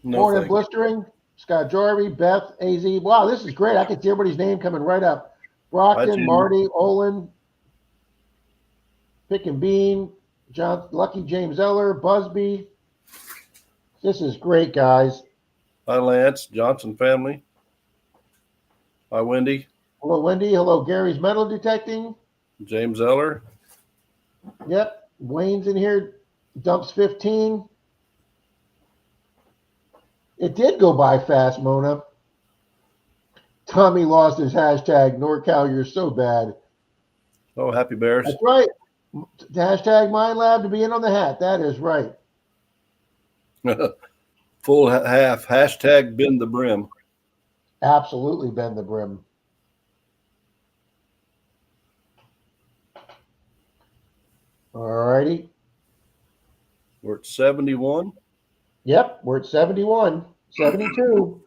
No, Morning thank blistering. Scott Jarvie, Beth, AZ. Wow, this is great. I can see everybody's name coming right up. Brockton, Jim. Marty, Olin, Pick and Bean, John, Lucky James Eller, Busby. This is great, guys. Hi, Lance, Johnson family. Hi, Wendy, Hello, Wendy. Hello, Gary's Metal Detecting. James Eller. Yep. Wayne's in here. Dumps 15. It did go by fast, Mona. Tommy lost his hashtag. NorCal, you're so bad. Oh, happy bears. That's right. The hashtag MindLab to be in on the hat. That is right. Full half. Hashtag bend the brim. Absolutely bend the brim. All righty. We're at 71. Yep, we're at 71, 72.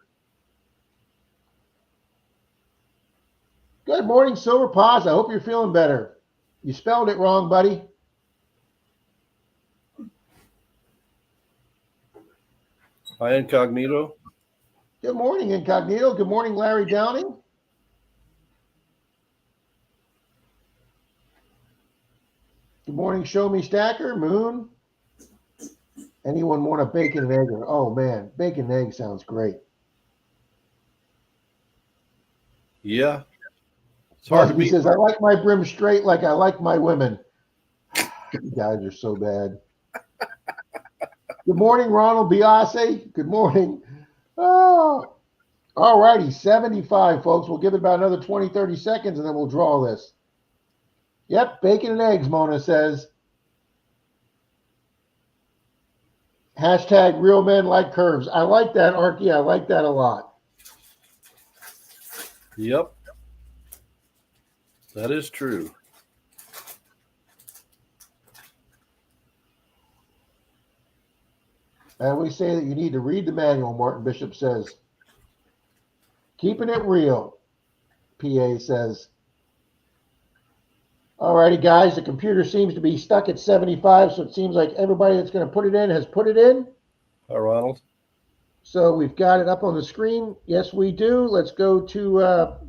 Good morning, Silver Paws. I hope you're feeling better. You spelled it wrong, buddy. Hi, Incognito. Good morning, Incognito. Good morning, Larry Downing. Good morning, Show Me Stacker, Moon. Anyone want a bacon and egg? Oh, man, bacon and egg sounds great. Yeah. It's hard to He beat. says, I like my brim straight like I like my women. You guys are so bad. Good morning, Ronald Biase. Good morning. Oh, all righty, 75, folks. We'll give it about another 20, 30 seconds, and then we'll draw this. Yep, bacon and eggs, Mona says. Hashtag real men like curves. I like that, Arky. I like that a lot. Yep. That is true. And we say that you need to read the manual, Martin Bishop says. Keeping it real, PA says. All righty, guys, the computer seems to be stuck at 75, so it seems like everybody that's going to put it in has put it in. Hi, Ronald. So we've got it up on the screen. Yes, we do. Let's go to, well,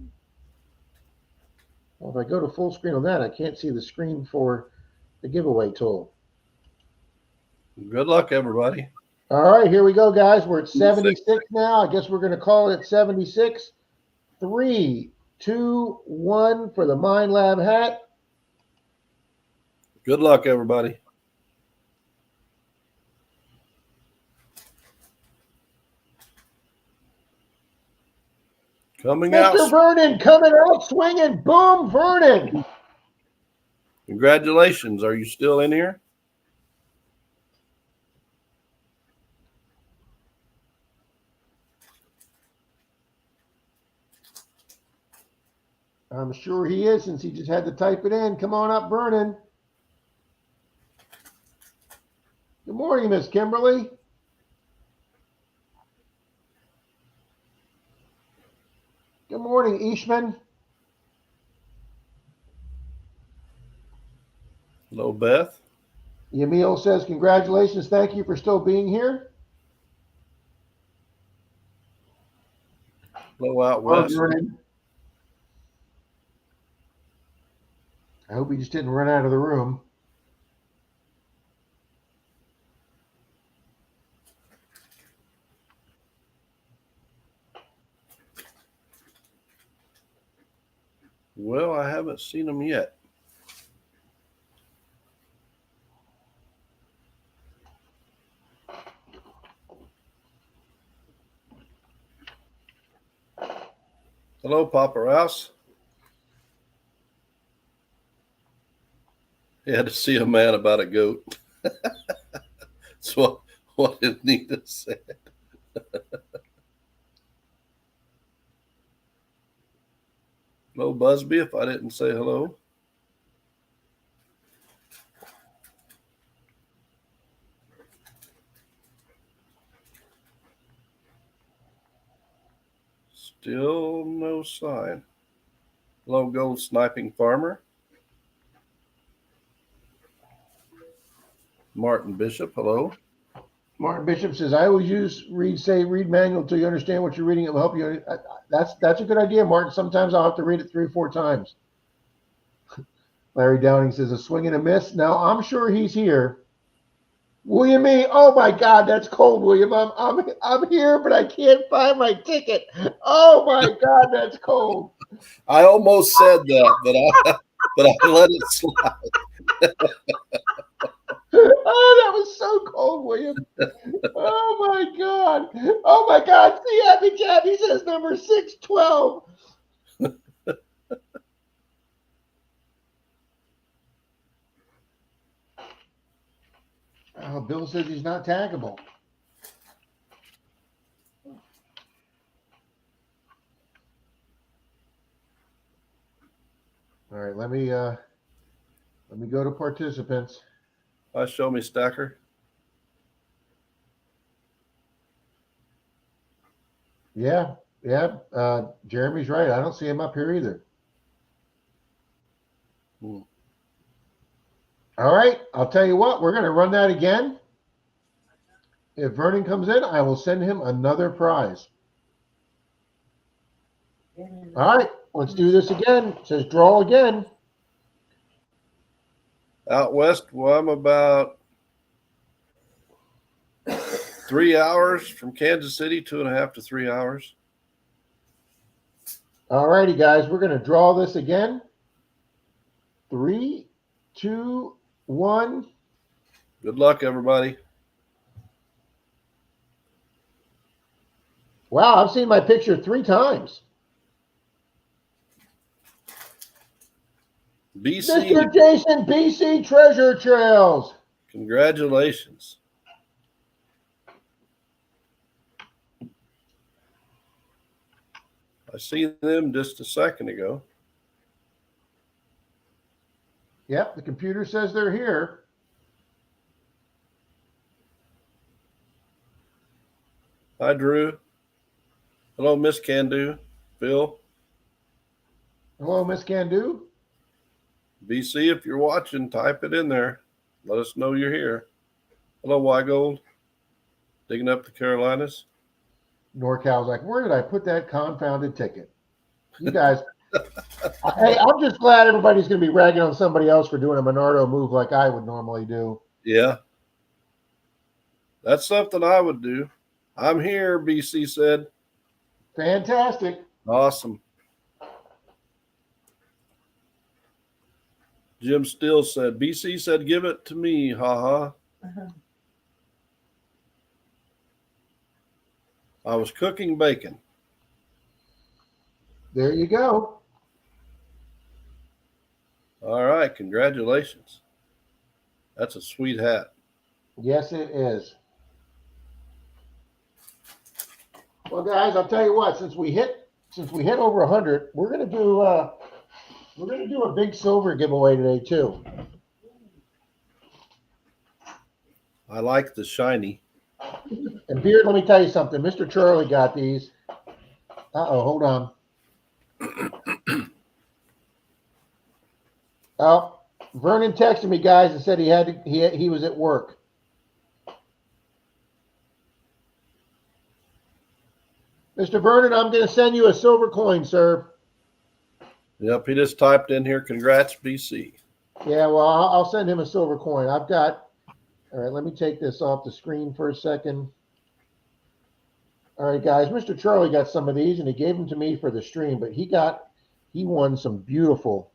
if I go to full screen on that, I can't see the screen for the giveaway tool. Good luck, everybody. All right, here we go, guys. We're at 76 now. I guess we're going to call it at 76. 3, 2, 1 for the Mind Lab hat. Good luck, everybody. Coming Mr. out. Vernon coming out swinging. Boom, Vernon. Congratulations. Are you still in here? I'm sure he is since he just had to type it in. Come on up, Vernon. Good morning, Miss Kimberly. Good morning, Ishman. Hello, Beth. Yamil says, congratulations. Thank you for still being here. Hello, out Oh, west. Vernon. I hope he just didn't run out of the room. Well, I haven't seen him yet. Hello, Papa Rouse. He had to see a man about a goat. That's what Anita said. Hello, Busby, if I didn't say hello. Still no sign. Hello, Gold Sniping Farmer. Martin Bishop, hello. Martin Bishop says, I always read manual until you understand what you're reading. It will help you. That's a good idea, Martin. Sometimes I'll have to read it 3 or 4 times. Larry Downing says, a swing and a miss. Now, I'm sure he's here. William E. Oh my God, that's cold, William. I'm here, but I can't find my ticket. Oh my God, that's cold. I almost said that, but I let it slide. Oh, that was so cold, William. Oh my God. Oh my God. See, Happy Jabby says number 612. Oh, Bill says he's not taggable. All right, let me go to participants. Show me Stacker. Yeah. Jeremy's right. I don't see him up here either. All right, I'll tell you what, we're going to run that again. If Vernon comes in, I will send him another prize. All right, let's do this again. It says draw again. Out west, well, I'm about 3 hours from Kansas City, 2.5 to 3 hours. All righty, guys, we're going to draw this again. 3, 2, 1. Good luck, everybody. Wow, I've seen my picture 3 times. BC. Mr. Jason, BC Treasure Trails. Congratulations. I seen them just a second ago. Yep, the computer says they're here. Hi, Drew. Hello, Miss Candu. Phil. Hello, Miss Candu. BC, if you're watching, type it in there. Let us know you're here. Hello, Wygold. Digging up the Carolinas. NorCal's like, where did I put that confounded ticket? You guys, hey, I'm just glad everybody's going to be ragging on somebody else for doing a Menardo move like I would normally do. Yeah. That's something I would do. I'm here, BC said. Fantastic. Awesome. Jim Still said, BC said, give it to me, haha. I was cooking bacon. There you go. All right, congratulations. That's a sweet hat. Yes, it is. Well, guys, I'll tell you what. Since we hit over 100, we're gonna do a big silver giveaway today too. I like the shiny. And Beard, let me tell you something. Mr. Charlie got these. Hold on. Oh, Vernon texted me, guys, and said he was at work. Mr. Vernon, I'm going to send you a silver coin, sir. Yep, he just typed in here, congrats, BC. Yeah, well, I'll send him a silver coin. All right, let me take this off the screen for a second. All right, guys, Mr. Charlie got some of these, and he gave them to me for the stream, but he won some beautiful.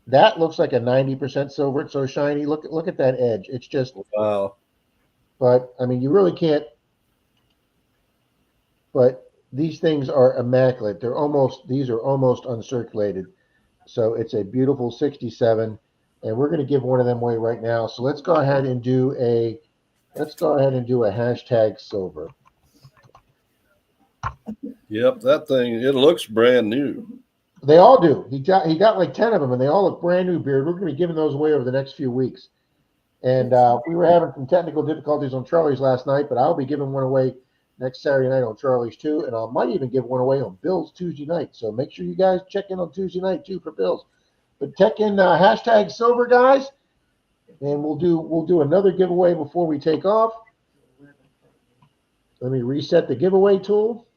That looks like a 90% silver. It's so shiny. Look at that edge. It's just, Wow. but I mean, you really can't. But these things are immaculate. These are almost uncirculated. So it's a beautiful 67, and we're going to give one of them away right now. So let's go ahead and do a hashtag silver. Yep, that thing, it looks brand new. They all do. He got like 10 of them, and they all look brand new, Beard. We're going to be giving those away over the next few weeks. And we were having some technical difficulties on Charlie's last night, but I'll be giving one away next Saturday night on Charlie's too, and I might even give one away on Bill's Tuesday night. So make sure you guys check in on Tuesday night too for Bill's. But check in hashtag silver, guys, and we'll do another giveaway before we take off. Let me reset the giveaway tool.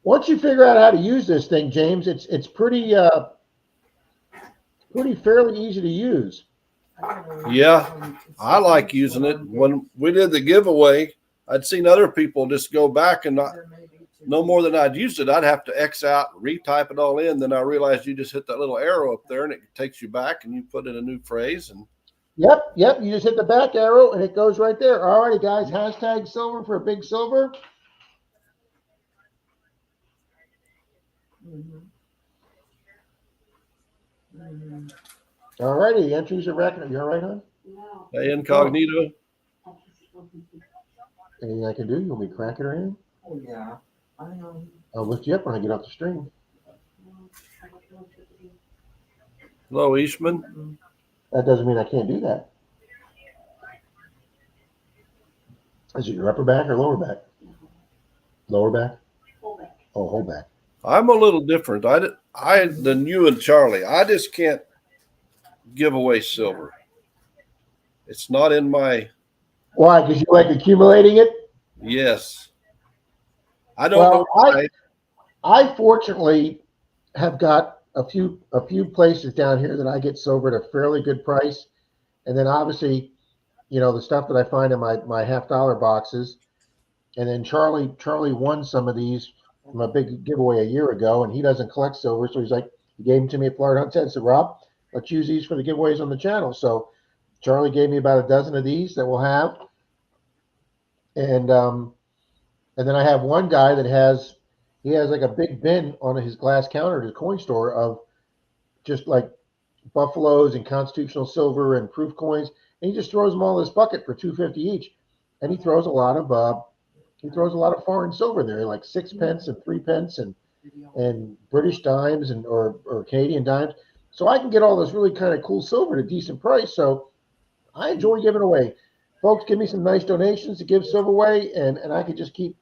Once you figure out how to use this thing, James, it's pretty fairly easy to use. Yeah, I like using it. When we did the giveaway, I'd seen other people just go back and no more than I'd used it. I'd have to X out, retype it all in. Then I realized you just hit that little arrow up there and it takes you back and you put in a new phrase. And Yep. You just hit the back arrow and it goes right there. All righty, guys. Hashtag silver for a big silver. All righty, the entries are racking up. You all right, hon? No. hey, incognito. Anything I can do? You want me to crack it or anything? Oh, yeah. I know. I'll lift you up when I get off the stream. Hello, Eastman. That doesn't mean I can't do that. Is it your upper back or lower back? Lower back? Hold back. Oh, whole back. I'm a little different. I than you and Charlie. I just can't give away silver. It's not in my. Why? Because you like accumulating it? Yes. I don't know why. I fortunately have got a few places down here that I get silver at a fairly good price, and then obviously, the stuff that I find in my $50 boxes, and then Charlie won some of these from a big giveaway a year ago, and he doesn't collect silver, so he gave them to me at Florida Hunt and said, Rob, let's use these for the giveaways on the channel. So Charlie gave me about a dozen of these that we'll have, and then I have one guy that has like a big bin on his glass counter at his coin store of just like buffaloes and constitutional silver and proof coins, and he just throws them all in this bucket for $2.50 each, and he throws a lot of foreign silver in there, like 6 pence and 3 pence and British dimes or Canadian dimes. So I can get all this really kind of cool silver at a decent price. So I enjoy giving away. Folks, give me some nice donations to give silver away, and I could just keep,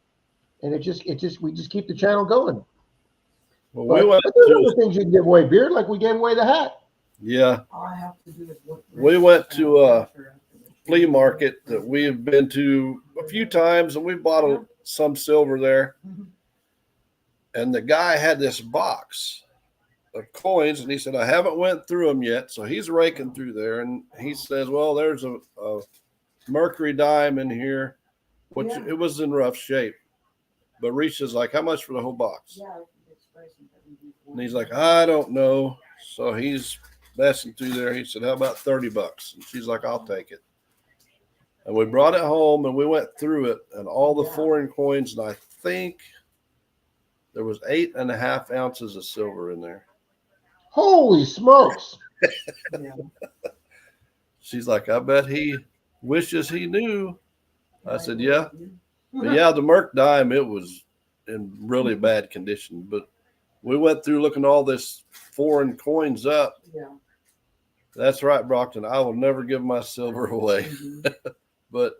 and we just keep the channel going. Well, But there's other things you can give away, Beard, like we gave away the hat. Yeah. All I have to do is look. We went to a flea market that we have been to a few times, and we bought some silver there. And the guy had this box of coins, and he said, I haven't went through them yet. So he's raking through there, and he says, well, there's a mercury dime in here, which it was in rough shape. But Reese is like, how much for the whole box? And he's like, I don't know. So he's messing through there. He said, how about $30? And she's like, I'll take it. And we brought it home and we went through it and all the foreign coins. And I think there was 8.5 ounces of silver in there. Holy smokes. Yeah. She's like, I bet he wishes he knew. I said, yeah. But Yeah. yeah, the Merc dime, it was in really bad condition. But we went through looking all this foreign coins up. Yeah. That's right, Brockton. I will never give my silver away. Mhm. But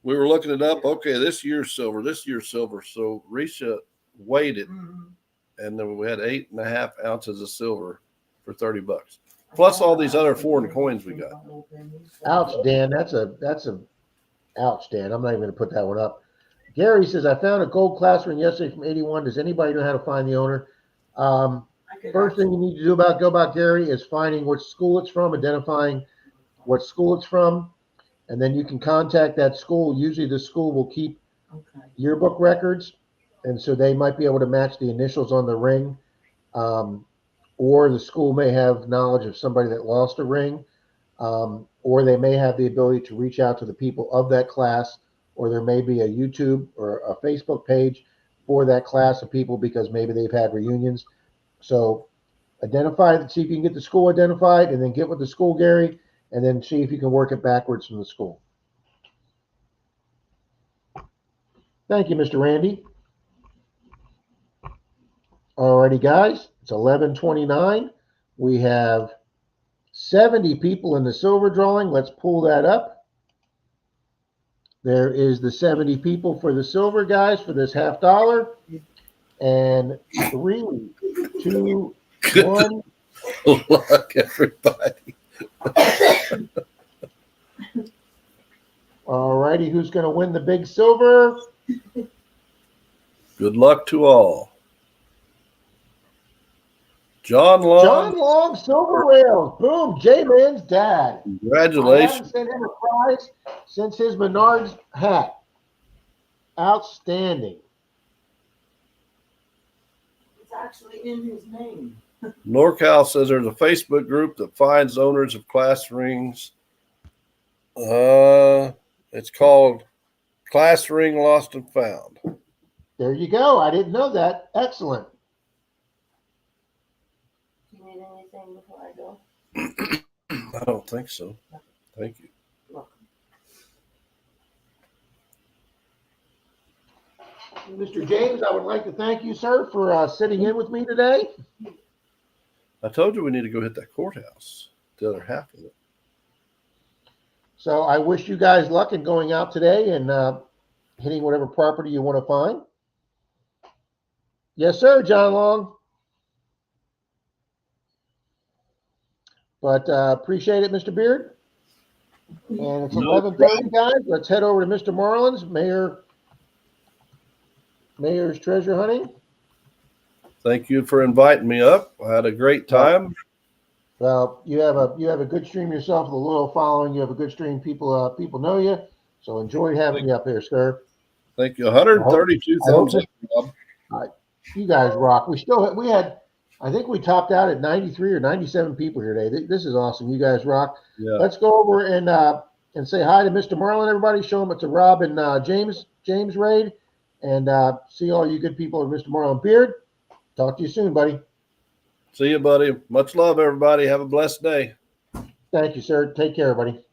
we were looking it up. Okay, this year's silver, this year's silver. So Risha weighed it, Mhm. and then we had 8.5 ounces of silver for $30. Plus all these other foreign coins we got. Ouch, Dan. That's a ouch, Dan. I'm not even going to put that one up. Gary says, I found a gold class ring yesterday from 81. Does anybody know how to find the owner? First thing you need to go about Gary is finding which school it's from, identifying what school it's from, and then you can contact that school. Usually the school will keep Okay. yearbook records, and so they might be able to match the initials on the ring. Or the school may have knowledge of somebody that lost a ring, or they may have the ability to reach out to the people of that class, or there may be a YouTube or a Facebook page for that class of people because maybe they've had reunions. So identify, see if you can get the school identified, and then get with the school, Gary, and then see if you can work it backwards from the school. Thank you, Mr. Randy. Alrighty, guys, it's 11:29. We have 70 people in the silver drawing. Let's pull that up. There is the 70 people for the silver, guys, for this $50. And 3, 2, 1. Good luck, everybody. Alrighty, who's going to win the big silver? Good luck to all. John Long. John Long, silver rails. Boom, J-Man's dad. I Congratulations. haven't sent him a prize since his Menards hat. Outstanding. It's actually in his name. NorCal says there's a Facebook group that finds owners of class rings. It's called Class Ring Lost and Found. There you go. I didn't know that. Excellent. Do you need anything before I go? I don't think so. Thank you. Mr. James, I would like to thank you, sir, for sitting in with me today. I told you we need to go hit that courthouse, the other half of it. So I wish you guys luck in going out today and hitting whatever property you want to find. Yes, sir, John Long. But appreciate it, Mr. Beard. And it's 11:30, guys. Let's head over to Mr. Marlin's, Mayor's treasure hunting. Thank you for inviting me up. I had a great time. Well, you have a good stream yourself, with a loyal following. You have a good stream. People know you. So enjoyed having you up here, sir. Thank you. 132 thumbs up, Bob. You guys rock. I think we topped out at 93 or 97 people here today. This is awesome. You guys rock. Yeah. Let's go over and say hi to Mr. Marlin, everybody. Show him it's a Rob and James raid. And see all you good people at Mr. Marlin Beard. Talk to you soon, buddy. See you, buddy. Much love, everybody. Have a blessed day. Thank you, sir. Take care, buddy.